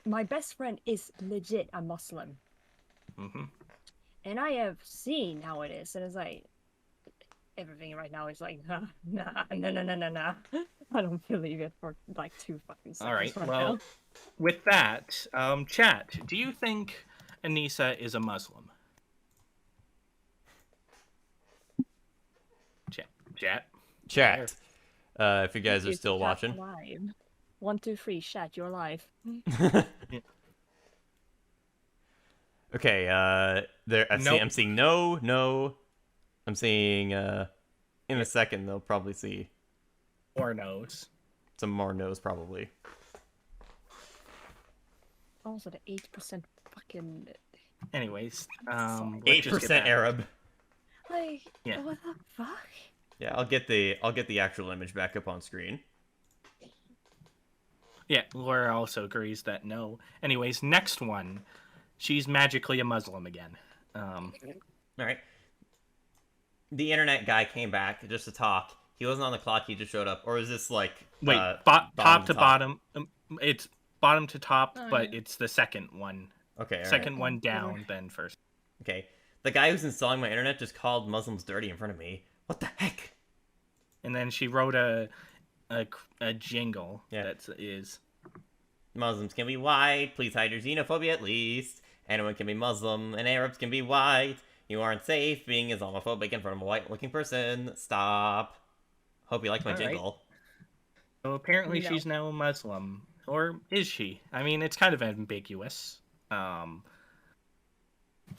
my best friend is legit a Muslim. Mm-hmm. And I have seen how it is, and it's like, everything right now is like, nah. I don't believe it for like 2 fucking seconds. All right, right well, now. with that, chat, do you think Anisa is a Muslim? Chat. If you guys are It's still chat watching. Live. 1, 2, 3, chat, you're live. Okay, I'm seeing no. I'm seeing, in a second, they'll probably see Or no's. some more no's, probably. Also, the 8% fucking. Anyways, 8% Arab. Like, Yeah. what the fuck? Yeah, I'll get the actual image back up on screen. Yeah, Laura also agrees that no. Anyways, next one. She's magically a Muslim again. All right. The internet guy came back just to talk. He wasn't on the clock. He just showed up. Or is this like Wait, top to bottom? It's bottom to top, but it's the second one. Okay. All second right. one down, then first. Okay. The guy who's installing my internet just called Muslims dirty in front of me. What the heck? And then she wrote a jingle that is Muslims can be white. Please hide your xenophobia at least. Anyone can be Muslim, and Arabs can be white. You aren't safe being Islamophobic in front of a white-looking person. Stop. Hope you like my jingle. So apparently she's now a Muslim. Or is she? I mean, it's kind of ambiguous. And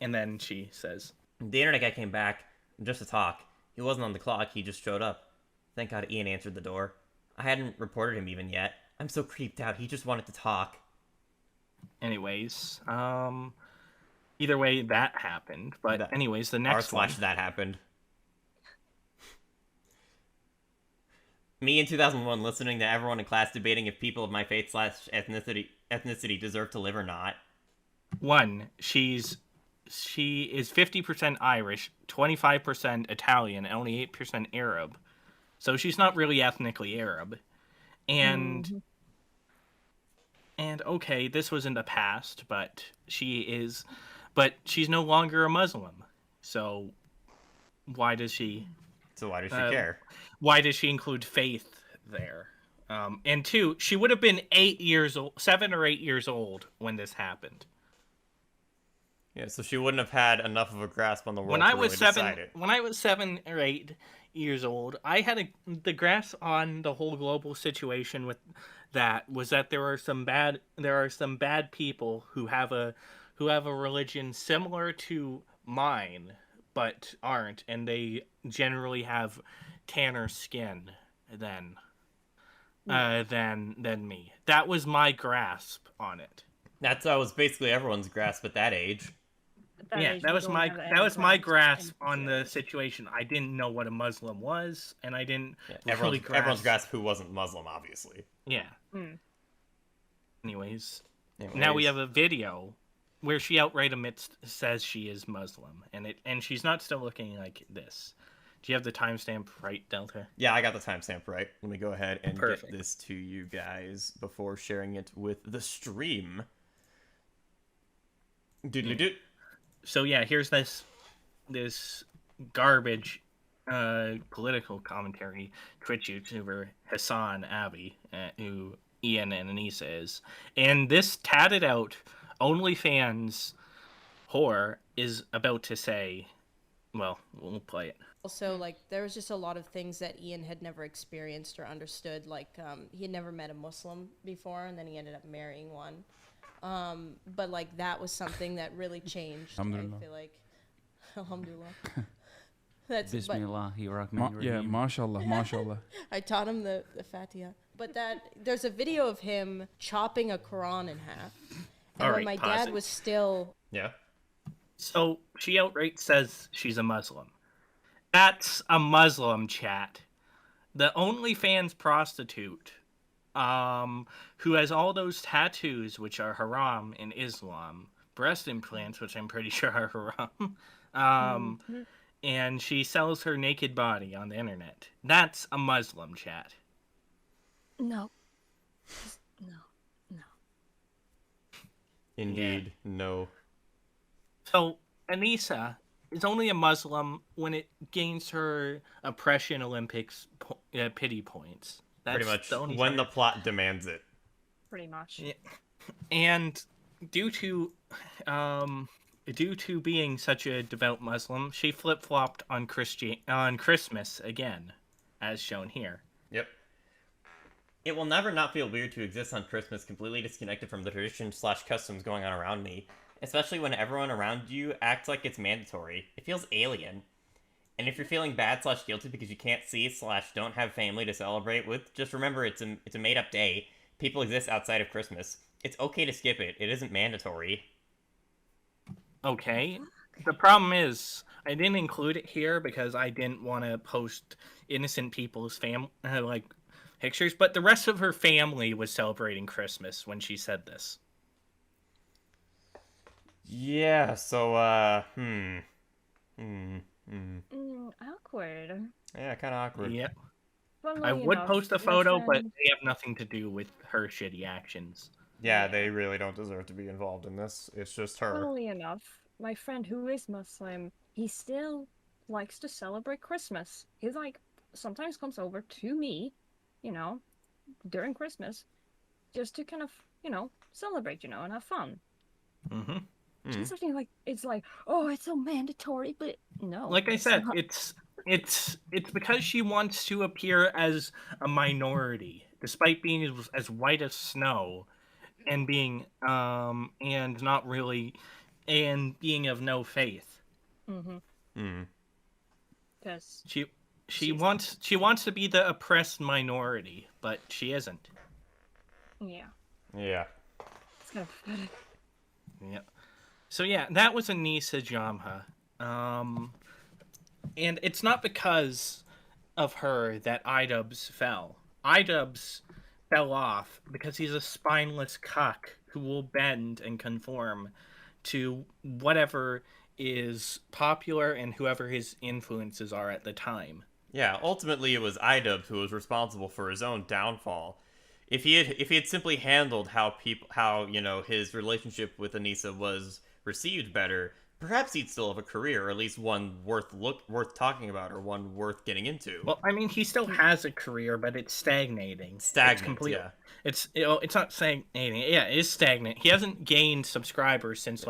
then she says, The internet guy came back just to talk. He wasn't on the clock. He just showed up. Thank God Ian answered the door. I hadn't reported him even yet. I'm so creeped out. He just wanted to talk. Anyways, either way, that happened. But anyways, the next one. That happened. Me in 2001 listening to everyone in class debating if people of my faith / ethnicity deserve to live or not. One, she is 50% Irish, 25% Italian, and only 8% Arab. So she's not really ethnically Arab. And okay, this was in the past, but she's no longer a Muslim. So why does she care? Why does she include faith there? And two, she would have been 7 or 8 years old when this happened. Yeah, so she wouldn't have had enough of a grasp on the world when I was decide it. When I was 7 or 8 years old, I had the grasp on the whole global situation with that was that there are some bad people who have a religion similar to mine but aren't, and they generally have tanner skin than me. That was my grasp on it. That was basically everyone's grasp at that age. That was my grasp on the situation. I didn't know what a Muslim was, and I didn't really grasp. Everyone's grasp who wasn't Muslim, obviously. Yeah. Anyways, now we have a video where she outright says she is Muslim, and she's not still looking like this. Do you have the timestamp right, Delta? Yeah, I got the timestamp right. Let me go ahead and get this to you guys before sharing it with the stream. So yeah, here's this garbage political commentary Twitch YouTuber Hassan Abbey, who Ian and Anisa is. And this tatted out OnlyFans whore is about to say, well, we'll play it. Also, like, there was just a lot of things that Ian had never experienced or understood. Like, he had never met a Muslim before, and then he ended up marrying one. But, like, that was something that really changed. I feel like, alhamdulillah. That's Bismillah, mashallah, mashallah. I taught him the Fatiha. But there's a video of him chopping a Quran in half. And when my dad was still... Yeah. So she outright says she's a Muslim. That's a Muslim, chat. The OnlyFans prostitute, who has all those tattoos, which are haram in Islam, breast implants, which I'm pretty sure are haram, and she sells her naked body on the internet. That's a Muslim, chat. No. Indeed, no. So, Anisa is only a Muslim when it gains her oppression Olympics pity points. That's pretty much the when the plot demands it. Pretty much. Yeah. And due to being such a devout Muslim, she flip-flopped on Christmas again, as shown here. Yep. It will never not feel weird to exist on Christmas completely disconnected from the tradition/customs going on around me. Especially when everyone around you acts like it's mandatory. It feels alien. And if you're feeling bad/guilty because you can't see/don't have family to celebrate with, just remember it's a made-up day. People exist outside of Christmas. It's okay to skip it. It isn't mandatory. Okay. The problem is, I didn't include it here because I didn't want to post innocent people's pictures, but the rest of her family was celebrating Christmas when she said this. Yeah, so, Awkward. Yeah, kind of awkward. Yep. Funnily I would enough, post a my photo, but friend- they have nothing to do with her shitty actions. Yeah, they really don't deserve to be involved in this. It's just her. Funnily enough, my friend who is Muslim, he still likes to celebrate Christmas. He sometimes comes over to me, during Christmas, just to kind of, celebrate, and have fun. Mm-hmm. It's something like it's so mandatory, but no. Like I said, not. it's because she wants to appear as a minority, despite being as white as snow, and being and not really, and being of no faith. Because she wants to be the oppressed minority, but she isn't. Yeah. Yeah. It's kind of pathetic. Yeah. So yeah, that was Anisa Jamha. And it's not because of her that Idubbbz fell. Idubbbz fell off because he's a spineless cuck who will bend and conform to whatever is popular and whoever his influences are at the time. Yeah, ultimately it was Idubbbz who was responsible for his own downfall. If he had simply handled how his relationship with Anisa was received better, perhaps he'd still have a career, or at least one worth talking about, or one worth getting into. Well, I mean, he still has a career, but it's stagnating. Yeah. It's not stagnating. Yeah, it is stagnant. He hasn't gained subscribers since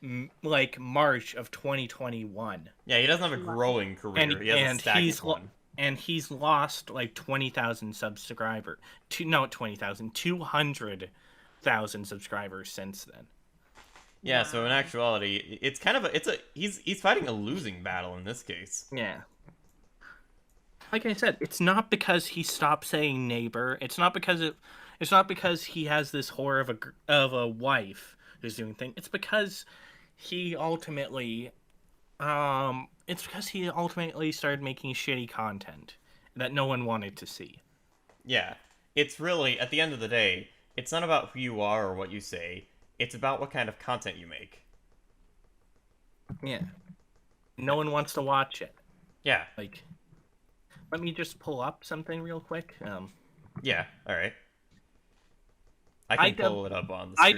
March of 2021. Yeah, he doesn't have a growing career. He has a stagnant one. And he's lost 20,000 subscribers. 200,000 subscribers since then. Yeah, so in actuality, it's kind of he's fighting a losing battle in this case. Yeah. Like I said, it's not because he stopped saying neighbor. It's not because he has this whore of a wife who's doing things. It's because he ultimately started making shitty content that no one wanted to see. Yeah. It's really, at the end of the day, it's not about who you are or what you say. It's about what kind of content you make. Yeah. No one wants to watch it. Yeah. Let me just pull up something real quick. Yeah, alright. I can pull it up on the screen.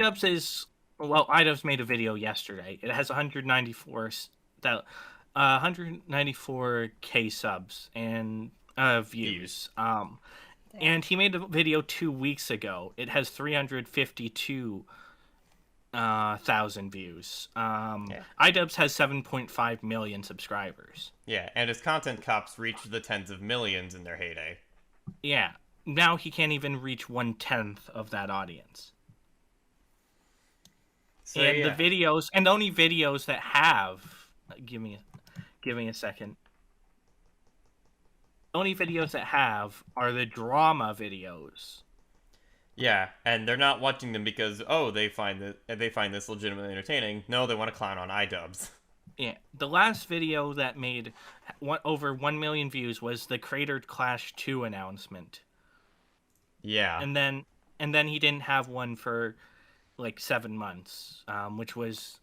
Idubbbz made a video yesterday. It has 194 194K subs and views. And he made a video 2 weeks ago. It has 352,000 views. Idubbbz has 7.5 million subscribers. Yeah, and his content cops reached the tens of millions in their heyday. Yeah, now he can't even reach 1/10 of that audience. So, and yeah. the videos, and the only videos that have, give me a second. Only videos that have are the drama videos. Yeah, and they're not watching them because they find this legitimately entertaining. No, they want to clown on Idubbbz. Yeah, the last video that made over 1 million views was the Crater Clash 2 announcement. Yeah, and then he didn't have one for like 7 months, which was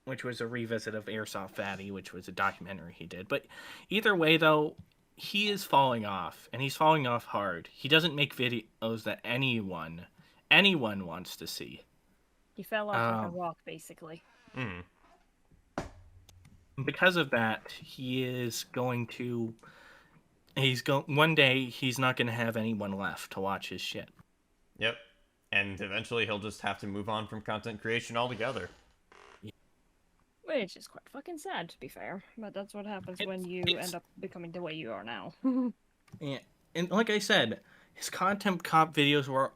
a revisit of Airsoft Fatty, which was a documentary he did. But either way, though, he is falling off, and he's falling off hard. He doesn't make videos that anyone wants to see. He fell off like a rock, basically. Because of that, one day he's not going to have anyone left to watch his shit. Yep. And eventually he'll just have to move on from content creation altogether. Which is quite fucking sad, to be fair. But that's what happens when you end up becoming the way you are now. Yeah, and like I said, his content cop videos were,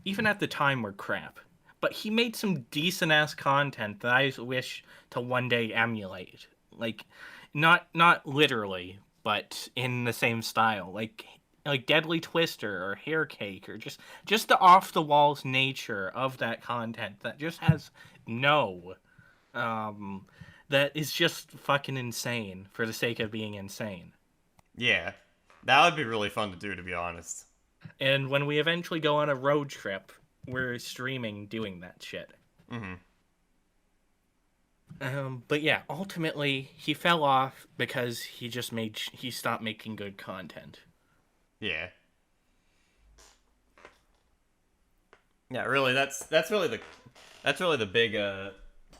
even at the time, were crap. But he made some decent-ass content that I wish to one day emulate. Like, not literally, but in the same style. Like Deadly Twister or Hair Cake, or just the off-the-walls nature of that content that just has that is just fucking insane for the sake of being insane. Yeah, that would be really fun to do, to be honest. And when we eventually go on a road trip, we're streaming doing that shit. But yeah, ultimately he fell off because he stopped making good content. Yeah. Yeah, really, that's really the big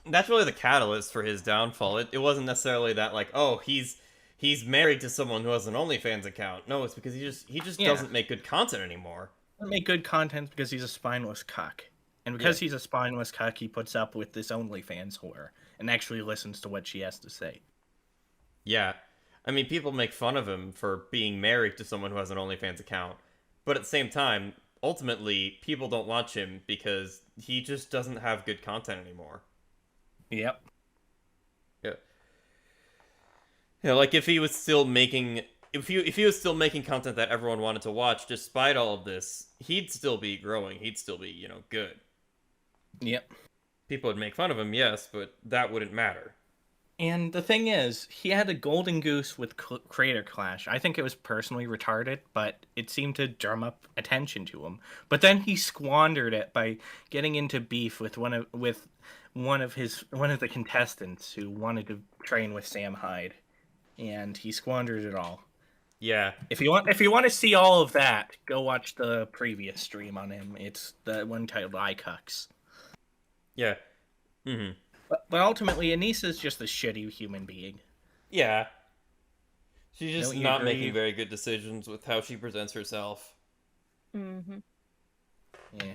that's really the catalyst for his downfall. It wasn't necessarily that, like, oh, he's married to someone who has an OnlyFans account. No, it's because he just doesn't make good content anymore. Doesn't make good content because he's a spineless cuck. And because he's a spineless cuck, he puts up with this OnlyFans whore and actually listens to what she has to say. Yeah. I mean, people make fun of him for being married to someone who has an OnlyFans account. But at the same time, ultimately, people don't watch him because he just doesn't have good content anymore. Yep. Yeah. You know, like if he was still making content that everyone wanted to watch, despite all of this, he'd still be growing. He'd still be, good. Yep. People would make fun of him, yes, but that wouldn't matter. And the thing is, he had a golden goose with Crater Clash. I think it was personally retarded, but it seemed to drum up attention to him. But then he squandered it by getting into beef with one of the contestants who wanted to train with Sam Hyde, and he squandered it all. Yeah. If you want to see all of that, go watch the previous stream on him. It's the one titled iCucks. Yeah. Mm-hmm. But ultimately, Anisa's just a shitty human being. Yeah. She's just not agree? making very good decisions with how she presents herself. Mm-hmm. Yeah.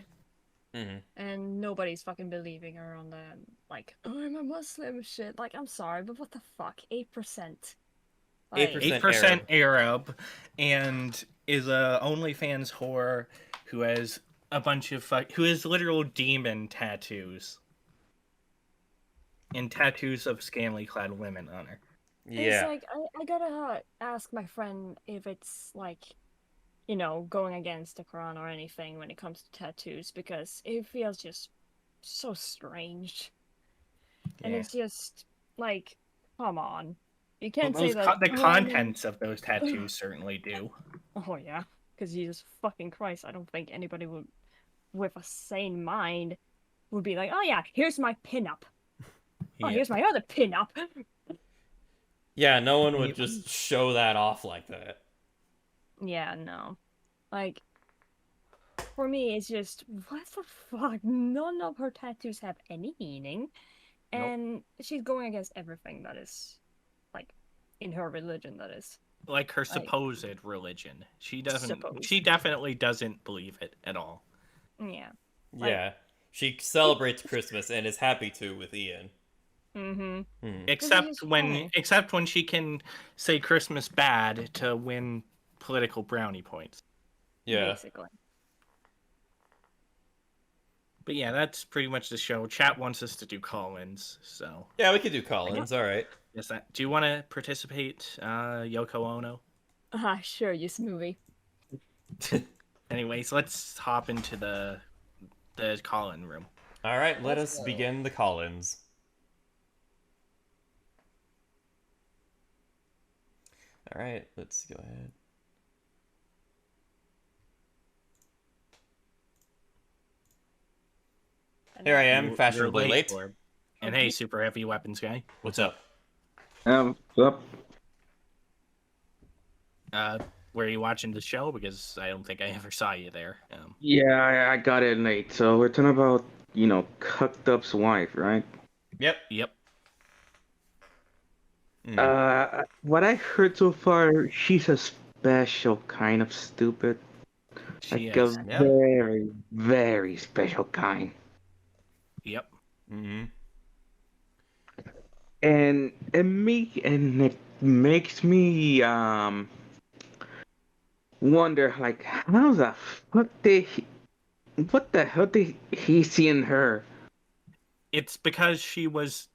Mm-hmm. And nobody's fucking believing her on that, like, oh, I'm a Muslim shit. Like, I'm sorry, but what the fuck? 8%. 8% Arab, and is a OnlyFans whore who has a bunch of who has literal demon tattoos. And tattoos of scantily clad women on her. Yeah. It's like, I gotta ask my friend if it's, like, going against the Quran or anything when it comes to tattoos, because it feels just so strange. And it's just, like, come on. You can't say that... The contents of those tattoos certainly do. Oh, yeah. Because Jesus fucking Christ, I don't think anybody with a sane mind would be like, oh yeah, here's my pinup. Oh, here's my other pinup. Yeah, no one would just show that off like that. Yeah, no. Like, for me, it's just, what the fuck? None of her tattoos have any meaning. And she's going against everything that is, like, In her religion, that is. Like her Like- supposed religion. She doesn't. Supposed. She definitely doesn't believe it at all. Yeah. Yeah. She celebrates Christmas and is happy to with Ian. Mm-hmm. Except when she can say Christmas bad to win political brownie points. Yeah. Basically. But yeah, that's pretty much the show. Chat wants us to do call-ins, so Yeah, we could do call-ins. All right. yes. Do you want to participate, Yoko Ono? Sure, you smoothie. Anyways, let's hop into the call-in room. All right. Let us begin the call-ins. All right. Let's go ahead. Here I am, fashionably You're late. Orb. And hey, super heavy weapons guy. What's up? What's up? Were you watching the show? Because I don't think I ever saw you there. Yeah, I got it late. So we're talking about, Idubbbz wife, right? Yep. What I heard so far, she's a special kind of stupid. She Like is. a Yeah. very, very special kind. Yep. Mm-hmm. And it makes me wonder, like, how the fuck what the hell did he see in her? It's because she was.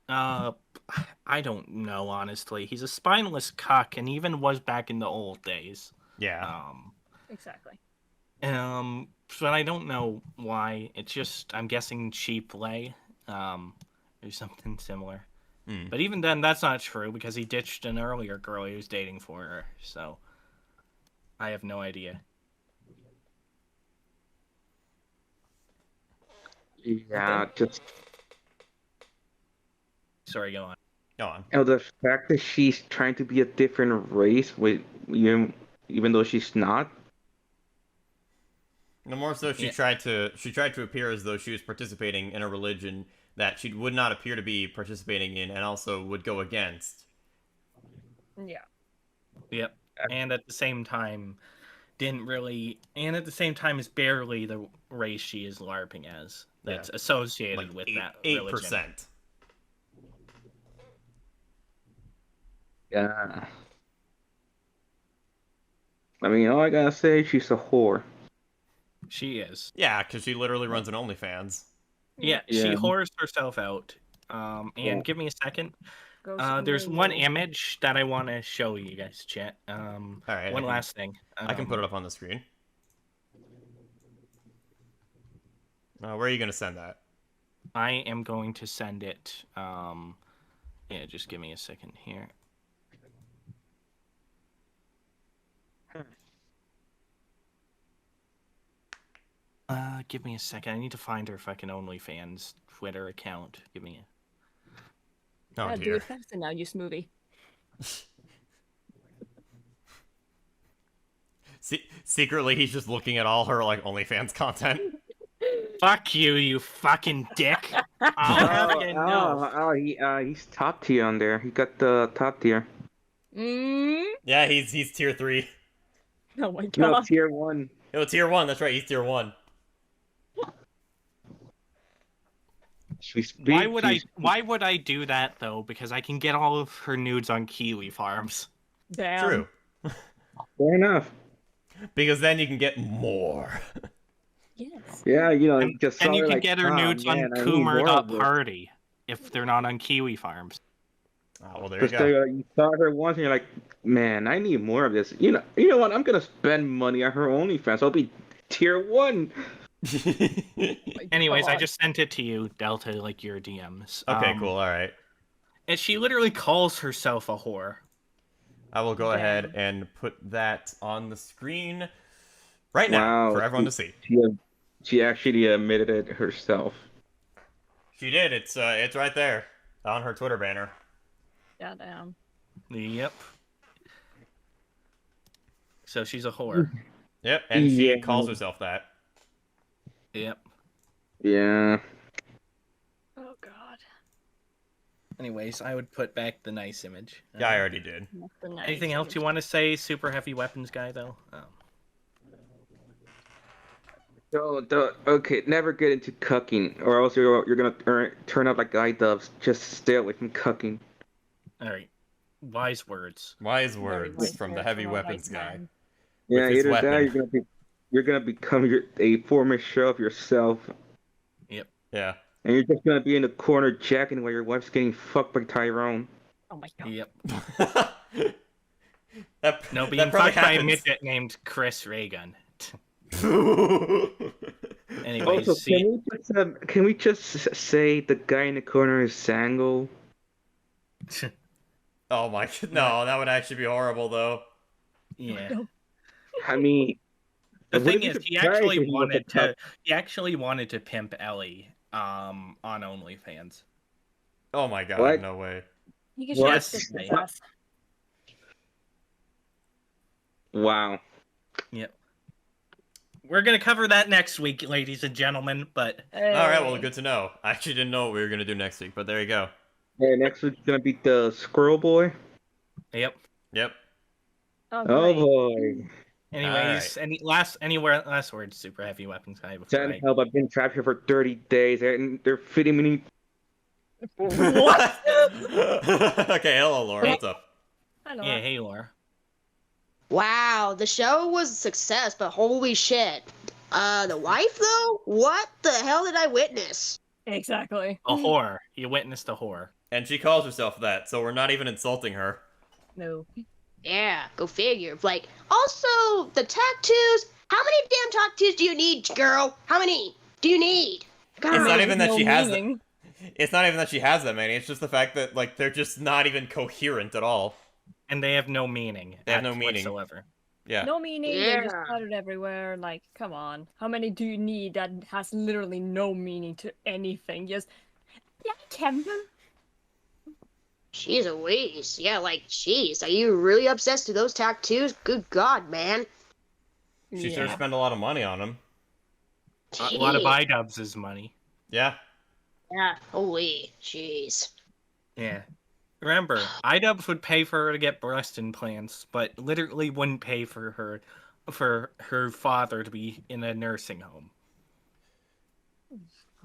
I don't know, honestly. He's a spineless cuck, and even was back in the old days. Yeah. Exactly. But I don't know why. It's just I'm guessing cheap lay, or something similar. But even then, that's not true because he ditched an earlier girl he was dating for her. So I have no idea. Yeah, just Sorry, go on. Go on. the fact that she's trying to be a different race with even though she's not. No more so she tried to appear as though she was participating in a religion that she would not appear to be participating in, and also would go against. Yeah. Yep. And at the same time, is barely the race she is LARPing as. That's associated with that religion. 8%. Yeah. I mean, all I gotta say, she's a whore. She is. Yeah, because she literally runs an OnlyFans. Yeah, she whores herself out. And give me a second. There's one image that I want to show you guys, chat. All right. One last thing. I can put it up on the screen. Where are you going to send that? I am going to send it. Yeah, just give me a second here. Give me a second. I need to find her fucking OnlyFans Twitter account. Give me a... Oh, Yeah, dear. do it faster now, you smoothie. Secretly, he's just looking at all her like OnlyFans content. Fuck you, you fucking dick. He's top tier on there. He got the top tier. Yeah, he's tier 3. Oh my god. No, tier 1. Oh, tier 1. That's right. He's tier 1. Why would I do that though? Because I can get all of her nudes on Kiwi Farms. Damn. True. Fair enough. Because then you can get more. Yes. Yeah, just And you can like, get her nudes man, on I need more of this." Coomer.party if they're not on Kiwi Farms. Oh, well, there you Just go. you saw her once and you're like, man, I need more of this. You know what? I'm gonna spend money on her OnlyFans. I'll be tier 1. Anyways, I just sent it to you, Delta, like your DMs. Okay, cool. All right. And she literally calls herself a whore. I will go ahead and put that on the screen right now for everyone to see. She actually admitted it herself. She did. It's right there on her Twitter banner. Goddamn. Yep. So she's a whore. Yep, and she calls herself that. Yep. Yeah. Oh god. Anyways, I would put back the nice image. Yeah, I already did. Anything else you want to say, super heavy weapons guy, though? Okay, never get into cucking, or else you're gonna turn out like Idubbbz. Just stay away from cucking. All right, wise words. Wise words from the heavy weapons guy. Yeah, With his either weapon. that, you're gonna become a former shell of yourself. Yep. Yeah. And you're just gonna be in the corner jacking while your wife's getting fucked by Tyrone. Oh my god. Yep. that being probably fucked by a happens. midget named Chris Reagan. Anyways, Also, see. can we just say the guy in the corner is Sango? Oh my, no, that would actually be horrible though. Yeah. I mean, The it thing wouldn't is, be he surprising actually if he was wanted a cuck. to. He actually wanted to pimp Ellie, on OnlyFans. Oh my god, What? no way. You can What? just his ass. Wow. Yep. We're gonna cover that next week, ladies and gentlemen. But Alright, well, good to know. I actually didn't know what we were gonna do next week, but there you go. Yeah, next week's gonna be the Squirrel Boy. Yep. Yep. Oh, Oh great. boy. Anyways, any last words, super heavy weapons guy? Before Send help! I've been trapped here for 30 days, and they're feeding me. What? Okay, hello, Laura. What's up? Hello. Yeah, hey, Laura. Wow, the show was a success, but holy shit. The wife though? What the hell did I witness? Exactly. A whore. You witnessed a whore. And she calls herself that, so we're not even insulting her. No. Yeah, go figure. Like, also, the tattoos. How many damn tattoos do you need, girl? How many do you need? It's not even that no she has meaning. It's not even that she has that many. It's just the fact that like they're just not even coherent at all. And they have no meaning. They have no meaning whatsoever. Yeah. No meaning, they're just Yeah. scattered everywhere. Like, come on. How many do you need that has literally no meaning to anything? Just, yeah, Kevin. Jeez Louise. Yeah, like, jeez. Are you really obsessed with those tattoos? Good God, man. She sure spent a lot of money on them. A lot of Jeez. Idubbbz' money. Yeah. Yeah, holy, jeez. Yeah. Remember, Idubbbz would pay for her to get breast implants, but literally wouldn't pay for her father to be in a nursing home.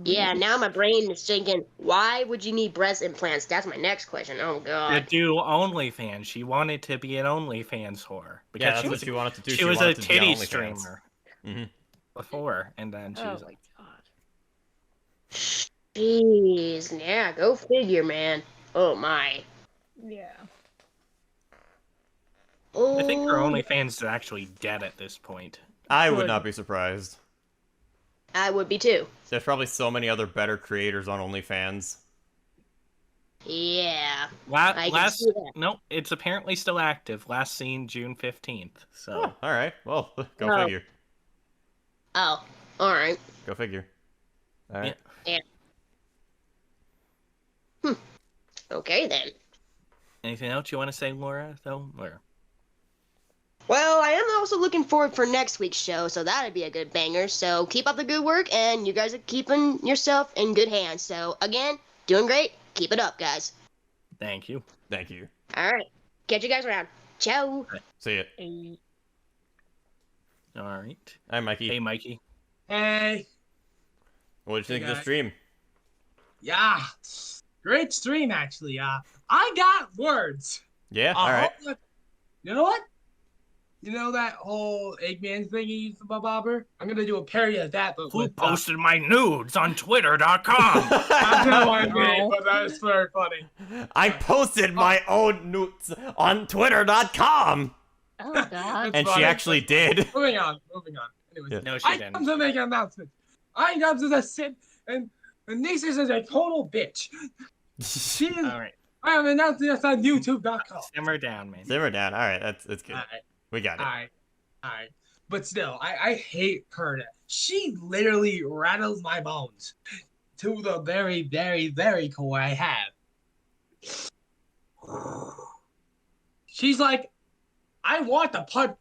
Yeah, now my brain is thinking, why would you need breast implants? That's my next question. Oh, To God. do OnlyFans. She wanted to be an OnlyFans whore. Because Yeah, that's she what was, she wanted to do. She was a wanted to be on titty OnlyFans. streamer Mhm. before, and then she Oh was my like, god. Jeez. Yeah, go figure, man. Oh, my. Yeah. Oh, I think her OnlyFans is actually dead at this point. I would Good. not be surprised. I would be too. There's probably so many other better creators on OnlyFans. Yeah. I can see that. No, it's apparently still active. Last seen June 15th. So Oh, all right. Well, go Oh. figure. Oh, alright. Go figure. All right. Yeah. Okay, then. anything else you want to say, Laura? Though, or Well, I am also looking forward for next week's show, so that'd be a good banger. So keep up the good work, and you guys are keeping yourself in good hands. So, again, doing great. Keep it up, guys. thank you. Thank you. Alright. Catch you guys around. Ciao. See it. All right. Hi, Mikey. Hey, Mikey. Hey. What did you think of the guys. stream? Yeah. Great stream, actually. I got words. Yeah. All right. You know what? You know that whole Eggman thing you used for Bobber? I'm gonna do a parody of that, but Who with posted my nudes on Twitter.com? I don't know what I mean, but that is very funny. I posted my own nudes on Twitter.com. Oh god. And she funny. actually did. Moving on. Anyways, Yeah. No, she I didn't. come to make an announcement. Idubbbz is a sin, and Anisa is a total bitch. She is. All right. I am announcing this on YouTube.com. Simmer down, man. Simmer down. All right. That's good. Alright. We got it. Alright. But still, I hate her. She literally rattles my bones to the very, very, very core I have. She's like, I want to put.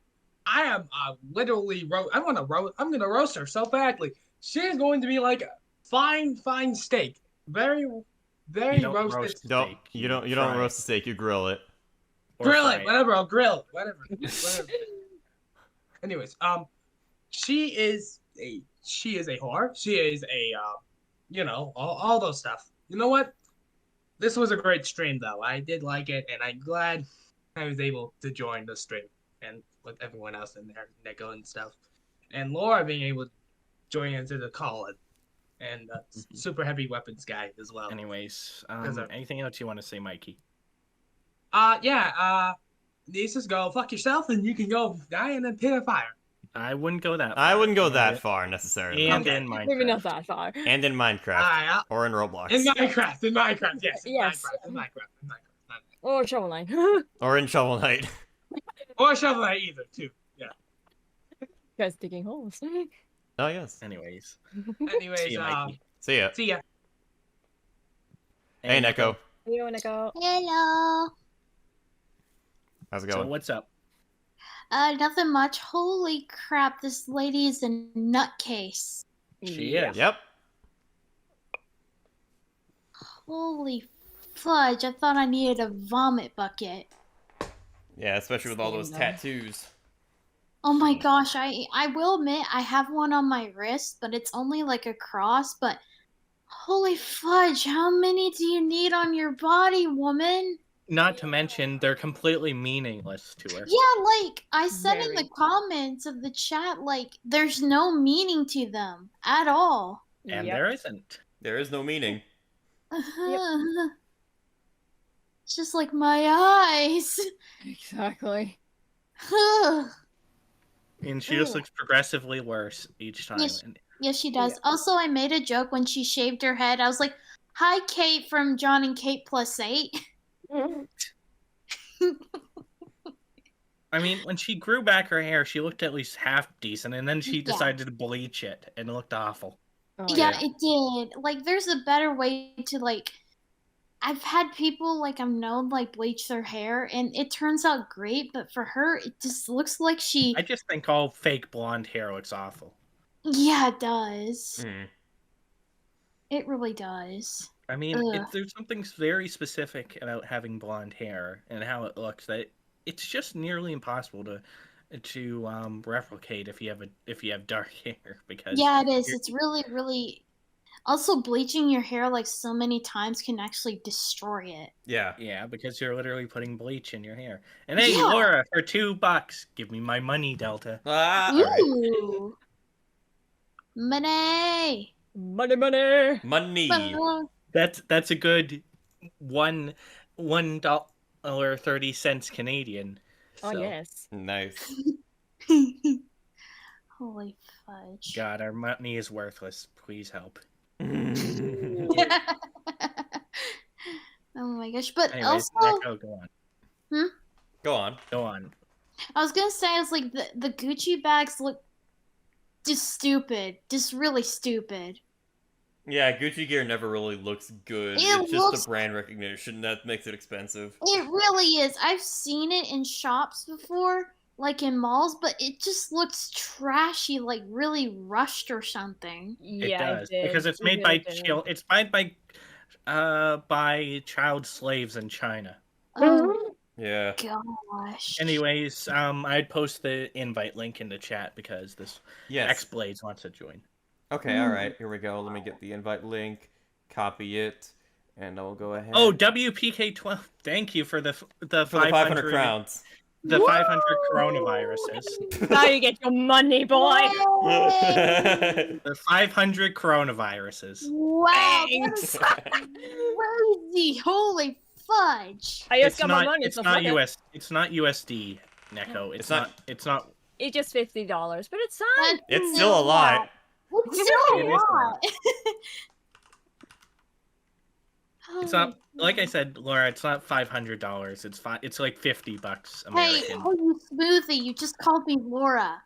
I am literally I'm gonna roast her so badly. She is going to be like fine steak, very, very You don't roasted. roast Don't steak. you don't fry it. roast the steak, you grill it. Or Grill fry it, whatever. I'll grill it, whatever. Whatever. Anyways, she is a whore. She is a all those stuff. You know what? This was a great stream though. I did like it, and I'm glad I was able to join the stream and with everyone else in there, Nico and stuff, and Laura being able to join into the call and super heavy weapons guy as well. Anyways, anything else you want to say, Mikey? Nisa's go fuck yourself, and you can go die in a pit of fire. I wouldn't go that far. I wouldn't go that far necessarily. And in Minecraft. Maybe not that far. And in Minecraft. Or in Roblox. In Minecraft, yes. Yes. In Minecraft. Or Shovel Knight. Or in Shovel Knight. Or Shovel Knight either, too. Yeah. Guys digging holes. Oh, yes. Anyways. Anyways, See ya, Mikey. See ya. See ya. Hey, Neko. Hello, Neko. Hello. How's it going? So what's up? Nothing much. Holy crap, this lady is a nutcase. She is. Yep. Holy fudge, I thought I needed a vomit bucket. Yeah, especially with all those tattoos. Oh my gosh, I will admit I have one on my wrist, but it's only like a cross, but holy fudge, how many do you need on your body, woman? Not to mention, they're completely meaningless to her. Yeah, like, I said in the comments of the chat, like, there's no meaning to them at all. And there isn't. There is no meaning. It's just like my eyes. Exactly. And she just looks progressively worse each time. Yes, she does. Also, I made a joke when she shaved her head. I was like, "Hi, Kate from John and Kate Plus 8." I mean, when she grew back her hair, she looked at least half decent, and then she decided to bleach it, and it looked awful. Yeah, it did. Like, there's a better way to, like... I've had people, like, I've known, like, bleach their hair, and it turns out great, but for her, it just looks like she... I just think all fake blonde hair looks awful. Yeah, it does. It really does. I mean, there's something very specific about having blonde hair and how it looks that it's just nearly impossible to replicate if you have dark hair, because Yeah, it is. It's really, really... Also, bleaching your hair, like, so many times can actually destroy it. Yeah, because you're literally putting bleach in your hair. And hey, Laura, for $2, give me my money, Delta. Ooh! Money! Money! That's a good $1.30 Canadian. Oh, So, yes. Nice. Holy fudge. God, our money is worthless. Please help. Oh my gosh, but Anyways, also... Neko, go on. Go on. Go on. I was gonna say, I was like, the Gucci bags look just stupid. Just really stupid. Yeah, Gucci gear never really looks good. It's just the brand recognition that makes it expensive. It really is. I've seen it in shops before, like in malls, but it just looks trashy, like really rushed or something. It does, because it's made by it's made by child slaves in China. Oh Yeah. gosh. Anyways, I'd post the invite link in the chat because this X-Blades wants to join. Okay, alright, here we go. Let me get the invite link, copy it, and I'll go ahead. Oh, WPK12, thank you for the 500 crowns. The 500 coronaviruses. Now you get your money, boy. The 500 coronaviruses. Wow, that's crazy! Holy fudge! I just got my money. It's not US. It's not USD, Neko. It's not. It's not. It's just $50, but it's fine. It's still a lot. It's still a It is a lot. It's not. Like I said, Laura. It's not $500. It's like $50 American. Hey, oh, you smoothie! You just called me Laura.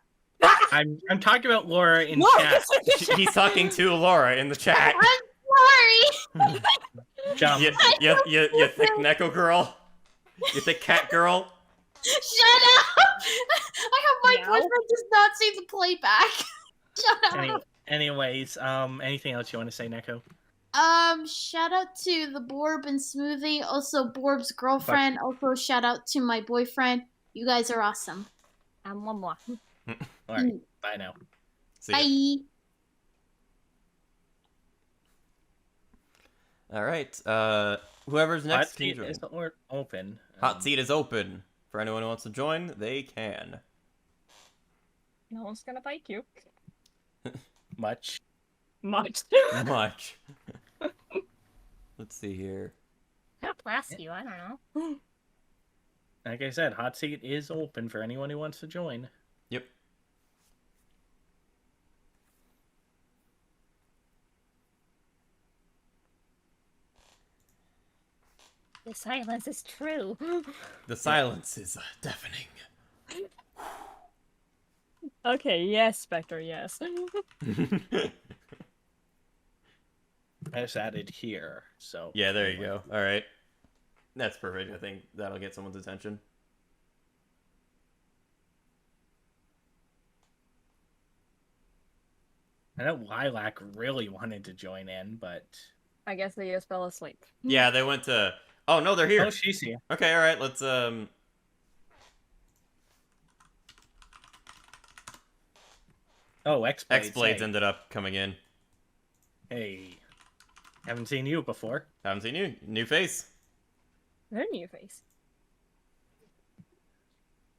I'm talking about Laura in chat. He's talking to Laura in the chat. I'm sorry. Jump. You thick Neko girl? You thick cat girl? Shut up! I hope my boyfriend does not see the playback. Shut up. Anyways, anything else you want to say, Neko? Shout out to the Borb and Smoothie. Also, Borb's girlfriend. Also, shout out to my boyfriend. You guys are awesome. Mwah. Alright, bye now. See ya. Bye. All right. Whoever's next Hot can seat join. is open. Hot seat is open. For anyone who wants to join, they can. No one's gonna bite you. Much. Much. Let's see here. God bless you. I don't know. Like I said, hot seat is open for anyone who wants to join. Yep. The silence is true. The silence is deafening. Okay, yes, Spectre, yes. I just added here, so... Yeah, there you go. All right. That's perfect. I think that'll get someone's attention. I know Lilac really wanted to join in, but... I guess they just fell asleep. Yeah, they went to... Oh, no, they're here. Oh, she's here. Okay, all right, let's... Oh, X-Blades. X-Blades ended up coming in. Hey. Haven't seen you before. Haven't seen you. New face. Her new face.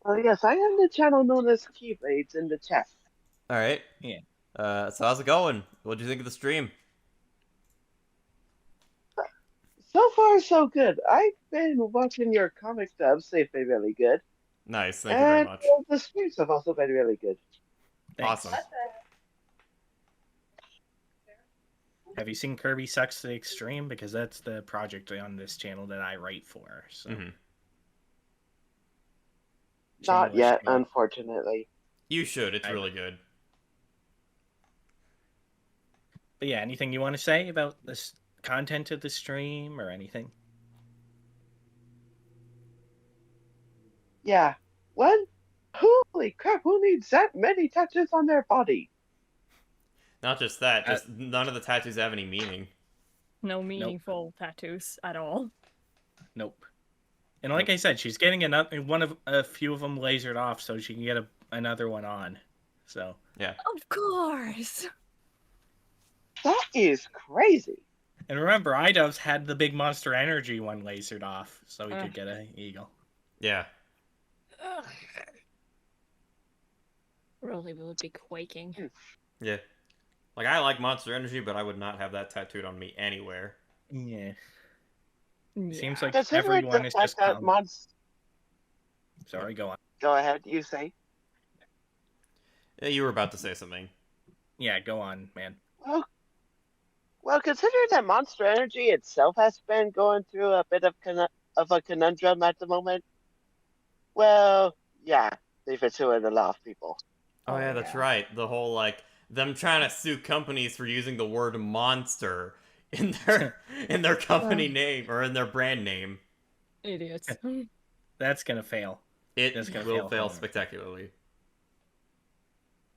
Oh yes, I am the channel known as Keyblades in the chat. All right. Yeah. So how's it going? What'd you think of the stream? So far, so good. I've been watching your comic dubs. They've been really good. Nice. Thank you very much. And the streams have also been really good. Thanks. Awesome. Have you seen Kirby Sucks to the Extreme? Because that's the project on this channel that I write for. So. Not yet, unfortunately. You should. It's really good. But yeah, anything you want to say about this content of the stream or anything? Yeah. One? Holy crap, who needs that many tattoos on their body? Not just that, just none of the tattoos have any meaning. No meaningful tattoos at all. Nope. And like I said, she's getting a few of them lasered off so she can get another one on. So yeah. Of course. That is crazy. And remember, Idubbbz had the big Monster Energy one lasered off, so he could get an eagle. Yeah. Ugh. Really would be quaking. Yeah. Like, I like Monster Energy, but I would not have that tattooed on me anywhere. Yeah. Yeah. Seems like Considering everyone the is fact just... that Sorry, go on. Go ahead, you say. Yeah, you were about to say something. Yeah, go on, man. Well, considering that Monster Energy itself has been going through a bit of a conundrum at the moment, well, yeah, they've been suing a lot of people. Oh yeah, that's right. The whole, like, them trying to sue companies for using the word monster in their company name or in their brand name. Idiots. That's gonna fail. It will fail spectacularly.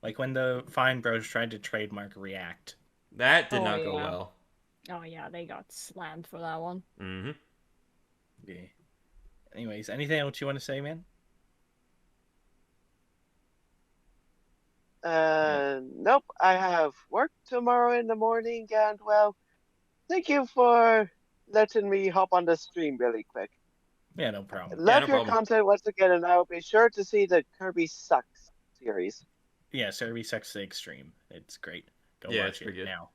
Like when the Fine Bros tried to trademark React. That did not go well. Oh yeah, they got slammed for that one. Mm-hmm. Yeah. Anyways, anything else you want to say, man? Nope. I have work tomorrow in the morning, and well, thank you for letting me hop on the stream really quick. Yeah, no problem. Love your content once again, and I will be sure to see the Kirby Sucks series. Yeah, Kirby Sucks to the Extreme. It's great. Go Yeah, watch it now.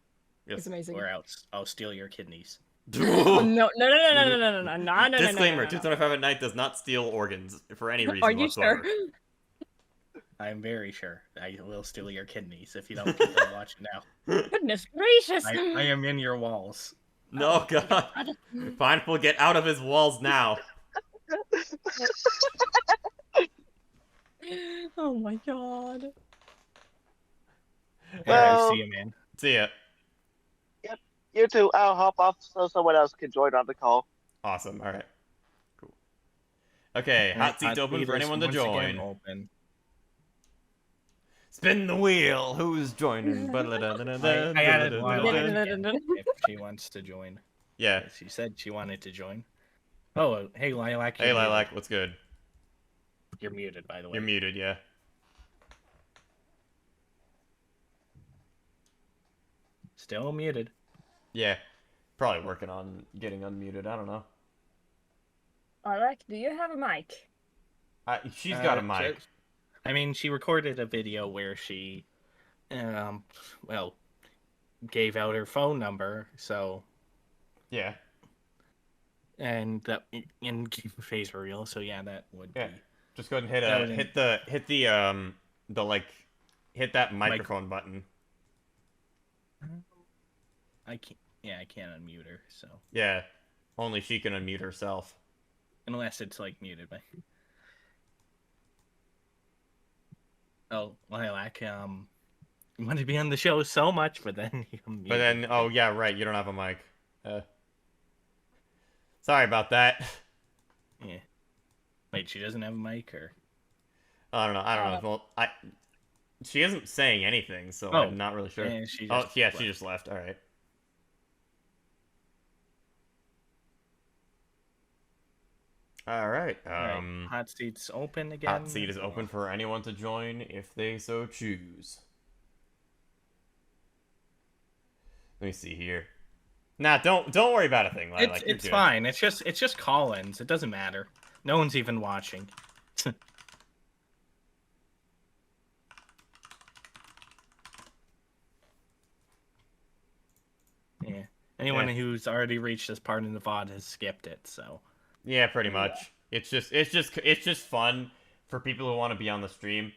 It's amazing. Or else I'll steal your kidneys. No. Disclaimer: 225 at Night does not steal organs for any reason Are you whatsoever. sure? I'm very sure. I will steal your kidneys if you don't watch it now. Goodness gracious! I am in your walls. No, God. Pineapple, get out of his walls now. Oh my God. Well, see you, man. See ya. Yep. You too. I'll hop off so someone else can join on the call. Awesome. All right. Cool. Okay, hot seat's open for anyone to join. Spin the wheel. Who's joining? I added Lilac if she wants to join. Yeah. She said she wanted to join. Oh, hey Lilac. Hey Lilac, what's good? You're muted, by the way. You're muted, yeah. Still muted. Yeah. Probably working on getting unmuted. I don't know. Alec, do you have a mic? She's got a mic. I mean, she recorded a video where she, well, gave out her phone number, so. Yeah. And gave a face reveal, so yeah, that would be. Just go ahead and hit that microphone button. I can't. Yeah, I can't unmute her. So. Yeah, only she can unmute herself. Unless it's like muted by. Oh, Lilac, you wanted to be on the show so much, but then you unmuted. But then, oh yeah, right, you don't have a mic. Sorry about that. Yeah. Wait, she doesn't have a mic, or? I don't know. Well, she isn't saying anything, so I'm not really sure. Yeah, she just left. All right. All right. Hot seat's open again. Hot seat is open for anyone to join if they so choose. Let me see here. Nah, don't worry about a thing. Like, it's fine. It's just call-ins. It doesn't matter. No one's even watching. Yeah. Anyone who's already reached this part in the VOD has skipped it. So. Yeah, pretty much. It's just fun for people who want to be on the stream,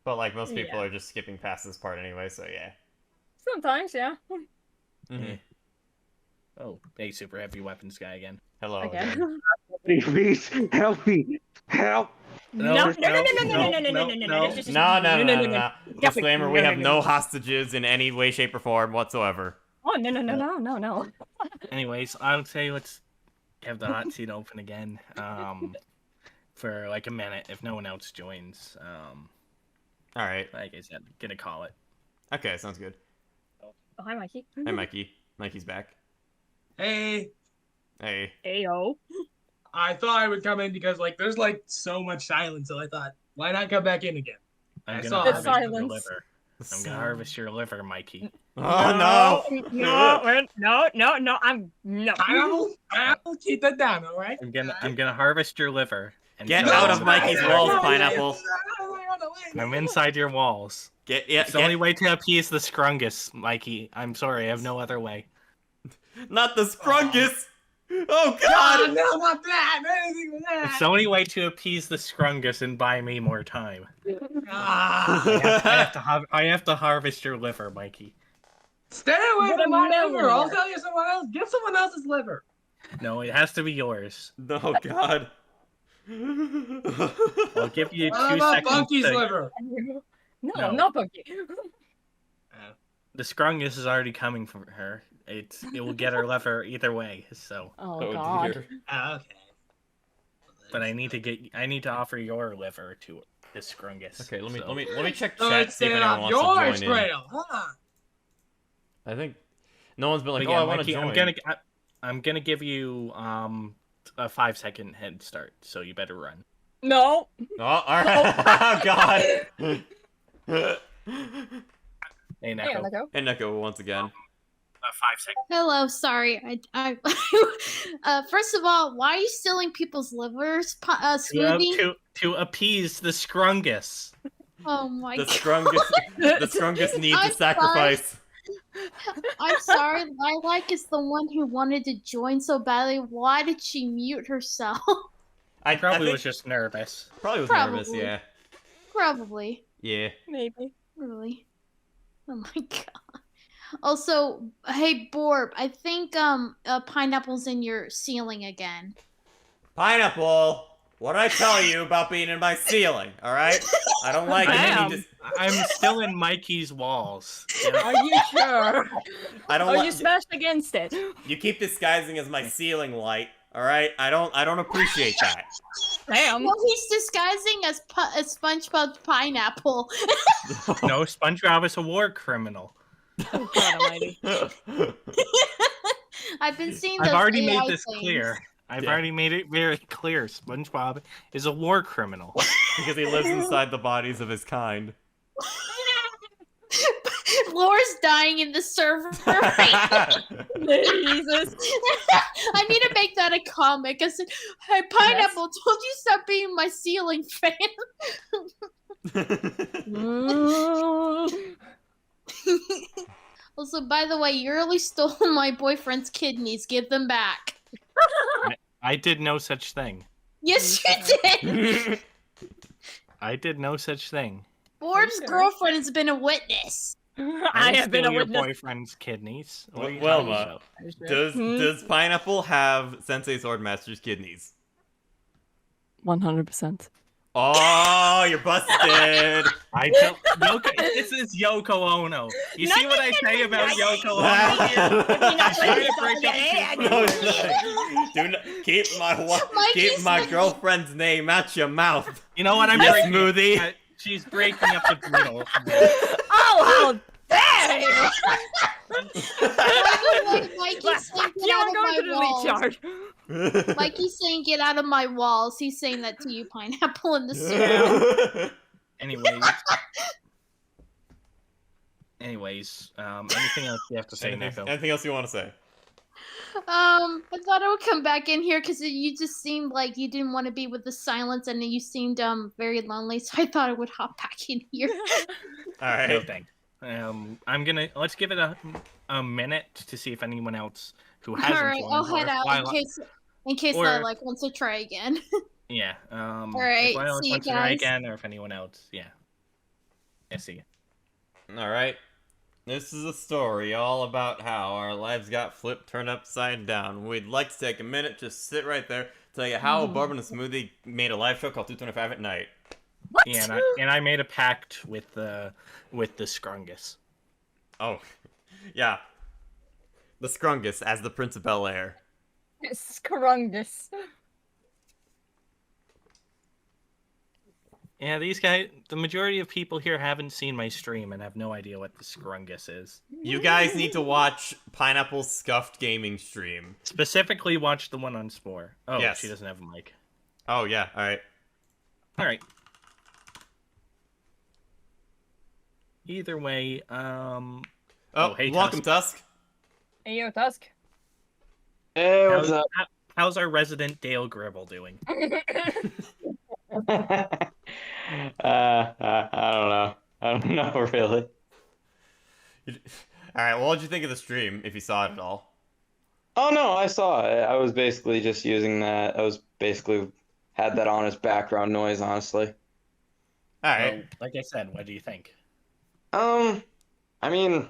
but like most people are just skipping past this part anyway. So yeah. Sometimes, yeah. Mm-hmm. Oh, hey, super heavy weapons guy again. Hello. Again. Please help me! Help! No. Disclaimer: we have no hostages in any way, shape, or form whatsoever. Oh no. Anyways, I would say let's have the hot seat open again for like a minute if no one else joins. All right. Like I said, gonna call it. Okay, sounds good. Oh, hi, Mikey. Hi, Mikey. Mikey's back. Hey. Hey. Ayo. I thought I would come in because like there's like so much silence, so I thought, why not come back in again? I'm gonna harvest your liver, Mikey. Oh No, I'm no. Pineapple, keep that down, all right? I'm gonna harvest your liver. And get out of Mikey's walls, Pineapple. I'm inside your walls. It's the only way to appease the Scrungus, Mikey. I'm sorry, I have no other way. Not the Scrungus! Oh God! No, not that! Anything with that! It's the only way to appease the Scrungus and buy me more time. I have to harvest your liver, Mikey. Stay away from my liver! I'll tell you someone else. Get someone else's liver. No, it has to be yours. Oh God. I'll give you 2 seconds. Bunky's liver. No, not Bunky. The Scrungus is already coming from her. It will get her liver either way. So. Oh God. Okay. But I need to offer your liver to the Scrungus. Okay, let me check chat, see if anyone wants to join in. I think no one's been like, I want to join. I'm gonna give you a 5-second head start, so you better run. No. Oh, all right. Oh God. Hey, Neko. Hey, Neko, once again. 5 seconds. Hello, sorry. I first of all, why are you stealing people's livers, Scooby? To appease the Scrungus. Oh my God. The Scrungus needs a sacrifice. I'm sorry, Lilac is the one who wanted to join so badly. Why did she mute herself? I probably was just nervous. Probably was nervous, yeah. Probably. Yeah. Maybe. Really. Oh my God. Also, hey Borb, I think Pineapple's in your ceiling again. Pineapple, what did I tell you about being in my ceiling? All right, I don't like it. I'm still in Mikey's walls. Are you sure? I don't. You smashed against it. You keep disguising as my ceiling light. All right, I don't appreciate that. Damn. Well, he's disguising as SpongeBob's pineapple. No, SpongeBob is a war criminal. Oh, God almighty. I've been seeing those I've already AI made this things. clear. I've already made it very clear. SpongeBob is a war criminal. Because he lives inside the bodies of his kind. Laura's dying in the server. Jesus. I need to make that a comic. I said, "Hey, Pineapple, told you stop being my ceiling fan." Also, by the way, you really stole my boyfriend's kidneys. Give them back. I did no such thing. Yes, you did. I did no such thing. Ford's girlfriend has been a witness. I have been a your witness. boyfriend's kidneys. What are you Wilma, talking about? does Pineapple have Sensei Swordmaster's kidneys? 100%. Oh, you're busted! I don't. Yoko, this is Yoko Ono. You see what I say about Yoko Ono? Do not keep Mikey's my girlfriend's name out your mouth. You know what? I'm Yes, breaking Smoothie. it. She's breaking up the griddle. Oh, how dare you! Mikey's saying, get You out are of going my to the lead walls. charge. Mikey's saying, get out of my walls. He's saying that to you, Pineapple, in the sewer. Anyways, anything else you have to say, Neko? Anything else you want to say? I thought I would come back in here because you just seemed like you didn't want to be with the silence, and you seemed very lonely. So I thought I would hop back in here. All right. No thanks. Let's give it a minute to see if anyone else who hasn't All right, joined I'll or head if out Lila- in case or- I wants to try again. Yeah. All right, If Lila see you wants to try guys. again, or if anyone else, yeah. Yeah, see you. All right. This is a story all about how our lives got flipped, turned upside down. We'd like to take a minute, just sit right there, tell you how Bourbon and Smoothie made a live show called 225 at night. What? Yeah, and I made a pact with the Scrungus. Oh, yeah. The Scrungus as the Prince of Bel-Air. Scrungus. Yeah, these guys, the majority of people here haven't seen my stream and have no idea what the Scrungus is. You guys need to watch Pineapple's Scuffed Gaming stream. Specifically, watch the one on Spore. Oh, Yes. she doesn't have a mic. Oh, yeah, alright. Alright. Either way, Oh, hey, welcome, Tusk. Hey, yo, Tusk. Hey, what's up? How's our resident Dale Gribble doing? I don't know. I don't know, really. Alright, well, what'd you think of the stream, if you saw it at all? Oh, no, I saw it. I was basically just using that. I was basically had that on as background noise, honestly. Alright. Like I said, what do you think? I mean,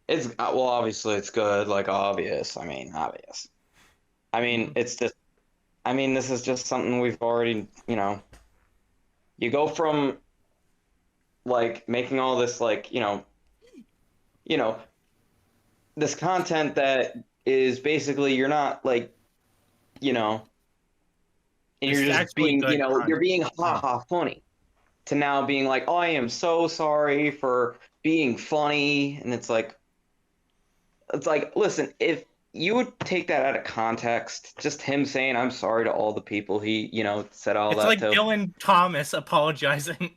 it's, well, obviously it's good, like, obvious. I mean, obvious. I mean, it's just, I mean, this is just something we've already, you know, you go from, like, making all this, like, you know, this content that is basically, you're not, like, you know, and It's you're just actually being, good you know, content. you're being ha-ha funny, to now being like, oh, I am so sorry for being funny, and it's like, listen, if you would take that out of context, just him saying I'm sorry to all the people he, you know, said all It's that like to. Dylan Thomas apologizing.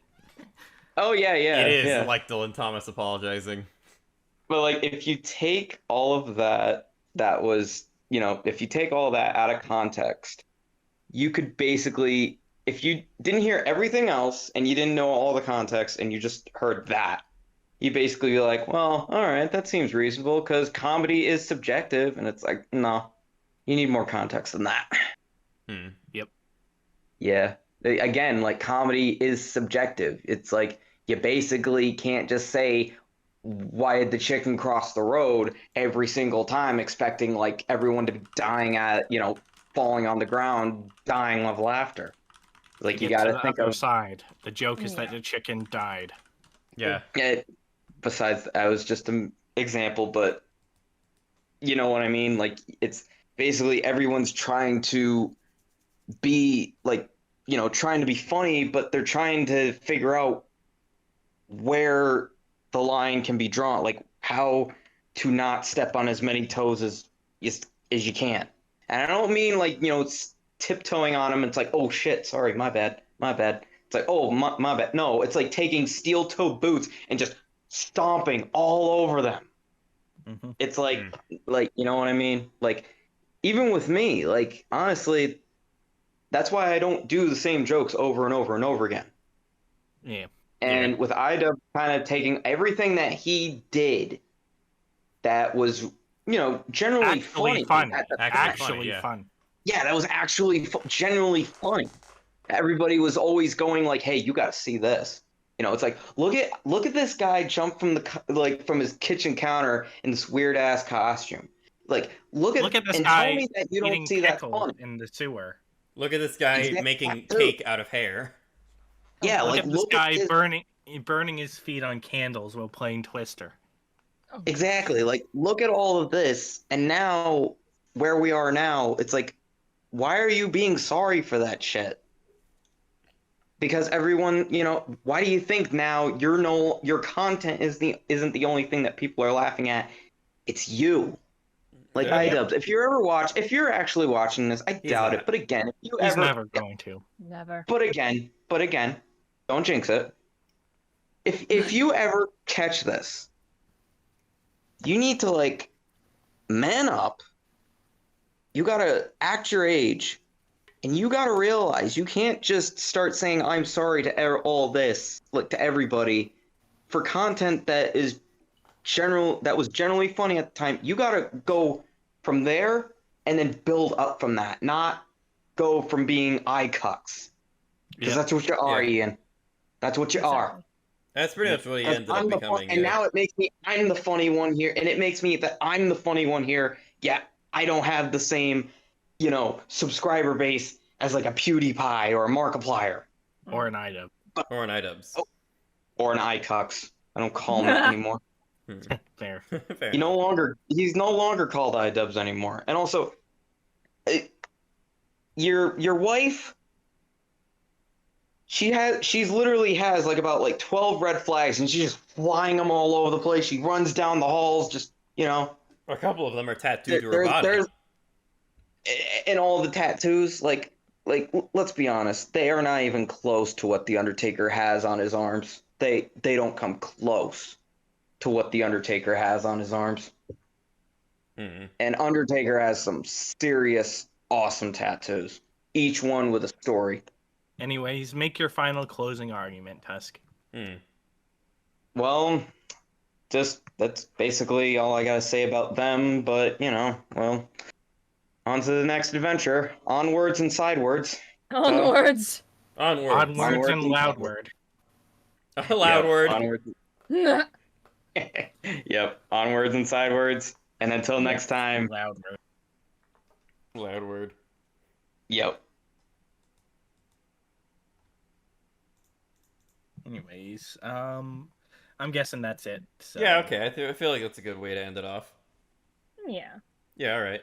Oh yeah, yeah. It is yeah. like Dylan Thomas apologizing. But like, if you take all of that, that was, you know, if you take all that out of context, you could basically, if you didn't hear everything else and you didn't know all the context and you just heard that, you basically be like, well, all right, that seems reasonable because comedy is subjective, and it's like, no, you need more context than that. Yep. Yeah. Again, like, comedy is subjective. It's like, you basically can't just say, why did the chicken cross the road every single time, expecting like everyone to be dying at, you know, falling on the ground, dying of laughter. Like, you got to think of side. The joke is that the chicken died. Yeah. Besides, that was just an example, but you know what I mean? Like, it's basically everyone's trying to be like, trying to be funny, but they're trying to figure out where the line can be drawn, like how to not step on as many toes as you can. And I don't mean like, it's tiptoeing on them. It's like, oh shit, sorry, my bad. It's like, oh, my bad. No, it's like taking steel-toed boots and just stomping all over them. Mm-hmm. It's like, you know what I mean? Like, even with me, like, honestly, that's why I don't do the same jokes over and over and over again. Yeah. And with Idubbbz kind of taking everything that he did that was, generally Actually funny. Actually fun. Yeah, that was actually genuinely funny. Everybody was always going like, "Hey, you got to see this." It's like, look at this guy jump from from his kitchen counter in this weird ass costume. Like, look at this and guy tell me that you don't see that funny in the sewer. Look at this guy making cake out of hair. Yeah, look like at this guy this... burning his feet on candles while playing Twister. Exactly. Like, look at all of this, and now where we are now, it's like, why are you being sorry for that shit? Because everyone, why do you think now your content isn't the only thing that people are laughing at? It's you. Like, Idubbbz, if you're actually watching this, I doubt it. But again, he's never going to. Never. But again, don't jinx it. If you ever catch this, you need to like man up. You gotta act your age, and you gotta realize you can't just start saying I'm sorry to all this, like to everybody, for content that was generally funny at the time. You gotta go from there and then build up from that, not go from being eye cucks. Because that's what you are, Ian. That's what you are. That's pretty much what he ended up becoming. And now it makes me, I'm the funny one here, and it makes me that I'm the funny one here. Yeah, I don't have the same, subscriber base as like a PewDiePie or a Markiplier. Or an Idubbbz. Or an Idubbbz. Oh, or an iCucks. I don't call him that anymore. Fair. He's no longer called Idubbbz anymore. And also, your wife, she's literally has like about like 12 red flags, and she's just flying them all over the place. She runs down the halls, just A couple of them are tattooed to her body. And all the tattoos, like let's be honest, they are not even close to what the Undertaker has on his arms. They don't come close to what the Undertaker has on his arms. Mm-hmm. And Undertaker has some serious, awesome tattoos, each one with a story. Anyways, make your final closing argument, Tusk. Well, that's basically all I gotta say about them, but, on to the next adventure. Onwards and sidewards. Onwards. Onwards and loudward. A loud word. Onwards. Yep. Onwards and sidewards. And until next time. Loud word. Loud word. Yep. Anyways, I'm guessing that's it. So. Yeah, okay. I feel like that's a good way to end it off. Yeah. Yeah, all right.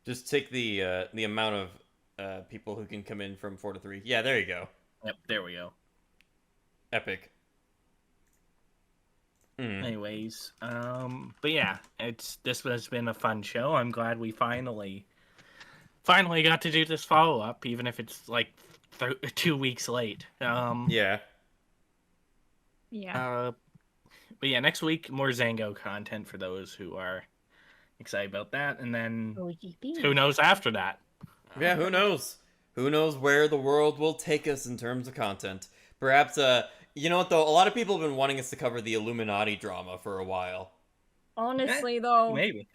Just take the amount of people who can come in from 4 to 3. Yeah, there you go. Yep, there we go. Epic. Anyways, but yeah, this has been a fun show. I'm glad we finally got to do this follow up, even if it's like 2 weeks late. Yeah. Yeah. But yeah, next week more Zango content for those who are excited about that, and then who knows after that? Yeah, who knows? Who knows where the world will take us in terms of content? Perhaps, you know what though? A lot of people have been wanting us to cover the Illuminati drama for a while. Honestly, though, maybe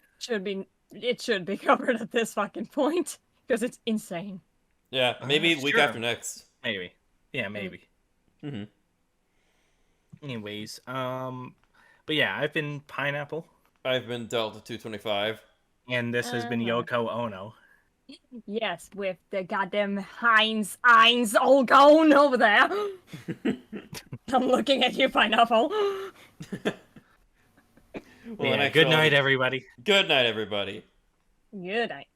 it should be covered at this fucking point because it's insane. Yeah, maybe week after next. Maybe. Yeah, maybe. Mm-hmm. Anyways, but yeah, I've been Pineapple. I've been Delta 225. And this has been Yoko Ono. Yes, with the goddamn Heinz all gone over there. I'm looking at you, Pineapple. Well, yeah, good night, everybody. Good night, everybody. Good night.